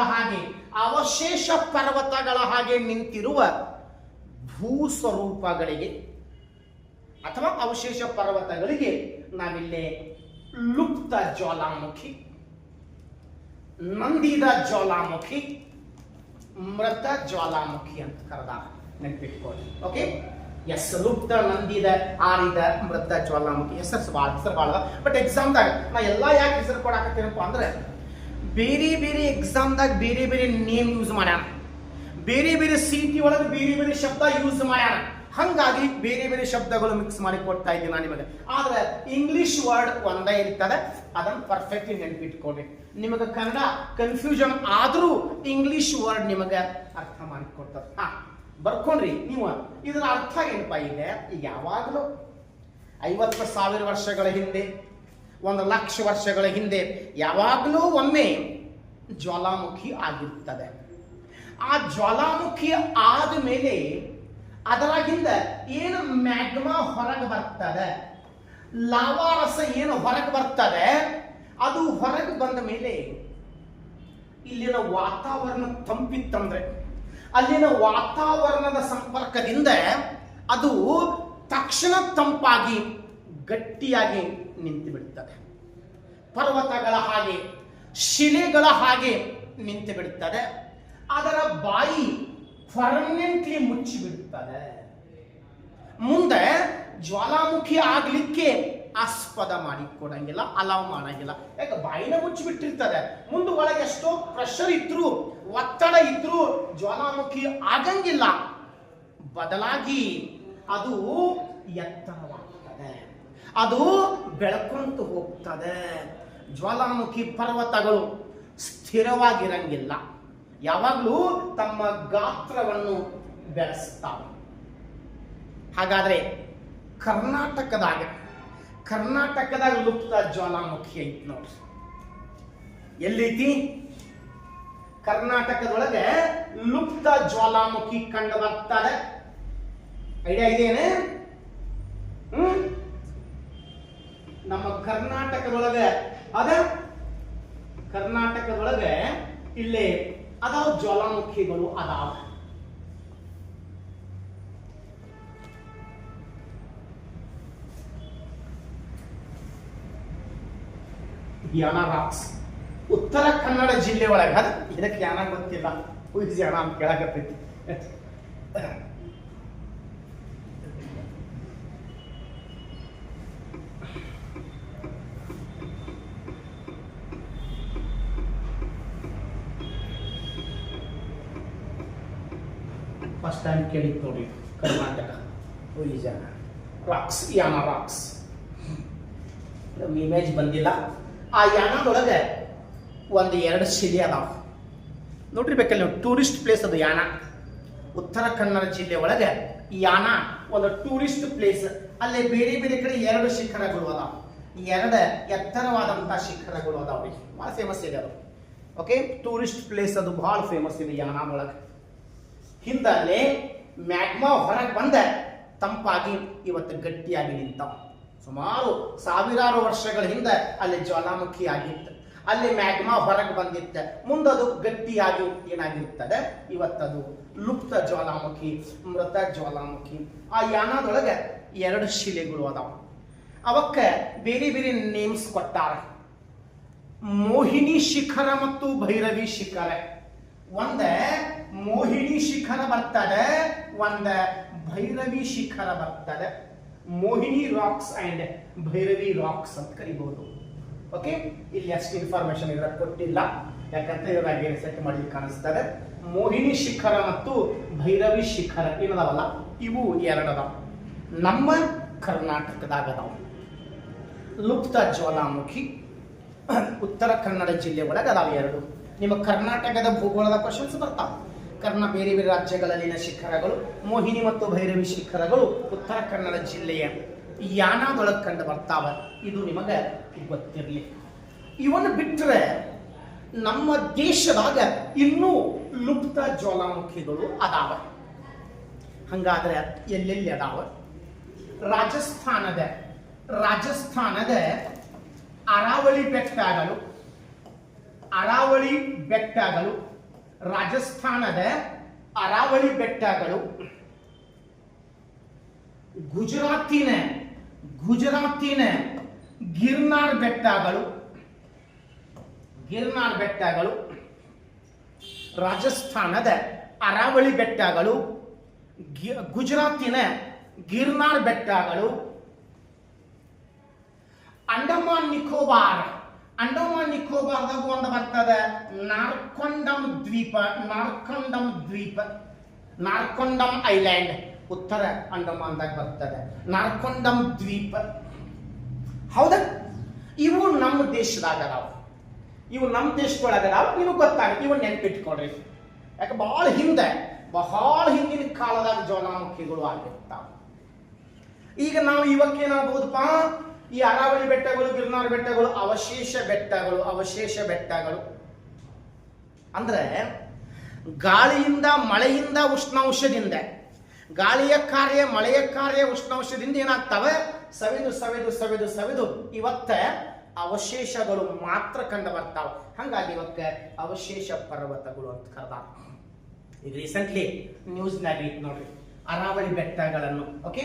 ಹಾಗೆ ನಿಂತಿರುವ ಭೂಸ್ವರೂಪಗಳಿಗೆ ಅಥವಾ ಅವಶೇಷ ಪರ್ವತಗಳಿಗೆ ನಾವಿಲ್ಲಿ ಲುಪ್ತ ಜ್ವಾಲಾಮುಖಿ, ನಂದಿದ ಜ್ವಾಲಾಮುಖಿ, ಮೃತ ಜ್ವಾಲಾಮುಖಿ ಅಂತ ಕರೆದ. ನೆನಪಿಟ್ಕೊಳ್ಳಿ. ಓಕೆ. ಎಸ್. ಲುಪ್ತ, ನಂದಿದ, ಆರಿದ, ಮೃತ ಜ್ವಾಲಾಮುಖಿ. ಹೆಸರು ಭಾಳ. ಬಟ್ ಎಕ್ಸಾಮ್ದಾಗ ನಾ ಎಲ್ಲ ಯಾಕೆ ಹೆಸರು ಕೊಡಾಕತ್ತೀನಪ್ಪ ಅಂದ್ರೆ ಬೇರೆ ಎಕ್ಸಾಮ್ದಾಗ ಬೇರೆ ನೇಮ್ ಯೂಸ್ ಮಾಡ್ಯಾನ. ಬೇರೆ ಸಿಟಿ ಒಳಗೆ ಬೇರೆ ಶಬ್ದ ಯೂಸ್ ಮಾಡ್ಯಾನ. ಹಂಗಾಗಿ ಬೇರೆ ಶಬ್ದಗಳು ಮಿಕ್ಸ್ ಮಾಡಿ ಕೊಡ್ತಾ ಇದ್ದೀನಿ ನಾನು ನಿಮಗೆ. ಆದ್ರೆ ಇಂಗ್ಲಿಷ್ ವರ್ಡ್ ಒಂದೇ ಇರ್ತದೆ. ಅದನ್ನು ಪರ್ಫೆಕ್ಟ್ಲಿ ನೆನಪಿಟ್ಕೊಡ್ರಿ. ನಿಮಗೆ ಕನ್ನಡ ಕನ್ಫ್ಯೂಷನ್ ಆದ್ರೂ ಇಂಗ್ಲಿಷ್ ವರ್ಡ್ ನಿಮಗೆ ಅರ್ಥ ಮಾಡಿಕೊಡ್ತದೆ. ಬರ್ಕೊಂಡ್ರಿ ನೀವು. ಇದರ ಅರ್ಥ ಏನಪ್ಪ? ಈಗ ಯಾವಾಗಲೂ 50,000 ವರ್ಷಗಳ ಹಿಂದೆ, 1,00,000 ವರ್ಷಗಳ ಹಿಂದೆ ಯಾವಾಗಲೂ ಒಮ್ಮೆ ಜ್ವಾಲಾಮುಖಿ ಆಗಿರ್ತದೆ. ಆ ಜ್ವಾಲಾಮುಖಿ ಆದ ಮೇಲೆ ಅದರಾಗಿಂದ ಏನು ಮ್ಯಾಗ್ಮಾ ಹೊರಗೆ ಬರ್ತದೆ, ಲಾವಾರಸ ಏನು ಹೊರಗೆ ಬರ್ತದೆ, ಅದು ಹೊರಗೆ ಬಂದ ಮೇಲೆ ಇಲ್ಲಿನ ವಾತಾವರಣ ತಂಪಿತ್ತಂದ್ರೆ ಅಲ್ಲಿನ ವಾತಾವರಣದ ಸಂಪರ್ಕದಿಂದ ಅದು ತಕ್ಷಣ ತಂಪಾಗಿ ಗಟ್ಟಿಯಾಗಿ ನಿಂತು ಬಿಡುತ್ತದೆ. ಪರ್ವತಗಳ ಹಾಗೆ, ಶಿಲೆಗಳ ಹಾಗೆ ನಿಂತು ಬಿಡುತ್ತದೆ. ಅದರ ಬಾಯಿ ಪರ್ಮನೆಂಟ್ಲಿ ಮುಚ್ಚಿಬಿಡುತ್ತದೆ. ಮುಂದೆ ಜ್ವಾಲಾಮುಖಿ ಆಗ್ಲಿಕ್ಕೆ ಆಸ್ಪದ ಮಾಡಿಕೊಡಂಗಿಲ್ಲ, ಅಲಾವ್ ಮಾಡಂಗಿಲ್ಲ. ಯಾಕೆ ಬಾಯಿನ ಮುಚ್ಚಿಬಿಟ್ಟಿರ್ತದೆ. ಮುಂದೆ ಒಳಗೆ ಎಷ್ಟೋ ಪ್ರೆಷರ್ ಇದ್ರು, ಒತ್ತಡ ಇದ್ರು ಜ್ವಾಲಾಮುಖಿ ಆಗಂಗಿಲ್ಲ. ಬದಲಾಗಿ ಅದು ಎತ್ತರವಾಗ್ತದೆ, ಅದು ಬೆಳಕೊಂತು ಹೋಗ್ತದೆ. ಜ್ವಾಲಾಮುಖಿ ಪರ್ವತಗಳು ಸ್ಥಿರವಾಗಿರಂಗಿಲ್ಲ, ಯಾವಾಗಲೂ ತಮ್ಮ ಗಾತ್ರವನ್ನು ಬೆಳೆಸ್ತಾವೆ. ಹಾಗಾದ್ರೆ ಕರ್ನಾಟಕದಾಗ ಲುಪ್ತ ಜ್ವಾಲಾಮುಖಿ ಐತಿ ನೋಡ್ರಿ. ಎಲ್ಲೈತಿ? ಕರ್ನಾಟಕದೊಳಗೆ ಲುಪ್ತ ಜ್ವಾಲಾಮುಖಿ ಕಂಡು ಬರ್ತದೆ. ಐಡಿಯಾ ಇದೆಯೇನೆ? ನಮ್ಮ ಕರ್ನಾಟಕದೊಳಗೆ ಇಲ್ಲಿ ಅದಾವ ಜ್ವಾಲಾಮುಖಿಗಳು ಅದಾವ. ಯಾನ ರಾಕ್ಸ್ ಉತ್ತರ ಕನ್ನಡ ಜಿಲ್ಲೆ ಒಳಗೆ. ಇದಕ್ಕೆ ಯಾನ ಗೊತ್ತಿಲ್ಲ, ಹುಯ್ಸ್ ಯಾನ ಅಂತ ಕೇಳಕತ್ತೈತಿ. ಫಸ್ಟ್ ಟೈಮ್ ಕೇಳಿತ್ತು ನೋಡಿ, ಕರ್ನಾಟಕ ಹುಯ್ಸ್ ಯಾನ ರಾಕ್ಸ್, ಯಾನ ರಾಕ್ಸ್. ಇಮೇಜ್ ಬಂದಿಲ್ಲ. ಆ ಯಾನದೊಳಗೆ ಒಂದು 2 ಶಿಲೆ ಅದಾವ ನೋಡ್ರಿ. ಬೇಕಲ್ಲ ನೀವು, ಟೂರಿಸ್ಟ್ ಪ್ಲೇಸ್ ಅದು ಯಾನ. ಉತ್ತರ ಕನ್ನಡ ಜಿಲ್ಲೆ ಒಳಗೆ ಯಾನ ಒಂದು ಟೂರಿಸ್ಟ್ ಪ್ಲೇಸ್. ಅಲ್ಲಿ ಬೇರೆ ಬೇರೆ ಕಡೆ 2 ಶಿಖರಗಳು ಅದಾವ, 2 ಎತ್ತರವಾದಂತಹ ಶಿಖರಗಳು ಅದಾವ್ರಿ. ಭಾಳ ಫೇಮಸ್ ಇದೆ ಅದು. ಓಕೆ, ಟೂರಿಸ್ಟ್ ಪ್ಲೇಸ್ ಅದು ಭಾಳ ಫೇಮಸ್ ಇದೆ ಯಾನ ಒಳಗೆ. ಹಿಂದಲ್ಲೇ ಮ್ಯಾಗ್ಮಾ ಹೊರಗೆ ಬಂದ ತಂಪಾಗಿ ಇವತ್ತು ಗಟ್ಟಿಯಾಗಿ ನಿಂತಾವ. ಸುಮಾರು ಸಾವಿರಾರು ವರ್ಷಗಳ ಹಿಂದೆ ಅಲ್ಲಿ ಜ್ವಾಲಾಮುಖಿ ಆಗಿತ್ತು, ಅಲ್ಲಿ ಮ್ಯಾಗ್ಮಾ ಹೊರಗೆ ಬಂದಿತ್ತು. ಮುಂದದು ಗಟ್ಟಿಯಾಗಿ ಏನಾಗಿರ್ತದೆ, ಇವತ್ತದು ಲುಪ್ತ ಜ್ವಾಲಾಮುಖಿ, ಮೃತ ಜ್ವಾಲಾಮುಖಿ. ಆ ಯಾನದೊಳಗೆ 2 ಶಿಲೆಗಳು ಅದಾವ. ಅವಕ್ಕೆ ಬೇರೆ ಬೇರೆ ನೇಮ್ಸ್ ಕೊಟ್ಟಾರ. ಮೋಹಿನಿ ಶಿಖರ ಮತ್ತು ಭೈರವಿ ಶಿಖರ. ಒಂದ ಮೋಹಿನಿ ಶಿಖರ ಬರ್ತದೆ, ಒಂದ ಭೈರವಿ ಶಿಖರ ಬರ್ತದೆ. Mohini rocks and Bhairavi rocks ಅಂತ ಕರಿಬಹುದು. ಓಕೆ, ಇಲ್ಲಿ ಅಷ್ಟು ಇನ್ಫಾರ್ಮೇಶನ್ ಇದ್ರ ಕೊಟ್ಟಿಲ್ಲ, ಯಾಕಂತ ಇವಾಗ ಸೆಟ್ ಮಾಡಿ ಕಾಣಿಸ್ತದೆ. ಮೋಹಿನಿ ಶಿಖರ ಮತ್ತು ಭೈರವಿ ಶಿಖರ ಏನದಾವಲ್ಲ, ಇವು 2 ಅದಾವ. ನಮ್ಮ ಕರ್ನಾಟಕದಾಗ ಅದಾವ. ಲುಪ್ತ ಜ್ವಾಲಾಮುಖಿ ಉತ್ತರ ಕನ್ನಡ ಜಿಲ್ಲೆ ಒಳಗೆ ಅದಾವ 2. ನಿಮ್ಮ ಕರ್ನಾಟಕದ ಭೂಗೋಳದ ಕ್ವಶನ್ಸ್ ಬರ್ತಾವ. ಬೇರೆ ಬೇರೆ ರಾಜ್ಯಗಳಲ್ಲಿನ ಶಿಖರಗಳು, ಮೋಹಿನಿ ಮತ್ತು ಭೈರವಿ ಶಿಖರಗಳು ಉತ್ತರ ಕನ್ನಡ ಜಿಲ್ಲೆಯ ಯಾನದೊಳಗೆ ಕಂಡು ಬರ್ತಾವ. ಇದು ನಿಮಗೆ ಗೊತ್ತಿರಲಿ. ಇವನ್ನು ಬಿಟ್ಟರೆ ನಮ್ಮ ದೇಶದಾಗ ಇನ್ನೂ ಲುಪ್ತ ಜ್ವಾಲಾಮುಖಿಗಳು ಅದಾವ. ಹಂಗಾದ್ರೆ ಎಲ್ಲೆಲ್ಲಿ ಅದಾವ? ರಾಜಸ್ಥಾನದ ಅರಾವಳಿ ಬೆಟ್ಟಗಳು, ರಾಜಸ್ಥಾನದ ಅರಾವಳಿ ಬೆಟ್ಟಗಳು, ಗುಜರಾತಿನ ಗಿರ್ನಾರ್ ಬೆಟ್ಟಗಳು, ರಾಜಸ್ಥಾನದ ಅರಾವಳಿ ಬೆಟ್ಟಗಳು, ಗುಜರಾತಿನ ಗಿರ್ನಾರ್ ಬೆಟ್ಟಗಳು, ಅಂಡಮಾನ್ ನಿಕೋಬಾರ್ದಾಗ ಒಂದು ಬರ್ತದೆ ನಾರ್ಕೊಂಡಂ ಐಲ್ಯಾಂಡ್, ಉತ್ತರ ಅಂಡಮಾನ್ದಾಗ ಬರ್ತದೆ ನಾರ್ಕೊಂಡಂ ದ್ವೀಪ. ಹೌದಾ? ಇವು ನಮ್ಮ ದೇಶದಾಗ ಅದಾವ, ಇವು ನಮ್ಮ ದೇಶದೊಳಗೆ ಅದಾವ. ನಿಮಗೆ ಗೊತ್ತಾಗುತ್ತೆ, ಇವು ನೆನ್ಪಿಟ್ಕೊಡ್ರಿ. ಯಾಕೆ ಬಹಳ ಹಿಂದಿನ ಕಾಲದಾಗ ಜ್ವಾಲಾಮುಖಿಗಳು ಆಗಿರ್ತಾವ. ಈಗ ನಾವು ಇವಕ್ಕೇನಾಗಬಹುದಪ್ಪ, ಈ ಅರಾವಳಿ ಬೆಟ್ಟಗಳು, ಗಿರ್ನಾರ್ ಬೆಟ್ಟಗಳು ಅವಶೇಷ ಬೆಟ್ಟಗಳು ಅಂದ್ರೆ ಗಾಳಿಯಿಂದ, ಮಳೆಯಿಂದ, ಉಷ್ಣಾಂಶದಿಂದ, ಗಾಳಿಯ ಕಾರ್ಯ, ಮಳೆಯ ಕಾರ್ಯ, ಉಷ್ಣಾಂಶದಿಂದ ಏನಾಗ್ತವೆ, ಸವೆದು ಇವತ್ತ ಅವಶೇಷಗಳು ಮಾತ್ರ ಕಂಡು ಬರ್ತಾವ. ಹಂಗಾಗಿ ಇವಕ್ಕೆ ಅವಶೇಷ ಪರ್ವತಗಳು ಅಂತ ಕರೆದಾರ. ಈಗ ರೀಸೆಂಟ್ಲಿ ನ್ಯೂಸ್ನಾಗ ಐತಿ ನೋಡ್ರಿ, ಅರಾವಳಿ ಬೆಟ್ಟಗಳನ್ನು, ಓಕೆ,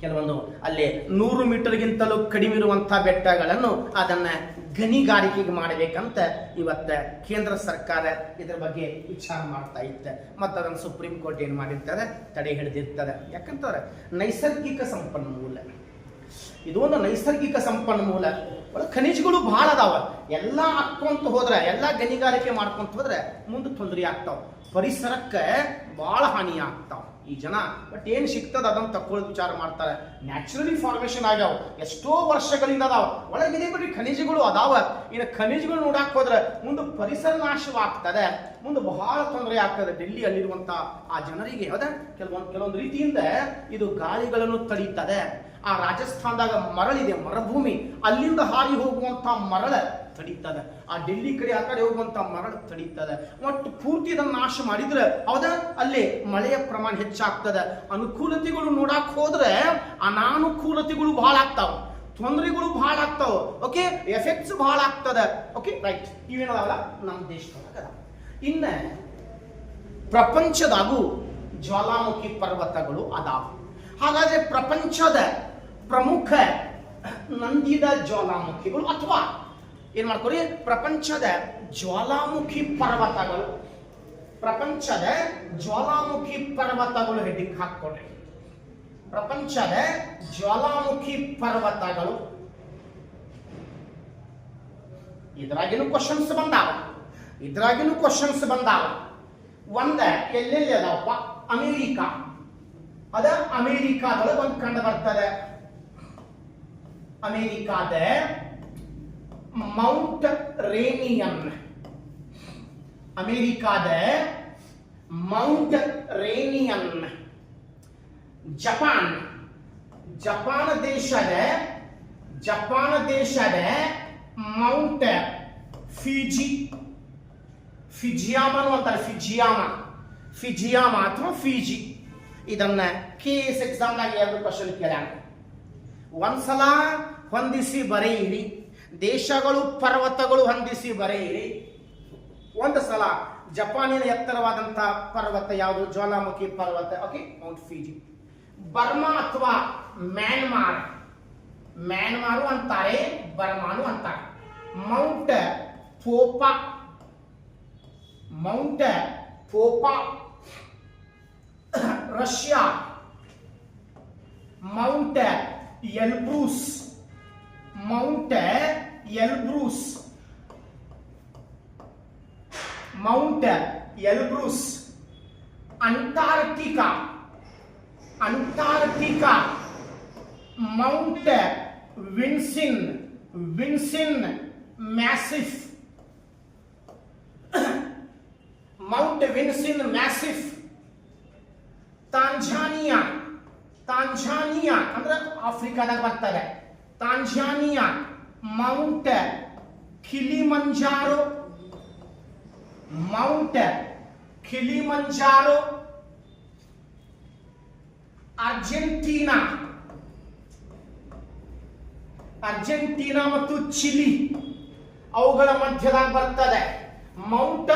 ಕೆಲವೊಂದು ಅಲ್ಲಿ 100 ಮೀಟರ್ಗಿಂತಲೂ ಕಡಿಮೆ ಇರುವಂತಹ ಬೆಟ್ಟಗಳನ್ನು ಅದನ್ನ ಗಣಿಗಾರಿಕೆಗೆ ಮಾಡಬೇಕಂತ ಇವತ್ತ ಕೇಂದ್ರ ಸರ್ಕಾರ ಇದರ ಬಗ್ಗೆ ವಿಚಾರ ಮಾಡ್ತಾ ಇತ್ತು. ಮತ್ತು ಅದನ್ನು ಸುಪ್ರೀಂ ಕೋರ್ಟ್ ಏನು ಮಾಡಿರ್ತಾರೆ, ತಡೆ ಹಿಡಿದಿರ್ತದೆ. ಯಾಕಂತಂದ್ರೆ ನೈಸರ್ಗಿಕ ಸಂಪನ್ಮೂಲ, ಇದು ಒಂದು ನೈಸರ್ಗಿಕ ಸಂಪನ್ಮೂಲ. ಖನಿಜಗಳು ಬಹಳ ಅದಾವ. ಎಲ್ಲ ಹಾಕೊಂತ ಹೋದ್ರೆ, ಎಲ್ಲ ಗಣಿಗಾರಿಕೆ ಮಾಡ್ಕೊಂತ ಹೋದ್ರೆ ಮುಂದೆ ತೊಂದರೆ ಆಗ್ತಾವ, ಪರಿಸರಕ್ಕೆ ಬಹಳ ಹಾನಿ ಆಗ್ತಾವ. ಈ ಜನ ಬಟ್ ಏನ್ ಸಿಗ್ತದ ಅದನ್ನ ತಕ್ಕೊಳ್ಳೋದು ವಿಚಾರ ಮಾಡ್ತಾರೆ. ನ್ಯಾಚುರಲಿ ಫಾರ್ಮೇಶನ್ ಆಗ್ಯಾವ, ಎಷ್ಟೋ ವರ್ಷಗಳಿಂದ ಅದಾವ. ಒಳಗಿದೆ ಬಿಡ್ರಿ ಖನಿಜಗಳು ಅದಾವ. ಇನ್ನು ಖನಿಜಗಳು ನೋಡಕ್ ಹೋದ್ರೆ ಮುಂದೆ ಪರಿಸರ ನಾಶವಾಗ್ತದೆ, ಮುಂದೆ ಬಹಳ ತೊಂದರೆ ಆಗ್ತದೆ. ಡೆಲ್ಲಿಯಲ್ಲಿರುವಂತ ಆ ಜನರಿಗೆ ಹೌದಾ ಕೆಲವೊಂದು ರೀತಿಯಿಂದ ಇದು ಗಾಳಿಗಳನ್ನು ತಡೀತದೆ. ಆ ರಾಜಸ್ಥಾನದಾಗ ಮರಳಿದೆ, ಮರುಭೂಮಿ, ಅಲ್ಲಿಂದ ಹಾರಿ ಹೋಗುವಂತ ಮರಳ ತಡೀತದೆ. ಆ ಡೆಲ್ಲಿ ಕಡೆ ಆ ಕಡೆ ಹೋಗುವಂತ ಮರಳು ತಡೀತದೆ. ಒಟ್ಟು ಪೂರ್ತಿ ಇದನ್ನು ನಾಶ ಮಾಡಿದ್ರೆ ಹೌದಾ ಅಲ್ಲಿ ಮಳೆಯ ಪ್ರಮಾಣ ಹೆಚ್ಚಾಗ್ತದೆ. ಅನುಕೂಲತೆಗಳು ನೋಡಕ್ ಹೋದ್ರೆ ಅನಾನುಕೂಲತೆಗಳು ಬಹಳ ಆಗ್ತಾವ, ತೊಂದರೆಗಳು ಬಹಳ ಆಗ್ತಾವ, ಓಕೆ, ಎಫೆಕ್ಟ್ಸ್ ಬಹಳ ಆಗ್ತದೆ. ಓಕೆ ರೈಟ್, ಇವೇನದಾವಲ್ಲ ನಮ್ಮ ದೇಶದೊಳಗ. ಇನ್ನ ಪ್ರಪಂಚದಾಗೂ ಜ್ವಾಲಾಮುಖಿ ಪರ್ವತಗಳು ಅದಾವ. ಹಾಗಾದ್ರೆ ಪ್ರಪಂಚದ ಪ್ರಮುಖ ನಂದಿದ ಜ್ವಾಲಾಮುಖಿಗಳು ಅಥವಾ ಏನ್ ಮಾಡ್ಕೊರಿ, ಪ್ರಪಂಚದ ಜ್ವಾಲಾಮುಖಿ ಪರ್ವತಗಳು, ಪ್ರಪಂಚದ ಜ್ವಾಲಾಮುಖಿ ಪರ್ವತಗಳು ಹೆಡ್ಡಿಂಗ್ ಹಾಕೊಡ್ರಿ. ಪ್ರಪಂಚದ ಜ್ವಾಲಾಮುಖಿ ಪರ್ವತಗಳು. ಇದ್ರಾಗಿನೂ ಕ್ವಶನ್ಸ್ ಬಂದಾವ. ಒಂದ ಎಲ್ಲೆಲ್ಲಿ ಅದಾವಪ್ಪ, ಅಮೇರಿಕಾ, ಅದ ಅಮೇರಿಕಾದೊಳಗೆ ಒಂದು ಕಂಡು ಬರ್ತದೆ. ಅಮೇರಿಕಾದ ಮೌಂಟ್ ರೇನಿಯನ್, ಅಮೇರಿಕಾದ ಮೌಂಟ್ ರೇನಿಯನ್. ಜಪಾನ್ ದೇಶದ ಮೌಂಟ್ ಫಿಜಿಯಾಮ ಅಂತಾರೆ, ಫಿಜಿಯಾಮ ಅಥವಾ ಫಿಜಿ. ಇದನ್ನ KS ಎಕ್ಸಾಮ್ನಾಗ 2 ಕ್ವಶನ್ ಕೇಳ್ಯಾನ. ಒಂದ್ಸಲ ಹೊಂದಿಸಿ ಬರೆಯಿರಿ, ದೇಶಗಳು ಪರ್ವತಗಳು ಹೊಂದಿಸಿ ಬರೆಯಿರಿ. ಒಂದು ಸಲ ಜಪಾನಿನ ಎತ್ತರವಾದಂತ ಪರ್ವತ ಯಾವುದು, ಜ್ವಾಲಾಮುಖಿ ಪರ್ವತ, ಓಕೆ, ಮೌಂಟ್ ಫಿಜಿ. ಬರ್ಮಾ ಅಥವಾ ಮ್ಯಾನ್ಮಾರು ಅಂತಾರೆ, ಬರ್ಮಾನು ಅಂತಾರೆ. Mount Popa Russia. Mount Elbrus. Antarctica. Mount Vinson Massif. Mount Vinson Massif. Tanzania ಅಂದ್ರೆ ಆಫ್ರಿಕಾದಾಗ ಬರ್ತದೆ. Tanzania Mount Kilimanjaro. ಅರ್ಜೆಂಟೀನಾ ಮತ್ತು ಚಿಲಿ ಅವುಗಳ ಮಧ್ಯದಾಗ ಬರ್ತದೆ. ಮೌಂಟ್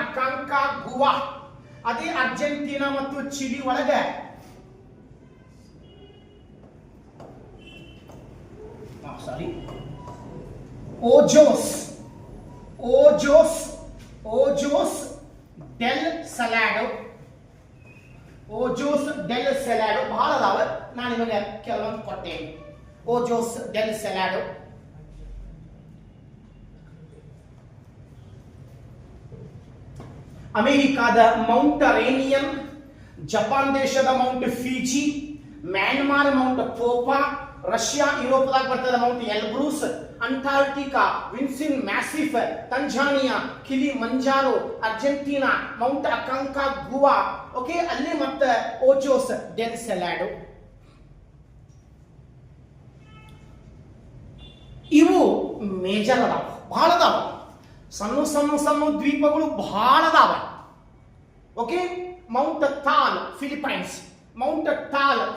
ಅಕಾಂಕಾಗುವಾ ಅದೇ ಅರ್ಜೆಂಟೀನಾ ಮತ್ತು ಚಿಲಿ ಒಳಗೆ. ಓಜೋಸ್ ಡೆಲ್ ಸಲಾಡೋ. ಬಹಳ ಅದಾವ, ನಾನು ನಿಮಗೆ ಕೆಲವೊಂದು ಕೊಟ್ಟೇನೆ. ಓಜೋಸ್ ಡೆಲ್ ಸಲಾಡೋ. ಅಮೆರಿಕಾದ ಮೌಂಟ್ ರೇನಿಯನ್, ಜಪಾನ್ ದೇಶದ Mount Fuji, Myanmar Mount Popa, Russia ಯುರೋಪದಾಗ ಬರ್ತದೆ Mount Elbrus, Antarctica Vinson Massif, Tanzania Kilimanjaro, Argentina Mount Aconcagua, okay, ಅಲ್ಲಿ ಮತ್ತೆ ಓಜೋಸ್ ಡೆಲ್ ಸಲಾಡೋ. ಇವು ಮೇಜರ್ ಅದಾವ, ಬಹಳ ಅದಾವ. ಸಣ್ಣ ದ್ವೀಪಗಳು ಬಹಳ ಅದಾವ. ಓಕೆ, ಮೌಂಟ್ ಟಾಲ್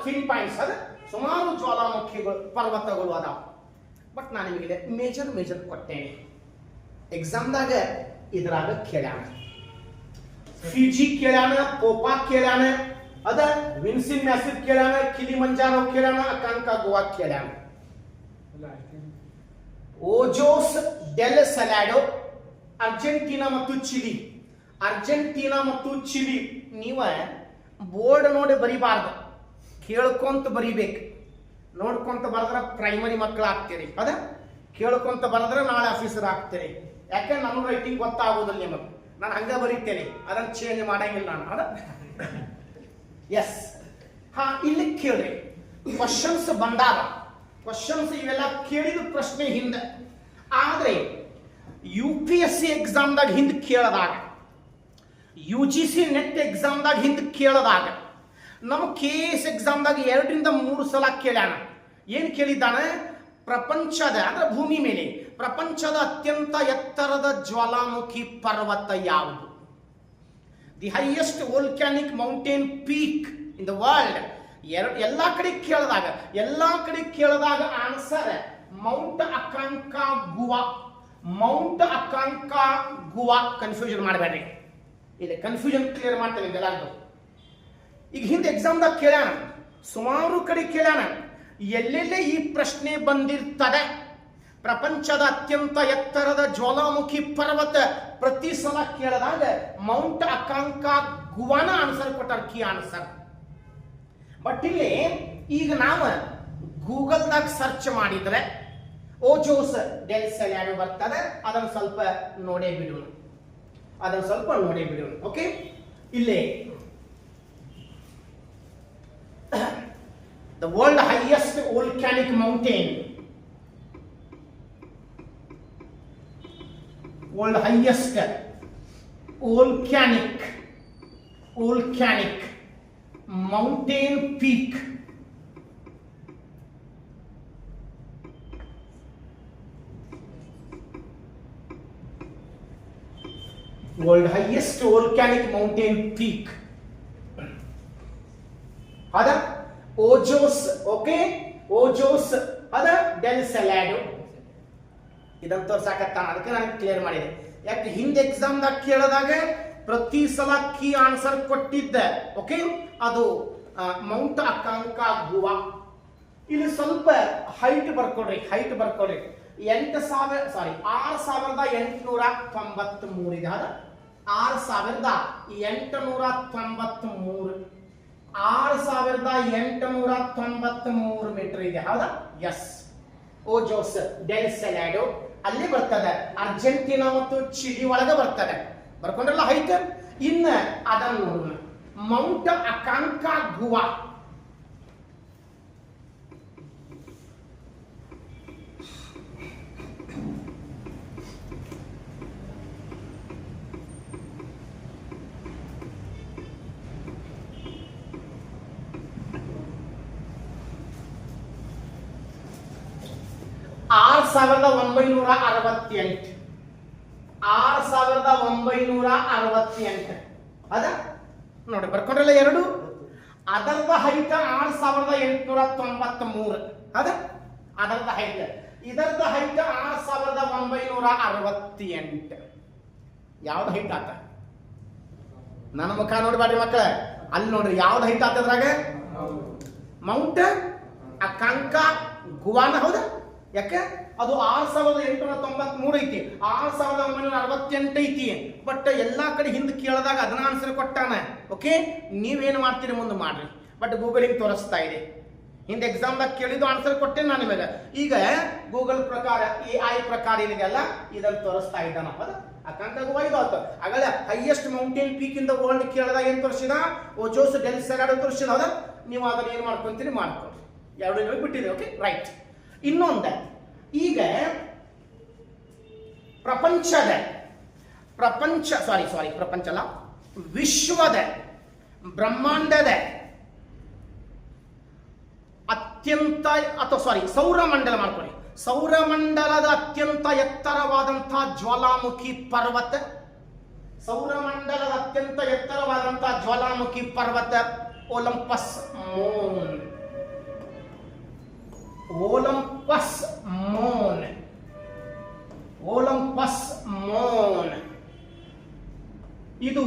ಫಿಲಿಪೈನ್ಸ್ ಅದ ಸುಮಾರು ಜ್ವಾಲಾಮುಖಿಗಳು ಪರ್ವತಗಳು ಅದಾವ. ಬಟ್ ನಾನು ನಿಮಗೆ ಮೇಜರ್ ಕೊಟ್ಟೇನೆ. ಎಕ್ಸಾಮ್ದಾಗ ಇದ್ರಾಗ ಕೇಳ್ಯಾನ. ಫಿಜಿ ಕೇಳ್ಯಾನ, ಪೋಪಾ ಕೇಳ್ಯಾನ, ಅದ ವಿನ್ಸಿನ್ ಮ್ಯಾಸಿವ್ ಕೇಳ್ಯಾನ, ಕಿಲಿಮಂಜಾರೋ ಕೇಳ್ಯಾನ, ಅಕಾಂಕಾಗುವಾ ಕೇಳ್ಯಾನ. ಓಜೋಸ್ ಡೆಲ್ ಸಲಾಡೋ, ಅರ್ಜೆಂಟೀನಾ ಮತ್ತು ಚಿಲಿ. ಅರ್ಜೆಂಟೀನಾ ಮತ್ತು ಚಿಲಿ ನೀವ ಬೋರ್ಡ್ ನೋಡಿ ಬರಿಬಾರ್ದು, ಕೇಳ್ಕೊಂತ ಬರಿಬೇಕು. ನೋಡ್ಕೊಂತ ಬರೆದ್ರೆ ಪ್ರೈಮರಿ ಮಕ್ಕಳು ಆಗ್ತೀರಿ, ಅದ ಕೇಳ್ಕೊಂತ ಬರೆದ್ರೆ ನಾಳೆ ಆಫೀಸರ್ ಆಗ್ತೀರಿ. ಯಾಕೆ ನನ್ನ ರೈಟಿಂಗ್ ಗೊತ್ತಾಗೋದಿಲ್ಲ ನಿಮಗೆ, ನಾನು ಹಂಗ ಬರೀತೇನೆ, ಅದನ್ನ ಚೇಂಜ್ ಮಾಡಂಗಿಲ್ಲ ನಾನು. ಅದ ಎಸ್, ಹಾ ಇಲ್ಲಿ ಕೇಳ್ರಿ. ಕ್ವಶನ್ಸ್ ಬಂದಾಗ ಕ್ವಶನ್ಸ್ ಇವೆಲ್ಲ ಕೇಳಿದ ಪ್ರಶ್ನೆ ಹಿಂದೆ, ಆದ್ರೆ UPSC ಎಕ್ಸಾಮ್ದಾಗ ಹಿಂದೆ ಕೇಳದಾಗ, UGC ನೆಟ್ ಎಕ್ಸಾಮ್ದಾಗ ಹಿಂದೆ ಕೇಳದಾಗ, ನಮ್ಮ KS ಎಕ್ಸಾಮ್ದಾಗ 2 ರಿಂದ 3 ಸಲ ಕೇಳ್ಯಾನ. ಏನ್ ಕೇಳಿದ್ದಾನೆ? ಪ್ರಪಂಚದ ಅಂದ್ರೆ ಭೂಮಿ ಮೇಲೆ ಪ್ರಪಂಚದ ಅತ್ಯಂತ ಎತ್ತರದ ಜ್ವಾಲಾಮುಖಿ ಪರ್ವತ ಯಾವುದು? The highest volcanic mountain peak in the world. ಎಲ್ಲಾ ಕಡೆ ಕೇಳಿದಾಗ ಆನ್ಸರ್ ಮೌಂಟ್ ಅಕಾಂಕಾಗುವಾ. ಮೌಂಟ್ ಅಕಾಂಕಾಗುವಾ. ಕನ್ಫ್ಯೂಷನ್ ಮಾಡಬೇಡ್ರಿ, ಇಲ್ಲಿ ಕನ್ಫ್ಯೂಷನ್ ಕ್ಲಿಯರ್ ಮಾಡ್ತೇನೆ ಎಲ್ಲಾರ್ದು. ಈಗ ಹಿಂದೆ ಎಕ್ಸಾಮ್ದಾಗ ಕೇಳ್ಯಾನ, ಸುಮಾರು ಕಡೆ ಕೇಳ್ಯಾನ. ಎಲ್ಲೆಲ್ಲೇ ಈ ಪ್ರಶ್ನೆ ಬಂದಿರ್ತದೆ, ಪ್ರಪಂಚದ ಅತ್ಯಂತ ಎತ್ತರದ ಜ್ವಾಲಾಮುಖಿ ಪರ್ವತ ಪ್ರತಿ ಸಲ ಕೇಳಿದಾಗ ಮೌಂಟ್ ಅಕಾಂಕಾಗುವಾನ ಆನ್ಸರ್ ಕೊಟ್ಟಾರ, ಕೀ ಆನ್ಸರ್. ಬಟ್ ಇಲ್ಲಿ ಈಗ ನಾವು ಗೂಗಲ್ದಾಗ ಸರ್ಚ್ ಮಾಡಿದ್ರೆ ಓಜೋಸ್ ಡೆಲ್ ಸಲಾಡೋ ಬರ್ತದೆ. ಅದನ್ನು ಸ್ವಲ್ಪ ನೋಡೇ ಬಿಡೋಣ, ಓಕೆ. ಇಲ್ಲಿ the world highest volcanic mountain, world highest volcanic mountain peak, world highest volcanic mountain peak ಅದ ಓಜೋಸ್. ಓಕೆ, ಓಜೋಸ್ ಅದ ಡೆಲ್ ಸಲಾಡೋ. ಇದನ್ನ ತೋರ್ಸಾಕತ್ತಾನ, ಅದಕ್ಕೆ ನಾನು ಕ್ಲಿಯರ್ ಮಾಡಿದೆ. ಯಾಕೆ ಹಿಂದೆ ಎಕ್ಸಾಮ್ದಾಗ ಕೇಳಿದಾಗ ಪ್ರತಿ ಸಲ ಕೀ ಆನ್ಸರ್ ಕೊಟ್ಟಿದ್ದೆ. ಓಕೆ, ಅದು ಮೌಂಟ್ ಅಕಾಂಕಾಗುವಾ. ಇಲ್ಲಿ ಸ್ವಲ್ಪ ಹೈಟ್ ಬರ್ಕೊಡ್ರಿ. 6893 ಇದೆ. ಅದ 6893 6893 ಮೀಟರ್ ಇದೆ. ಹೌದಾ? ಎಸ್. ಓಜೋಸ್ ಡೆಲ್ ಸಲಾಡೋ ಅಲ್ಲಿ ಬರ್ತದೆ. ಅರ್ಜೆಂಟೀನಾ ಮತ್ತು ಚಿಲಿ ಒಳಗೆ ಬರ್ತದೆ. ಬರ್ಕೊಂಡ್ರಲ್ಲ ಹೈಟ್. ಇನ್ನ ಅದನ್ನು ನೋಡೋಣ. ಮೌಂಟ್ ಅಕಾಂಕಾಗುವಾ. $6,968 ಅದ ನೋಡಿ, ಬರ್ಕೊಂಡ್ರಲ್ಲ ಎರಡು. ಅದರದ ಹೈಟ್ 6893 ಅದ ಅದರದ ಹೈಟ್. ಇದರದ ಹೈಟ್ 6968. ಯಾವ್ದು ಹೈಟ್ ಆತ? ನನ್ನ ಮುಖ ನೋಡ್ಬೇಡ್ರಿ ಮಕ್ಕಳ, ಅಲ್ಲಿ ನೋಡ್ರಿ ಯಾವ್ದು ಹೈಟ್ ಆತದ್ರಾಗ. ಮೌಂಟ್ ಅಕಾಂಕಾಗುವಾನ. ಹೌದಾ? ಯಾಕೆ ಅದು 6893 ಐತಿ, 6968 ಐತಿ. ಬಟ್ ಎಲ್ಲಾ ಕಡೆ ಹಿಂದೆ ಕೇಳಿದಾಗ ಅದನ್ನ ಆನ್ಸರ್ ಕೊಟ್ಟಾನ. ಓಕೆ, ನೀವೇನು ಮಾಡ್ತೀರಿ ಮುಂದೆ ಮಾಡ್ರಿ. ಬಟ್ ಗೂಗಲ್ ಹಿಂಗೆ ತೋರಿಸ್ತಾ ಇದೆ. ಹಿಂದೆ ಎಕ್ಸಾಮ್ದಾಗ ಕೇಳಿದ್ದು ಆನ್ಸರ್ ಕೊಟ್ಟೆ ನಾನು ನಿಮಗೆ. ಈಗ ಗೂಗಲ್ ಪ್ರಕಾರ, AI ಪ್ರಕಾರ ಏನಿದೆಯಲ್ಲ ಇದನ್ನು ತೋರಿಸ್ತಾ ಇದ್ದಾನ. ಹೌದಾ? ಅಕಾಂಕಾಗುವಾ ಇದು ಆಯ್ತು. ಆಗಲ್ಲ highest mountain peak in the world ಕೇಳಿದಾಗ ಏನ್ ತೋರಿಸಿದ? ಓಜೋಸ್ ಡೆಲ್ ಸಲಾಡೋ ತೋರಿಸಿದ. ಹೌದಾ? ನೀವು ಅದನ್ನ ಏನ್ ಮಾಡ್ಕೊಂತೀರಿ ಮಾಡ್ಕೊಳ್ರಿ. ಎರಡು ಬಿಟ್ಟಿದೆ. Okay, right. ಇನ್ನೊಂದು, ಈಗ ವಿಶ್ವದ ಬ್ರಹ್ಮಾಂಡದ ಅತ್ಯಂತ ಸೌರಮಂಡಲ ಮಾಡ್ಕೊಳ್ಳಿ. ಸೌರಮಂಡಲದ ಅತ್ಯಂತ ಎತ್ತರವಾದಂತಹ ಜ್ವಾಲಾಮುಖಿ ಪರ್ವತ. ಸೌರಮಂಡಲದ ಅತ್ಯಂತ ಎತ್ತರವಾದಂತಹ ಜ್ವಾಲಾಮುಖಿ ಪರ್ವತ ಒಲಂಪಸ್ ಮೋನ್. ಓಲಂಪಸ್ ಮೋನ್. ಓಲಂಪಸ್ ಮೋನ್. ಇದು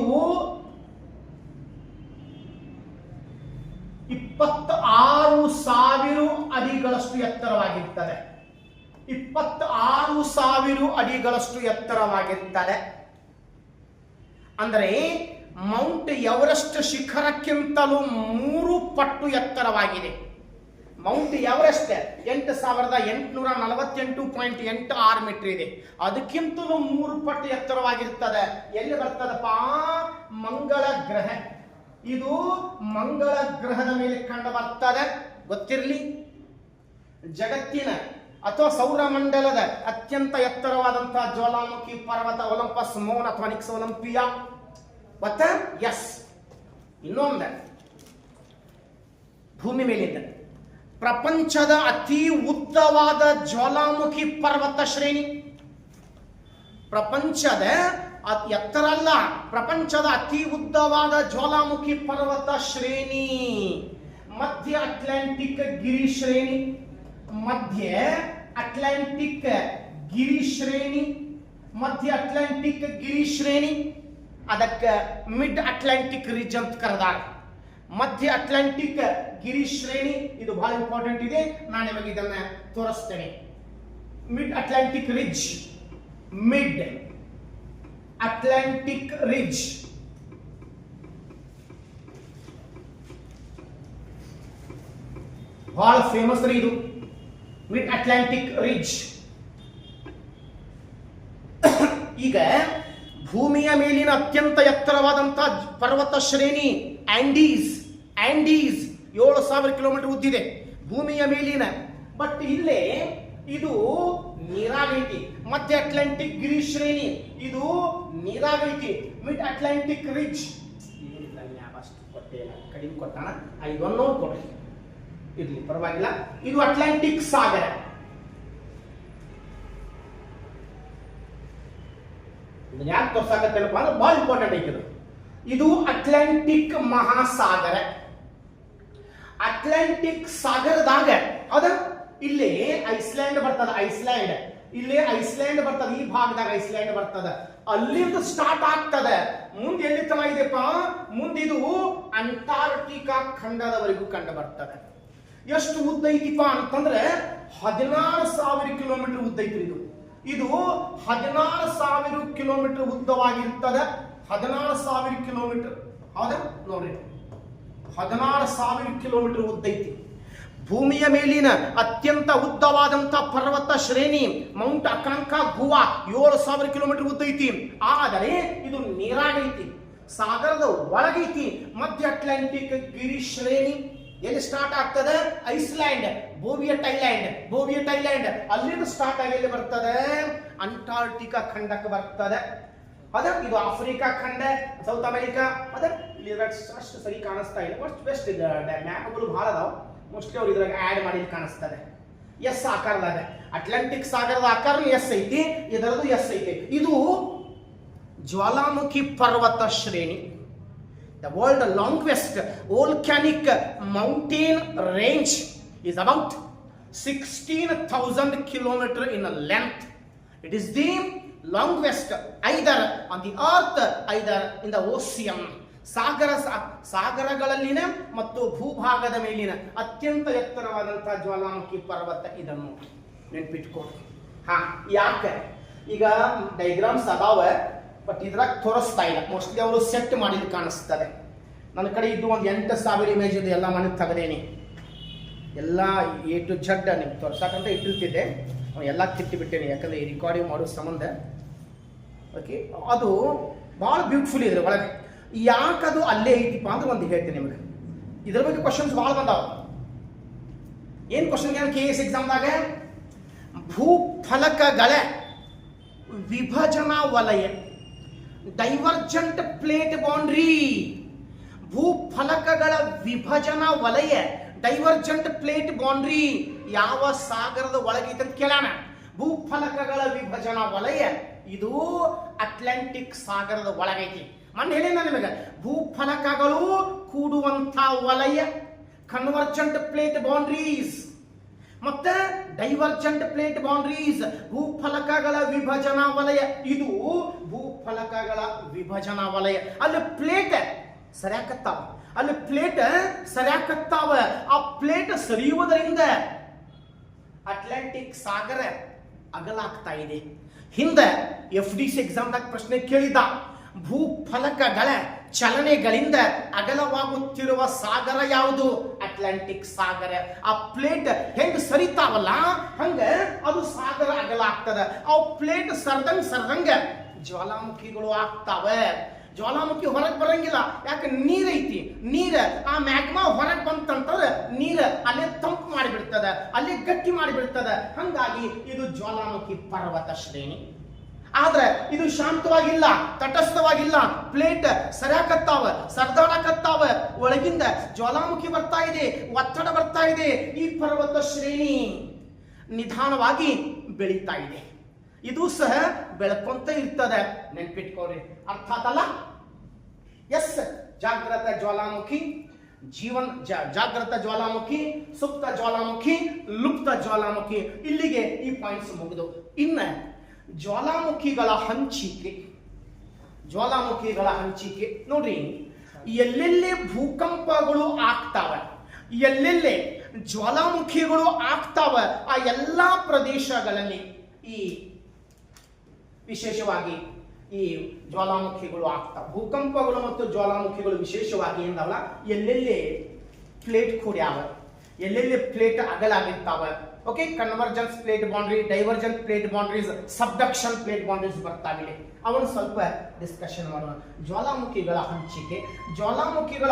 26,000 ಅಡಿಗಳಷ್ಟು ಎತ್ತರವಾಗಿರ್ತದೆ. 26,000 ಅಡಿಗಳಷ್ಟು ಎತ್ತರವಾಗಿರ್ತದೆ. ಅಂದರೆ ಮೌಂಟ್ ಎವರೆಸ್ಟ್ ಶಿಖರಕ್ಕಿಂತಲೂ 3 ಪಟ್ಟು ಎತ್ತರವಾಗಿದೆ. ಮೌಂಟ್ ಎವರೆಸ್ಟ್ 8,848.86 ಮೀಟರ್ ಇದೆ. ಅದಕ್ಕಿಂತಲೂ 3 ಪಟ್ಟು ಎತ್ತರವಾಗಿರ್ತದೆ. ಎಲ್ಲಿ ಬರ್ತದಪ್ಪ? ಮಂಗಳ ಗ್ರಹ. ಇದು ಮಂಗಳ ಗ್ರಹದ ಮೇಲೆ ಕಂಡು ಬರ್ತದೆ. ಗೊತ್ತಿರಲಿ, ಜಗತ್ತಿನ ಅಥವಾ ಸೌರಮಂಡಲದ ಅತ್ಯಂತ ಎತ್ತರವಾದಂತಹ ಜ್ವಾಲಾಮುಖಿ ಪರ್ವತ ಒಲಂಪಸ್ ಮೋನ್ ಅಥವಾ ನಿಕ್ಸ್ ಒಲಿಂಪಿಯಾ. ಮತ್ತೆ ಎಸ್, ಇನ್ನೊಂದು ಭೂಮಿ ಮೇಲಿಂದ ಪ್ರಪಂಚದ ಅತಿ ಉದ್ದವಾದ ಜ್ವಾಲಾಮುಖಿ ಪರ್ವತ ಶ್ರೇಣಿ. ಪ್ರಪಂಚದ ಎತ್ತರ ಅಲ್ಲ, ಪ್ರಪಂಚದ ಅತಿ ಉದ್ದವಾದ ಜ್ವಾಲಾಮುಖಿ ಪರ್ವತ ಶ್ರೇಣಿ ಮಧ್ಯ ಅಟ್ಲಾಂಟಿಕ್ ಗಿರಿ ಶ್ರೇಣಿ. ಮಧ್ಯ ಅಟ್ಲಾಂಟಿಕ್ ಗಿರಿ ಶ್ರೇಣಿ, ಮಧ್ಯ ಅಟ್ಲಾಂಟಿಕ್ ಗಿರಿ ಶ್ರೇಣಿ. ಅದಕ್ಕೆ ಮಿಡ್ ಅಟ್ಲಾಂಟಿಕ್ ರಿಜ್ ಅಂತ ಕರೆದಾರ. ಮಧ್ಯ ಅಟ್ಲಾಂಟಿಕ್ ಗಿರಿ ಶ್ರೇಣಿ ಇದು ಬಹಳ ಇಂಪಾರ್ಟೆಂಟ್ ಇದೆ. ನಾನು ನಿಮಗೆ ಇದನ್ನ ತೋರಿಸ್ತೇನೆ. Mid Atlantic ridge, mid Atlantic ridge ಬಹಳ ಫೇಮಸ್ ರೀ ಇದು. Mid Atlantic ridge. ಈಗ ಭೂಮಿಯ ಮೇಲಿನ ಅತ್ಯಂತ ಎತ್ತರವಾದಂತಹ ಪರ್ವತ ಶ್ರೇಣಿ ಆಂಡೀಸ್. ಆಂಡೀಸ್ 7,000 ಕಿಲೋಮೀಟರ್ ಉದ್ದಿದೆ ಭೂಮಿಯ ಮೇಲಿನ. ಬಟ್ ಇಲ್ಲೇ ಇದು ನೀರಾಗೈತಿ. ಮಧ್ಯ ಅಟ್ಲಾಂಟಿಕ್ ಗಿರಿ ಶ್ರೇಣಿ ಇದು ನೀರಾಗೈತಿ. ಮಿಡ್ ಅಟ್ಲಾಂಟಿಕ್ ರಿಜ್ ಕಡಿಮೆ ಕೊಟ್ಟಾನ, ಇದೊಂದು ನೋಡ್ಕೊಡ್ರಿ, ಇರ್ಲಿ ಪರವಾಗಿಲ್ಲ. ಇದು ಅಟ್ಲಾಂಟಿಕ್ ಸಾಗರ. ಯಾಕೆ ತೋರ್ಸಾಕತ್ತೇನಪ್ಪ ಅಂದ್ರೆ ಬಹಳ ಇಂಪಾರ್ಟೆಂಟ್ ಐತಿ. ಇದು ಅಟ್ಲಾಂಟಿಕ್ ಮಹಾಸಾಗರ. ಅಟ್ಲಾಂಟಿಕ್ ಸಾಗರದಾಗ ಅದ ಇಲ್ಲಿ ಐಸ್ಲ್ಯಾಂಡ್ ಬರ್ತದ. ಐಸ್ಲ್ಯಾಂಡ್ ಇಲ್ಲಿ ಐಸ್ಲ್ಯಾಂಡ್ ಬರ್ತದ. ಈ ಭಾಗದಾಗ ಐಸ್ಲ್ಯಾಂಡ್ ಬರ್ತದ. ಅಲ್ಲಿಂದ ಸ್ಟಾರ್ಟ್ ಆಗ್ತದೆ. ಮುಂದೆ ಎಲ್ಲಿ ತನ ಇದೆಪ್ಪ? ಮುಂದಿದು ಅಂಟಾರ್ಟಿಕಾ ಖಂಡದವರೆಗೂ ಕಂಡು ಬರ್ತದೆ. ಎಷ್ಟು ಉದ್ದ ಐತಿಪ್ಪ ಅಂತಂದ್ರೆ 16,000 ಕಿಲೋಮೀಟರ್ ಉದ್ದ ಐತಿ. ಇದು 16,000 ಕಿಲೋಮೀಟರ್ ಉದ್ದವಾಗಿರ್ತದೆ. 16,000 ಕಿಲೋಮೀಟರ್. ಹೌದಾ? ನೋಡ್ರಿ, 16,000 ಕಿಲೋಮೀಟರ್ ಉದ್ದ ಐತಿ. ಭೂಮಿಯ ಮೇಲಿನ ಅತ್ಯಂತ ಉದ್ದವಾದಂತಹ ಪರ್ವತ ಶ್ರೇಣಿ ಮೌಂಟ್ ಅಕಾಂಕಾಗುವಾ 7,000 ಕಿಲೋಮೀಟರ್ ಉದ್ದ ಐತಿ. ಆದರೆ ಇದು ನೀರಾಗೈತಿ, ಸಾಗರದ ಒಳಗೈತಿ. ಮಧ್ಯ ಅಟ್ಲಾಂಟಿಕ್ ಗಿರಿ ಶ್ರೇಣಿ ಎಲ್ಲಿ ಸ್ಟಾರ್ಟ್ ಆಗ್ತದೆ? Iceland, Bouvet Island. Bouvet Island ಅಲ್ಲಿಂದ ಸ್ಟಾರ್ಟ್ ಆಗಿ ಎಲ್ಲಿ ಬರ್ತದೆ? ಅಂಟಾರ್ಟಿಕಾ ಖಂಡಕ್ಕೆ ಬರ್ತದೆ. ಅದ ಇದು ಆಫ್ರಿಕಾ ಖಂಡ, ಸೌತ್ ಅಮೆರಿಕಾ. ಅದ ಇಲ್ಲಿ ಅಷ್ಟು ಸರಿ ಕಾಣಿಸ್ತಾ ಇಲ್ಲ. ಬೆಸ್ಟ್ ಮ್ಯಾಪ್ಗಳು ಬಹಳ ಅದಾವ. ಮೋಸ್ಟ್ಲಿ ಅವ್ರು ಇದ್ರಾಗ ಆಡ್ ಮಾಡಿ ಕಾಣಿಸ್ತದೆ. ಎಸ್ ಆಕಾರದಾಗ ಅಟ್ಲಾಂಟಿಕ್ ಸಾಗರದ ಆಕಾರ ಎಸ್ ಐತಿ, ಇದರದು ಎಸ್ ಐತಿ. ಇದು ಜ್ವಾಲಾಮುಖಿ ಪರ್ವತ ಶ್ರೇಣಿ. The world longest volcanic mountain range is about 16,000 kilometers in length. It is the longest either on the earth, either in the ocean. ಸಾಗರಗಳಲ್ಲಿನ ಮತ್ತು ಭೂಭಾಗದ ಮೇಲಿನ ಅತ್ಯಂತ ಎತ್ತರವಾದಂತಹ ಜ್ವಾಲಾಮುಖಿ ಪರ್ವತ. ಇದನ್ನು ನೆನ್ಪಿಟ್ಕೊಡಿ. ಯಾಕೆ? ಈಗ ಡೈಗ್ರಾಮ್ಸ್ ಅದಾವ, ಬಟ್ ಇದ್ರಾಗ ತೋರಿಸ್ತಾ ಇಲ್ಲ. ಮೋಸ್ಟ್ಲಿ ಅವರು ಸೆಟ್ ಮಾಡಿದ್ದು ಕಾಣಿಸ್ತದೆ. ನನ್ನ ಕಡೆ ಇದ್ದು ಒಂದು 8,000 ಇಮೇಜ್ ಇದೆ. ಎಲ್ಲ ಮನೆ ತೆಗೆದೇನಿ, ಎಲ್ಲ A to Z ನಿಮ್ಗೆ ತೋರ್ಸಕ್ಕಂತ ಇಟ್ಟಿರ್ತಿದ್ದೆ. ಎಲ್ಲ ಕಿತ್ತಿಬಿಟ್ಟೇನೆ, ಯಾಕಂದ್ರೆ ಈ ರೆಕಾರ್ಡಿಂಗ್ ಮಾಡೋ ಸಂಬಂಧ. ಓಕೆ, ಅದು ಭಾಳ ಬ್ಯೂಟಿಫುಲ್ ಇದೆ ಒಳಗೆ. ಯಾಕದು ಅಲ್ಲೇ ಐತಿಪ್ಪ ಅಂದ್ರೆ ಒಂದು ಹೇಳ್ತೀನಿ ನಿಮಗೆ. ಇದ್ರ ಬಗ್ಗೆ ಕ್ವಶನ್ಸ್ ಭಾಳ ಬಂದಾವ. ಏನು ಕ್ವಶನ್? KS ಎಕ್ಸಾಮ್ದಾಗ ಭೂಫಲಕಗಳ ವಿಭಜನಾ ವಲಯ, ಡೈವರ್ಜೆಂಟ್ ಪ್ಲೇಟ್ ಬೌಂಡ್ರಿ. ಭೂಫಲಕಗಳ ವಿಭಜನಾ ವಲಯ, ಡೈವರ್ಜೆಂಟ್ ಪ್ಲೇಟ್ ಬೌಂಡ್ರಿ ಯಾವ ಸಾಗರದ ಒಳಗೈತೆ ಅಂತ ಕೇಳೋಣ. ಭೂಫಲಕಗಳ ವಿಭಜನಾ ವಲಯ ಇದು ಅಟ್ಲಾಂಟಿಕ್ ಸಾಗರದ ಒಳಗೈತಿ. ಮೊನ್ನೆ ಹೇಳಿನ ನಿಮಗೆ, ಭೂಫಲಕಗಳು ಕೂಡುವಂಥ ವಲಯ, ಕನ್ವರ್ಜೆಂಟ್ ಪ್ಲೇಟ್ ಬೌಂಡ್ರೀಸ್. ಮತ್ತೆ ಡೈವರ್ಜೆಂಟ್ ಪ್ಲೇಟ್ ಬೌಂಡ್ರೀಸ್, ಭೂಫಲಕಗಳ ವಿಭಜನಾ ವಲಯ. ಇದು ಭೂಫಲಕಗಳ ವಿಭಜನಾ ವಲಯ. ಅಲ್ಲಿ ಪ್ಲೇಟ್ ಸರಿಯಾಕತ್ತಾವ, ಅಲ್ಲಿ ಪ್ಲೇಟ್ ಸರಿಯಾಕತ್ತಾವ. ಆ ಪ್ಲೇಟ್ ಸರಿಯುವುದರಿಂದ ಅಟ್ಲಾಂಟಿಕ್ ಸಾಗರ ಅಗಲಾಗ್ತಾ ಇದೆ. ಹಿಂದೆ FDC ಎಕ್ಸಾಮ್ದಾಗ ಪ್ರಶ್ನೆ ಕೇಳಿದ, ಭೂಫಲಕಗಳ ಚಲನೆಗಳಿಂದ ಅಗಲವಾಗುತ್ತಿರುವ ಸಾಗರ ಯಾವುದು? ಅಟ್ಲಾಂಟಿಕ್ ಸಾಗರ. ಆ ಪ್ಲೇಟ್ ಹೆಂಗ್ ಸರಿತಾವಲ್ಲ ಹಂಗ ಅದು ಸಾಗರ ಅಗಲ ಆಗ್ತದ. ಆ ಪ್ಲೇಟ್ ಸರ್ದಂಗ ಜ್ವಾಲಾಮುಖಿಗಳು ಆಗ್ತಾವೆ. ಜ್ವಾಲಾಮುಖಿ ಹೊರಗೆ ಬರಂಗಿಲ್ಲ, ಯಾಕೆ? ನೀರೈತಿ. ನೀರ ಆ ಮ್ಯಾಗ್ಮಾ ಹೊರಗೆ ಬಂತಂತಂದ್ರೆ ನೀರ ಅಲ್ಲೇ ತಂಪು ಮಾಡಿಬಿಡ್ತದ, ಅಲ್ಲೇ ಗಟ್ಟಿ ಮಾಡಿಬಿಡ್ತದ. ಹಂಗಾಗಿ ಇದು ಜ್ವಾಲಾಮುಖಿ ಪರ್ವತ ಶ್ರೇಣಿ. ಆದ್ರೆ ಇದು ಶಾಂತವಾಗಿಲ್ಲ, ತಟಸ್ಥವಾಗಿಲ್ಲ. ಪ್ಲೇಟ್ ಸರಿಯಾಕತ್ತಾವ, ಸರ್ದಾಡಕತ್ತಾವ, ಒಳಗಿಂದ ಜ್ವಾಲಾಮುಖಿ ಬರ್ತಾ ಇದೆ, ಒತ್ತಡ ಬರ್ತಾ ಇದೆ. ಈ ಪರ್ವತ ಶ್ರೇಣಿ ನಿಧಾನವಾಗಿ ಬೆಳೀತಾ ಇದೆ. ಇದು ಸಹ ಬೆಳಕೊಂತ ಇರ್ತದೆ. ನೆನ್ಪಿಟ್ಕೊಳ್ರಿ, ಅರ್ಥಾತ್ ಅಲ್ಲ? ಎಸ್, ಜಾಗೃತ ಜ್ವಾಲಾಮುಖಿ, ಜಾಗೃತ ಜ್ವಾಲಾಮುಖಿ, ಸುಪ್ತ ಜ್ವಾಲಾಮುಖಿ, ಲುಪ್ತ ಜ್ವಾಲಾಮುಖಿ. ಇಲ್ಲಿಗೆ ಈ ಪಾಯಿಂಟ್ಸ್ ಮುಗಿದು. ಇನ್ನ ಜ್ವಾಲಾಮುಖಿಗಳ ಹಂಚಿಕೆ ನೋಡ್ರಿ. ಎಲ್ಲೆಲ್ಲಿ ಭೂಕಂಪಗಳು ಆಗ್ತಾವ, ಎಲ್ಲೆಲ್ಲಿ ಜ್ವಾಲಾಮುಖಿಗಳು ಆಗ್ತಾವ, ಆ ಎಲ್ಲಾ ಪ್ರದೇಶಗಳಲ್ಲಿ ಈ ವಿಶೇಷವಾಗಿ ಈ ಜ್ವಾಲಾಮುಖಿಗಳು ಆಗ್ತಾವ. ಭೂಕಂಪಗಳು ಮತ್ತು ಜ್ವಾಲಾಮುಖಿಗಳು ವಿಶೇಷವಾಗಿ ಏನಲ್ಲ, ಎಲ್ಲೆಲ್ಲಿ ಪ್ಲೇಟ್ ಕೂಡ್ಯಾವ, ಎಲ್ಲೆಲ್ಲಿ ಪ್ಲೇಟ್ ಅಗಲಾಗಿರ್ತಾವ. Okay, convergence plate boundary, divergent plate boundaries, subduction plate boundaries ಬರ್ತಾವಿದೆ. ಅವನು ಸ್ವಲ್ಪ ಡಿಸ್ಕಷನ್ ಮಾಡೋಣ. ಜ್ವಾಲಾಮುಖಿಗಳ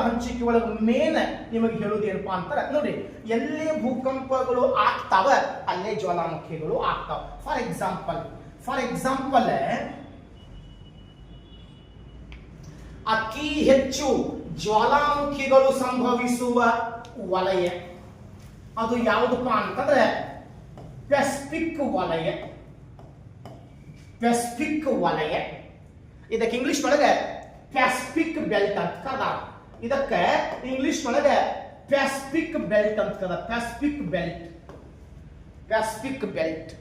ಹಂಚಿಕೆ ಒಳಗೆ ಮೇನ್ ನಿಮಗೆ ಹೇಳೋದು ಏನಪ್ಪಾ ಅಂತಾರೆ ನೋಡಿ, ಎಲ್ಲಿ ಭೂಕಂಪಗಳು ಆಗ್ತಾವ ಅಲ್ಲೇ ಜ್ವಾಲಾಮುಖಿಗಳು ಆಗ್ತಾವ. ಫಾರ್ ಎಕ್ಸಾಂಪಲ್ ಅತಿ ಹೆಚ್ಚು ಜ್ವಾಲಾಮುಖಿಗಳು ಸಂಭವಿಸುವ ವಲಯ ಅದು ಯಾವುದಪ್ಪ ಅಂತಂದ್ರೆ ಪೆಸಿಫಿಕ್ ವಲಯ. ಇದಕ್ಕೆ ಇಂಗ್ಲಿಷ್ ಒಳಗೆ ಪೆಸಿಫಿಕ್ ಬೆಲ್ಟ್ ಅಂತ ಕರೆದಾರ. ಇದಕ್ಕೆ ಇಂಗ್ಲಿಷ್ ಒಳಗೆ ಪೆಸಿಫಿಕ್ ಬೆಲ್ಟ್ ಅಂತ ಕರೆದ. ಪೆಸಿಫಿಕ್ ಬೆಲ್ಟ್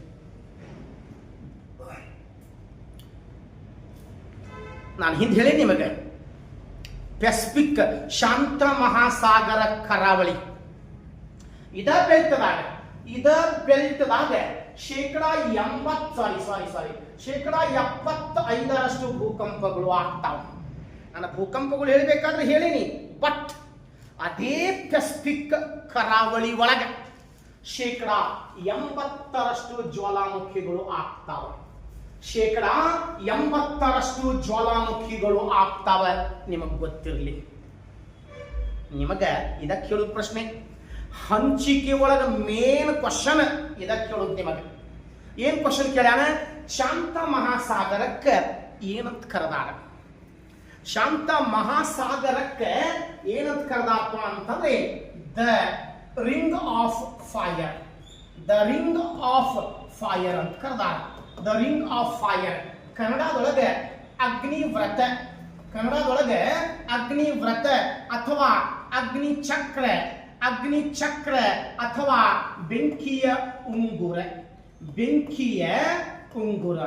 ನಾನು ಹಿಂದೆ ಹೇಳಿ ನಿಮಗೆ, ಪೆಸಿಫಿಕ್ ಶಾಂತ ಮಹಾಸಾಗರ ಕರಾವಳಿ. ಇದ ಬೆಲ್ಟ್ದಾಗ ಶೇಕಡಾ 75% ಭೂಕಂಪಗಳು ಆಗ್ತಾವ. ನಾನು ಭೂಕಂಪಗಳು ಹೇಳಬೇಕಾದ್ರೆ ಹೇಳಿನಿ, ಬಟ್ ಅದೇ ಪೆಸಿಫಿಕ್ ಕರಾವಳಿ ಒಳಗೆ ಶೇಕಡಾ 80% ಜ್ವಾಲಾಮುಖಿಗಳು ಆಗ್ತಾವ. ಶೇಕಡಾ 80% ಜ್ವಾಲಾಮುಖಿಗಳು ಆಗ್ತಾವ. ನಿಮಗೆ ಗೊತ್ತಿರಲಿ. ನಿಮಗೆ ಇದಕ್ಕೆ ಹೇಳೋದು ಪ್ರಶ್ನೆ, ಹಂಚಿಕೆ ಒಳಗೆ ಮೇನ್ ಕ್ವಶನ್ ಇದಕ್ಕೆ ಹೇಳೋದು ನಿಮಗೆ. ಏನ್ ಕ್ವಶನ್ ಕೇಳ್ಯಾನ? ಶಾಂತ ಮಹಾಸಾಗರಕ್ಕೆ ಏನಂತ ಕರೆದಾರ? ಶಾಂತ ಮಹಾಸಾಗರಕ್ಕೆ ಏನಂತ ಕರೆದಪ್ಪ ಅಂತಂದ್ರೆ ದ ರಿಂಗ್ ಆಫ್ ಫೈರ್. ಅಂತ ಕರೆದಾರ. The ring of fire. ಕನ್ನಡದೊಳಗೆ ಅಗ್ನಿವ್ರತ ಅಥವಾ ಅಗ್ನಿಚಕ್ರ ಅಥವಾ ಬೆಂಕಿಯ ಉಂಗುರ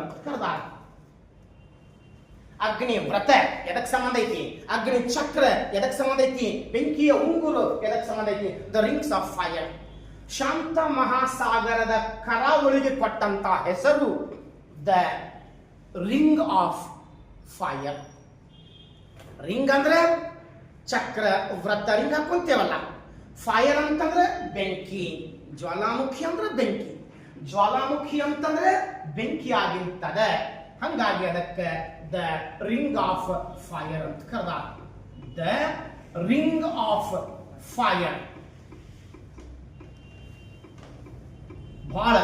ಅಂತ ಕರೆದಾರ. ಅಗ್ನಿವ್ರತ ಎದಕ್ಕೆ ಸಂಬಂಧ ಐತಿ? ಅಗ್ನಿಚಕ್ರ ಎದಕ್ಕೆ ಸಂಬಂಧ ಐತಿ? ಬೆಂಕಿಯ ಉಂಗುರು ಎದಕ್ಕೆ ಸಂಬಂಧ ಐತಿ? The rings of fire. ಶಾಂತ ಮಹಾಸಾಗರದ ಕರಾವಳಿಗೆ ಕೊಟ್ಟಂತ ಹೆಸರು the ring of fire. Ring ಅಂದ್ರೆ ಚಕ್ರ, ವೃತ್ತ, ರಿಂಗ್ ಹಾಕೊಂತೇವಲ್ಲ. ಫೈರ್ ಅಂತಂದ್ರೆ ಬೆಂಕಿ, ಜ್ವಾಲಾಮುಖಿ ಅಂದ್ರೆ ಬೆಂಕಿ. ಜ್ವಾಲಾಮುಖಿ ಅಂತಂದ್ರೆ ಬೆಂಕಿ ಆಗಿರ್ತದೆ. ಹಂಗಾಗಿ ಅದಕ್ಕೆ ದ ರಿಂಗ್ ಆಫ್ ಫೈರ್ ಅಂತ ಕರೆದ. ದ ರಿಂಗ್ ಆಫ್ ಫೈರ್ ಬಹಳ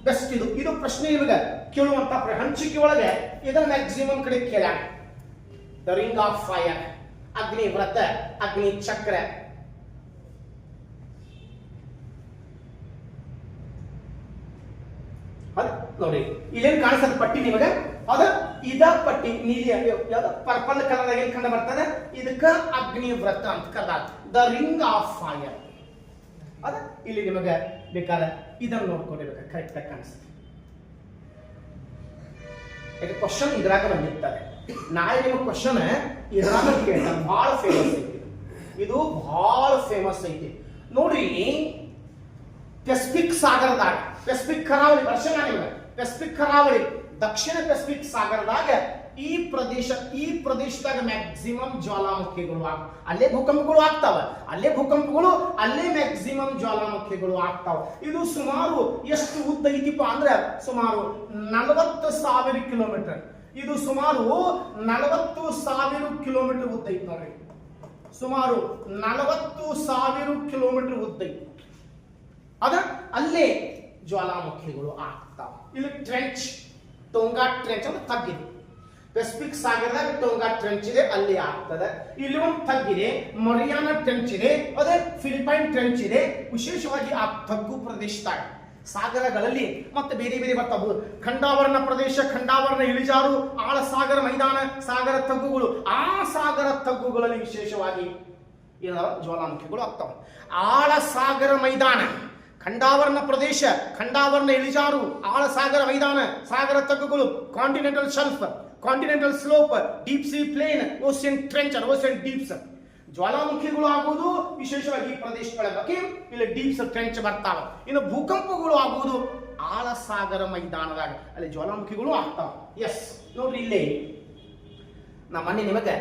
ಬೆಸ್ಟ್. ಇದು ಪ್ರಶ್ನೆ ನಿಮಗೆ ಕೇಳುವಂತ ಹಂಚಿಕೆ ಒಳಗೆ ಇದನ್ನ ಮ್ಯಾಕ್ಸಿಮಮ್ ಕಡೆ ಕೇಳ್ಯಾರ. ದ ರಿಂಗ್ ಆಫ್ ಫೈರ್, ಅಗ್ನಿ ವ್ರತ, ಅಗ್ನಿ ಚಕ್ರ. ನೋಡಿ ಇಲ್ಲೇನ್ ಕಾಣಿಸ್ತದೆ ಪಟ್ಟಿ ನಿಮಗೆ? ಅದ ಇದ ಪಟ್ಟಿ ನೀಲಿ ಪರ್ಪಲ್ ಕಲರ್ ಏನ್ ಕಂಡು ಬರ್ತದೆ? ಇದಕ್ಕ ಅಗ್ನಿ ವ್ರತ ಅಂತ ಕರೆದ. The ring of fire. ಅದ ಇಲ್ಲಿ ನಿಮಗೆ ಬೇಕಾದ ಇದನ್ನು ನೋಡ್ಕೊಂಡಿರ್ಬೇಕು, ಕರೆಕ್ಟಾಗಿ ಕಾಣಿಸ್ತದೆ. ಯಾಕೆ ಕ್ವಶನ್ ಇದ್ರಾಗ ಬಂದಿರ್ತಾರೆ. ನಾಳೆ ನಿಮಗೆ ಕ್ವಶನ್ ಇದ್ರಾಗ ಕೇಳ್ತಾರೆ. ಬಹಳ ಫೇಮಸ್ ಐತಿ ಇದು, ಬಹಳ ಫೇಮಸ್ ಐತಿ ನೋಡ್ರಿ. ಪೆಸಿಫಿಕ್ ಸಾಗರದಾಗ, ಪೆಸಿಫಿಕ್ ಕರಾವಳಿ ವರ್ಷ ನಿಮಗೆ ಪೆಸಿಫಿಕ್ ಕರಾವಳಿ, ದಕ್ಷಿಣ ಪೆಸಿಫಿಕ್ ಸಾಗರದಾಗ ಈ ಪ್ರದೇಶದಾಗ ಮ್ಯಾಕ್ಸಿಮಮ್ ಜ್ವಾಲಾಮುಖಿಗಳು ಅಲ್ಲೇ ಭೂಕಂಪಗಳು ಆಗ್ತಾವ, ಅಲ್ಲೇ ಮ್ಯಾಕ್ಸಿಮಮ್ ಜ್ವಾಲಾಮುಖಿಗಳು ಆಗ್ತಾವ. ಇದು ಸುಮಾರು ಎಷ್ಟು ಉದ್ದ ಐತಿಪ್ಪ ಅಂದ್ರೆ ಸುಮಾರು 40,000 ಕಿಲೋಮೀಟರ್. ಇದು ಸುಮಾರು 40,000 ಕಿಲೋಮೀಟರ್ ಉದ್ದ ಐತಿ ನೋಡ್ರಿ. ಸುಮಾರು 40,000 ಕಿಲೋಮೀಟರ್ ಉದ್ದ ಐತಿ. ಅದ ಅಲ್ಲೇ ಜ್ವಾಲಾಮುಖಿಗಳು ಆಗ್ತಾವ. ಇಲ್ಲಿ ಟ್ರೆಂಚ್, ಟೋಂಗಾ ಟ್ರೆಂಚ್ ಅಂತ ತಗ್ಗಿದೆ. ಪೆಸಿಫಿಕ್ ಸಾಗರದಾಗ ಟೋಂಗಾ ಟ್ರೆಂಚ್ ಇದೆ, ಅಲ್ಲಿ ಆಗ್ತದೆ. ಇಲ್ಲಿ ಒಂದು ತಗ್ಗಿದೆ, ಮರಿಯಾನಾ ಟ್ರೆಂಚ್ ಇದೆ, ಅದೇ ಫಿಲಿಪೈನ್ ಟ್ರೆಂಚ್ ಇದೆ. ವಿಶೇಷವಾಗಿ ಆ ತಗ್ಗು ಪ್ರದೇಶದಾಗ ಸಾಗರಗಳಲ್ಲಿ ಮತ್ತೆ ಬೇರೆ ಬೇರೆ ಬರ್ತಾವು. ಖಂಡಾವರಣ ಪ್ರದೇಶ, ಖಂಡಾವರಣ ಇಳಿಜಾರು, ಆಳ ಸಾಗರ ಮೈದಾನ, ಸಾಗರ ತಗ್ಗುಗಳು. ಆ ಸಾಗರ ತಗ್ಗುಗಳಲ್ಲಿ ವಿಶೇಷವಾಗಿ ಜ್ವಾಲಾಮುಖಿಗಳು ಆಗ್ತಾವೆ. ಆಳ ಸಾಗರ ಮೈದಾನ, ಖಂಡಾವರಣ ಪ್ರದೇಶ, ಖಂಡಾವರಣ ಇಳಿಜಾರು, ಆಳ ಸಾಗರ ಮೈದಾನ, ಸಾಗರ ತಗ್ಗುಗಳು, continental shelf, continental slope, deep sea plain, ocean trench, ocean deeps. ಜ್ವಾಲಾಮುಖಿಗಳು ಆಗುವುದು ವಿಶೇಷವಾಗಿ ಈ ಪ್ರದೇಶಗಳ ಬಗ್ಗೆ ಇಲ್ಲಿ ಡೀಪ್ಸ್ ಟ್ರೆಂಚ್ ಬರ್ತಾವೆ. ಇನ್ನು ಭೂಕಂಪಗಳು ಆಗುವುದು ಆಳ ಸಾಗರ ಮೈದಾನದಾಗ, ಅಲ್ಲಿ ಜ್ವಾಲಾಮುಖಿಗಳು ಆಗ್ತಾವೆ. ಎಸ್ ನೋಡ್ರಿ, ಇಲ್ಲಿ ನಾ ಮೊನ್ನೆ ನಿಮಗೆ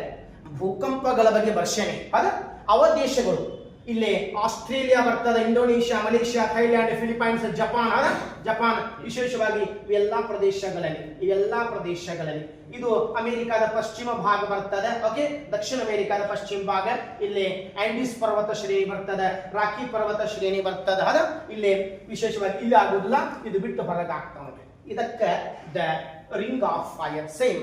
ಭೂಕಂಪಗಳ ಬಗ್ಗೆ ಬರ್ಸೇನೆ. ಅದ ಅವ ದೇಶಗಳು ಇಲ್ಲಿ ಆಸ್ಟ್ರೇಲಿಯಾ ಬರ್ತದೆ, Indonesia, Malaysia, Thailand, Philippines, Japan ವಿಶೇಷವಾಗಿ ಇವೆಲ್ಲ ಪ್ರದೇಶಗಳಲ್ಲಿ ಇದು ಅಮೆರಿಕಾದ ಪಶ್ಚಿಮ ಭಾಗ ಬರ್ತದೆ. ಓಕೆ, ದಕ್ಷಿಣ ಅಮೆರಿಕಾದ ಪಶ್ಚಿಮ ಭಾಗ. ಇಲ್ಲಿ ಆಂಡೀಸ್ ಪರ್ವತ ಶ್ರೇಣಿ ಬರ್ತದೆ, ರಾಕಿ ಪರ್ವತ ಶ್ರೇಣಿ ಬರ್ತದೆ. ಅದ ಇಲ್ಲಿ ವಿಶೇಷವಾಗಿ ಇಲ್ಲಿ ಆಗುದಿಲ್ಲ, ಇದು ಬಿಟ್ಟು ಹೊರಗೆ ಆಗ್ತಾ ಉಂಟು. ಇದಕ್ಕೆ the ring of fire. Same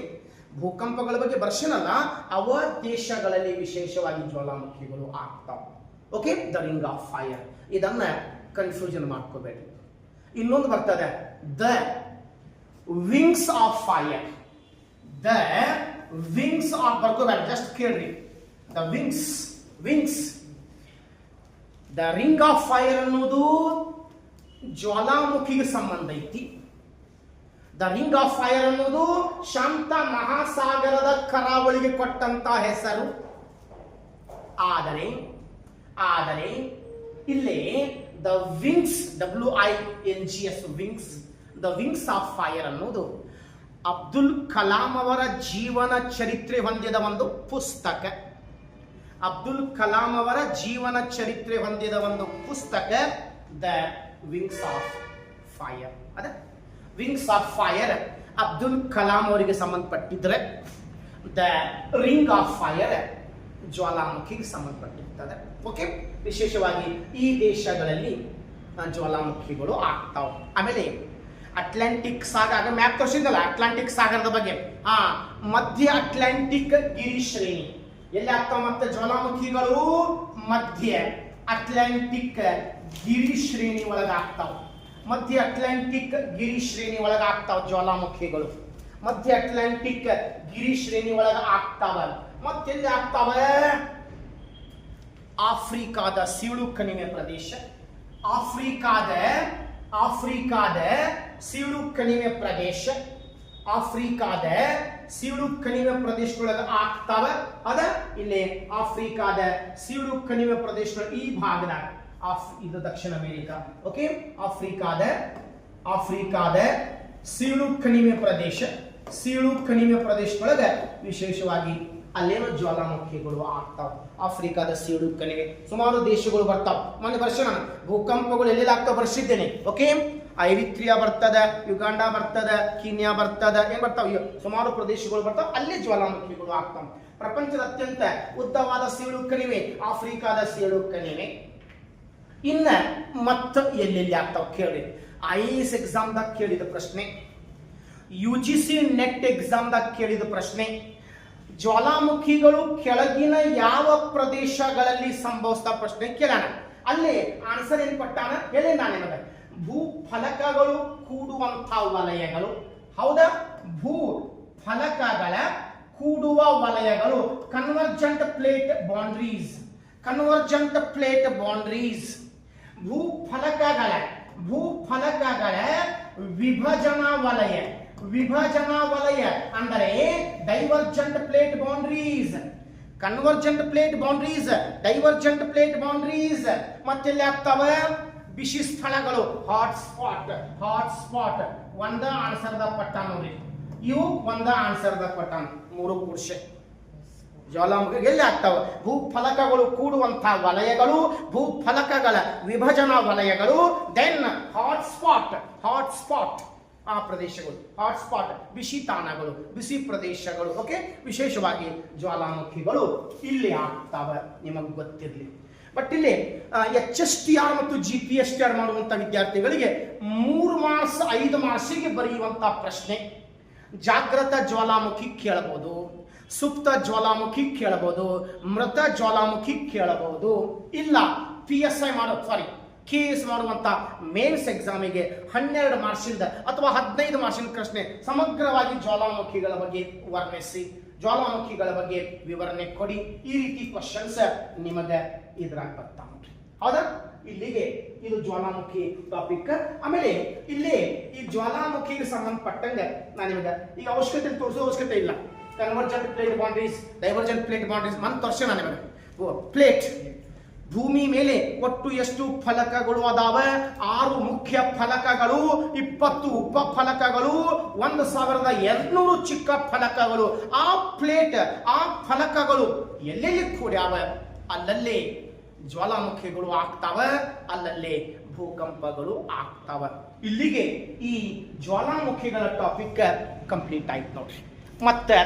ಭೂಕಂಪಗಳ ಬಗ್ಗೆ ಬರ್ಷನಲ್ಲ, ಅವ ದೇಶಗಳಲ್ಲಿ ವಿಶೇಷವಾಗಿ ಜ್ವಾಲಾಮುಖಿಗಳು ಆಗ್ತಾವ. Okay, the ring of fire. ಇದನ್ನ ಕನ್ಫ್ಯೂಷನ್ ಮಾಡ್ಕೋಬೇಡಿ. ಇನ್ನೊಂದು ಬರ್ತದೆ the wings of fire. The wings of ಬರ್ಕೋಬೇಡ, ಜಸ್ಟ್ ಕೇಳ್ರಿ. The wings the ring of fire ಅನ್ನೋದು ಜ್ವಾಲಾಮುಖಿಗೆ ಸಂಬಂಧ ಐತಿ. ದ ರಿಂಗ್ ಆಫ್ ಫೈರ್ ಅನ್ನೋದು ಶಾಂತ ಮಹಾಸಾಗರದ ಕರಾವಳಿಗೆ ಕೊಟ್ಟಂತ ಹೆಸರು. ಆದರೆ ಇಲ್ಲಿ the wings, WINGS wings, the wings of fire ಅನ್ನೋದು ಅಬ್ದುಲ್ ಕಲಾಂ ಅವರ ಜೀವನ ಚರಿತ್ರೆ ಹೊಂದಿದ ಒಂದು ಪುಸ್ತಕ. ಅಬ್ದುಲ್ ಕಲಾಂ ಅವರ ಜೀವನ ಚರಿತ್ರೆ ಹೊಂದಿದ ಒಂದು ಪುಸ್ತಕ ದ ವಿಂಗ್ಸ್ ಆಫ್ ಫೈರ್. ಅದ wings of fire Abdul Kalam ಅವರಿಗೆ ಸಂಬಂಧಪಟ್ಟಿದ್ರೆ, ದ ರಿಂಗ್ ಆಫ್ ಫೈರ್ ಜ್ವಾಲಾಮುಖಿಗೆ ಸಂಬಂಧಪಟ್ಟಿರ್ತದೆ. ಓಕೆ, ವಿಶೇಷವಾಗಿ ಈ ದೇಶಗಳಲ್ಲಿ ಜ್ವಾಲಾಮುಖಿಗಳು ಆಗ್ತಾವ. ಆಮೇಲೆ ಅಟ್ಲಾಂಟಿಕ್ ಸಾಗರ ಮ್ಯಾಪ್ ತೋರಿಸಿದ್ನಲ್ಲ, ಅಟ್ಲಾಂಟಿಕ್ ಸಾಗರದ ಬಗ್ಗೆ. ಮಧ್ಯ ಅಟ್ಲಾಂಟಿಕ್ ಗಿರಿ ಶ್ರೇಣಿ ಎಲ್ಲಿ ಆಗ್ತಾವ? ಮತ್ತೆ ಜ್ವಾಲಾಮುಖಿಗಳು ಮಧ್ಯ ಅಟ್ಲಾಂಟಿಕ್ ಗಿರಿ ಶ್ರೇಣಿ ಒಳಗ ಆಗ್ತಾವ. ಮಧ್ಯ ಅಟ್ಲಾಂಟಿಕ್ ಗಿರಿ ಶ್ರೇಣಿ ಒಳಗ ಆಗ್ತಾವ ಜ್ವಾಲಾಮುಖಿಗಳು. ಮಧ್ಯ ಅಟ್ಲಾಂಟಿಕ್ ಗಿರಿ ಶ್ರೇಣಿ ಒಳಗ ಆಗ್ತಾವ. ಮತ್ತೆಲ್ಲಿ ಆಗ್ತಾವೆ? ಆಫ್ರಿಕಾದ ಸೀಳು ಕಣಿವೆ ಪ್ರದೇಶ, ಆಫ್ರಿಕಾದ ಸೀಳು ಕಣಿವೆ ಪ್ರದೇಶ, ಆಫ್ರಿಕಾದ ಸೀಳು ಕಣಿವೆ ಪ್ರದೇಶದೊಳಗೆ ಆಗ್ತಾವ. ಅದ ಇಲ್ಲಿ ಆಫ್ರಿಕಾದ ಸೀಳು ಕಣಿವೆ ಪ್ರದೇಶಗಳ ಈ ಭಾಗದಾಗ ಇದು ದಕ್ಷಿಣ ಅಮೆರಿಕ. ಓಕೆ, ಆಫ್ರಿಕಾದ ಸೀಳು ಕಣಿವೆ ಪ್ರದೇಶದೊಳಗೆ ವಿಶೇಷವಾಗಿ ಅಲ್ಲೇನೋ ಜ್ವಾಲಾಮುಖಿಗಳು ಆಗ್ತಾವ. ಆಫ್ರಿಕಾದ ಸೀಳು ಕಣಿವೆ ಸುಮಾರು ದೇಶಗಳು ಬರ್ತಾವ. ಮೊನ್ನೆ ವರ್ಷ ನಾನು ಭೂಕಂಪಗಳು ಎಲ್ಲೆಲ್ಲ ಆಗ್ತಾವ ಬರ್ಸಿದ್ದೇನೆ. ಓಕೆ, ಐರಿತ್ರಿಯಾ ಬರ್ತದ, ಯುಗಾಂಡ ಬರ್ತದ, ಕೀನ್ಯಾ ಬರ್ತದ, ಏನ್ ಬರ್ತಾವ? ಸುಮಾರು ಪ್ರದೇಶಗಳು ಬರ್ತಾವ, ಅಲ್ಲೇ ಜ್ವಾಲಾಮುಖಿಗಳು ಆಗ್ತಾವ. ಪ್ರಪಂಚದ ಅತ್ಯಂತ ಉದ್ದವಾದ ಸೀಳು ಕಣಿವೆ ಆಫ್ರಿಕಾದ ಸೀಳು ಕಣಿವೆ. ಇನ್ನ ಮತ್ತ ಎಲ್ಲೆಲ್ಲಿ ಆಗ್ತಾವ ಕೇಳಿ. IAS ಎಕ್ಸಾಮ್ದಾಗ ಕೇಳಿದ ಪ್ರಶ್ನೆ, UGC ನೆಟ್ ಎಕ್ಸಾಮ್ದಾಗ ಕೇಳಿದ ಪ್ರಶ್ನೆ, ಜ್ವಾಲಾಮುಖಿಗಳು ಕೆಳಗಿನ ಯಾವ ಪ್ರದೇಶಗಳಲ್ಲಿ ಸಂಭವಿಸ್ತಾ ಪ್ರಶ್ನೆ ಕೇಳೋಣ. ಅಲ್ಲಿ ಆನ್ಸರ್ ಏನ್ ಕೊಟ್ಟಾನ ಹೇಳಿ ನಾನು ನಿಮಗೆ. ಭೂಫಲಕಗಳು ಕೂಡುವಂತ ವಲಯಗಳು. ಹೌದಾ? ಭೂಫಲಕಗಳ ಕೂಡುವ ವಲಯಗಳು, ಕನ್ವರ್ಜೆಂಟ್ ಪ್ಲೇಟ್ ಬೌಂಡ್ರೀಸ್. ಭೂಫಲಕಗಳ ಭೂಫಲಕಗಳ ವಿಭಜನಾ ವಲಯ. ವಿಭಜನಾ ವಲಯ ಅಂದರೆ divergent plate boundaries, convergent plate boundaries, divergent plate boundaries. ಮತ್ತೆಲ್ಲಿ ಆಗ್ತಾವ ಬಿಸಿ ಸ್ಥಳಗಳು, ಹಾಟ್ ಸ್ಪಾಟ್. ಹಾಟ್ ಸ್ಪಾಟ್ ಒಂದ ಆನ್ಸರ್ದ ಪಟ್ಟ ನೋಡ್ರಿ, ಇವು ಒಂದ ಆನ್ಸರ್ದ ಪಟ್ಟ, ಮೂರು ಕೂಡ್ಸೆ ಜ್ವಾಲಾಮುಖಿ ಎಲ್ಲಿ ಆಗ್ತಾವ? ಭೂಫಲಕಗಳು ಕೂಡುವಂತಹ ವಲಯಗಳು, ಭೂಫಲಕಗಳ ವಿಭಜನಾ ವಲಯಗಳು. Then hot spot, hot spot ಆ ಪ್ರದೇಶಗಳು, ಹಾಟ್ ಸ್ಪಾಟ್ ಬಿಸಿ ತಾಣಗಳು, ಬಿಸಿ ಪ್ರದೇಶಗಳು. ಓಕೆ, ವಿಶೇಷವಾಗಿ ಜ್ವಾಲಾಮುಖಿಗಳು ಇಲ್ಲಿ ಆಗ್ತಾವ, ನಿಮಗೆ ಗೊತ್ತಿರಲಿ. ಬಟ್ ಇಲ್ಲಿ HSTR ಮತ್ತು GPSTR ಮಾಡುವಂತ ವಿದ್ಯಾರ್ಥಿಗಳಿಗೆ 3 ಮಾರ್ಕ್ಸ್ 5 ಮಾರ್ಕ್ಸಿಗೆ ಬರೆಯುವಂತ ಪ್ರಶ್ನೆ. ಜಾಗೃತ ಜ್ವಾಲಾಮುಖಿ ಕೇಳಬಹುದು, ಸುಪ್ತ ಜ್ವಾಲಾಮುಖಿ ಕೇಳಬಹುದು, ಮೃತ ಜ್ವಾಲಾಮುಖಿ ಕೇಳಬಹುದು. ಇಲ್ಲ PSI KS ಮಾಡುವಂತ ಮೇನ್ಸ್ ಎಕ್ಸಾಮಿಗೆ 12 ಮಾರ್ಕ್ಸಿಂದ ಅಥವಾ 15 ಮಾರ್ಕ್ಸಿನ ಪ್ರಶ್ನೆ ಸಮಗ್ರವಾಗಿ ಜ್ವಾಲಾಮುಖಿಗಳ ಬಗ್ಗೆ ವರ್ಣಿಸಿ, ಜ್ವಾಲಾಮುಖಿಗಳ ಬಗ್ಗೆ ವಿವರಣೆ ಕೊಡಿ. ಈ ರೀತಿ ಕ್ವಶನ್ಸ್ ನಿಮಗೆ ಇದ್ರಾಗ ಬರ್ತಾ ಉಂಟು. ಹೌದಾ? ಇಲ್ಲಿಗೆ ಇದು ಜ್ವಾಲಾಮುಖಿ ಟಾಪಿಕ್. ಆಮೇಲೆ ಇಲ್ಲಿ ಈ ಜ್ವಾಲಾಮುಖಿಗೆ ಸಂಬಂಧಪಟ್ಟಂಗೆ ನಾನು ನಿಮಗೆ ಈಗ ಅವಶ್ಯಕತೆ ತೋರಿಸೋ ಅವಶ್ಯಕತೆ ಇಲ್ಲ. Convergent plate boundaries, divergent plate boundaries Mann ತೋರಿಸೋಣ ನಿಮಗೆ. ಪ್ಲೇಟ್ ಭೂಮಿ ಮೇಲೆ ಒಟ್ಟು ಎಷ್ಟು ಫಲಕಗಳು ಅದಾವ? 6 ಮುಖ್ಯ ಫಲಕಗಳು, 20 ಉಪ ಫಲಕಗಳು, 1200 ಚಿಕ್ಕ ಫಲಕಗಳು. ಆ ಪ್ಲೇಟ್, ಆ ಫಲಕಗಳು ಎಲ್ಲೆಲ್ಲಿ ಕೂಡ್ಯಾವ ಅಲ್ಲಲ್ಲೇ ಜ್ವಾಲಾಮುಖಿಗಳು ಆಗ್ತಾವ, ಅಲ್ಲಲ್ಲೇ ಭೂಕಂಪಗಳು ಆಗ್ತಾವ. ಇಲ್ಲಿಗೆ ಈ ಜ್ವಾಲಾಮುಖಿಗಳ ಟಾಪಿಕ್ ಕಂಪ್ಲೀಟ್ ಆಯ್ತು ನೋಡ್ರಿ. ಮತ್ತೆ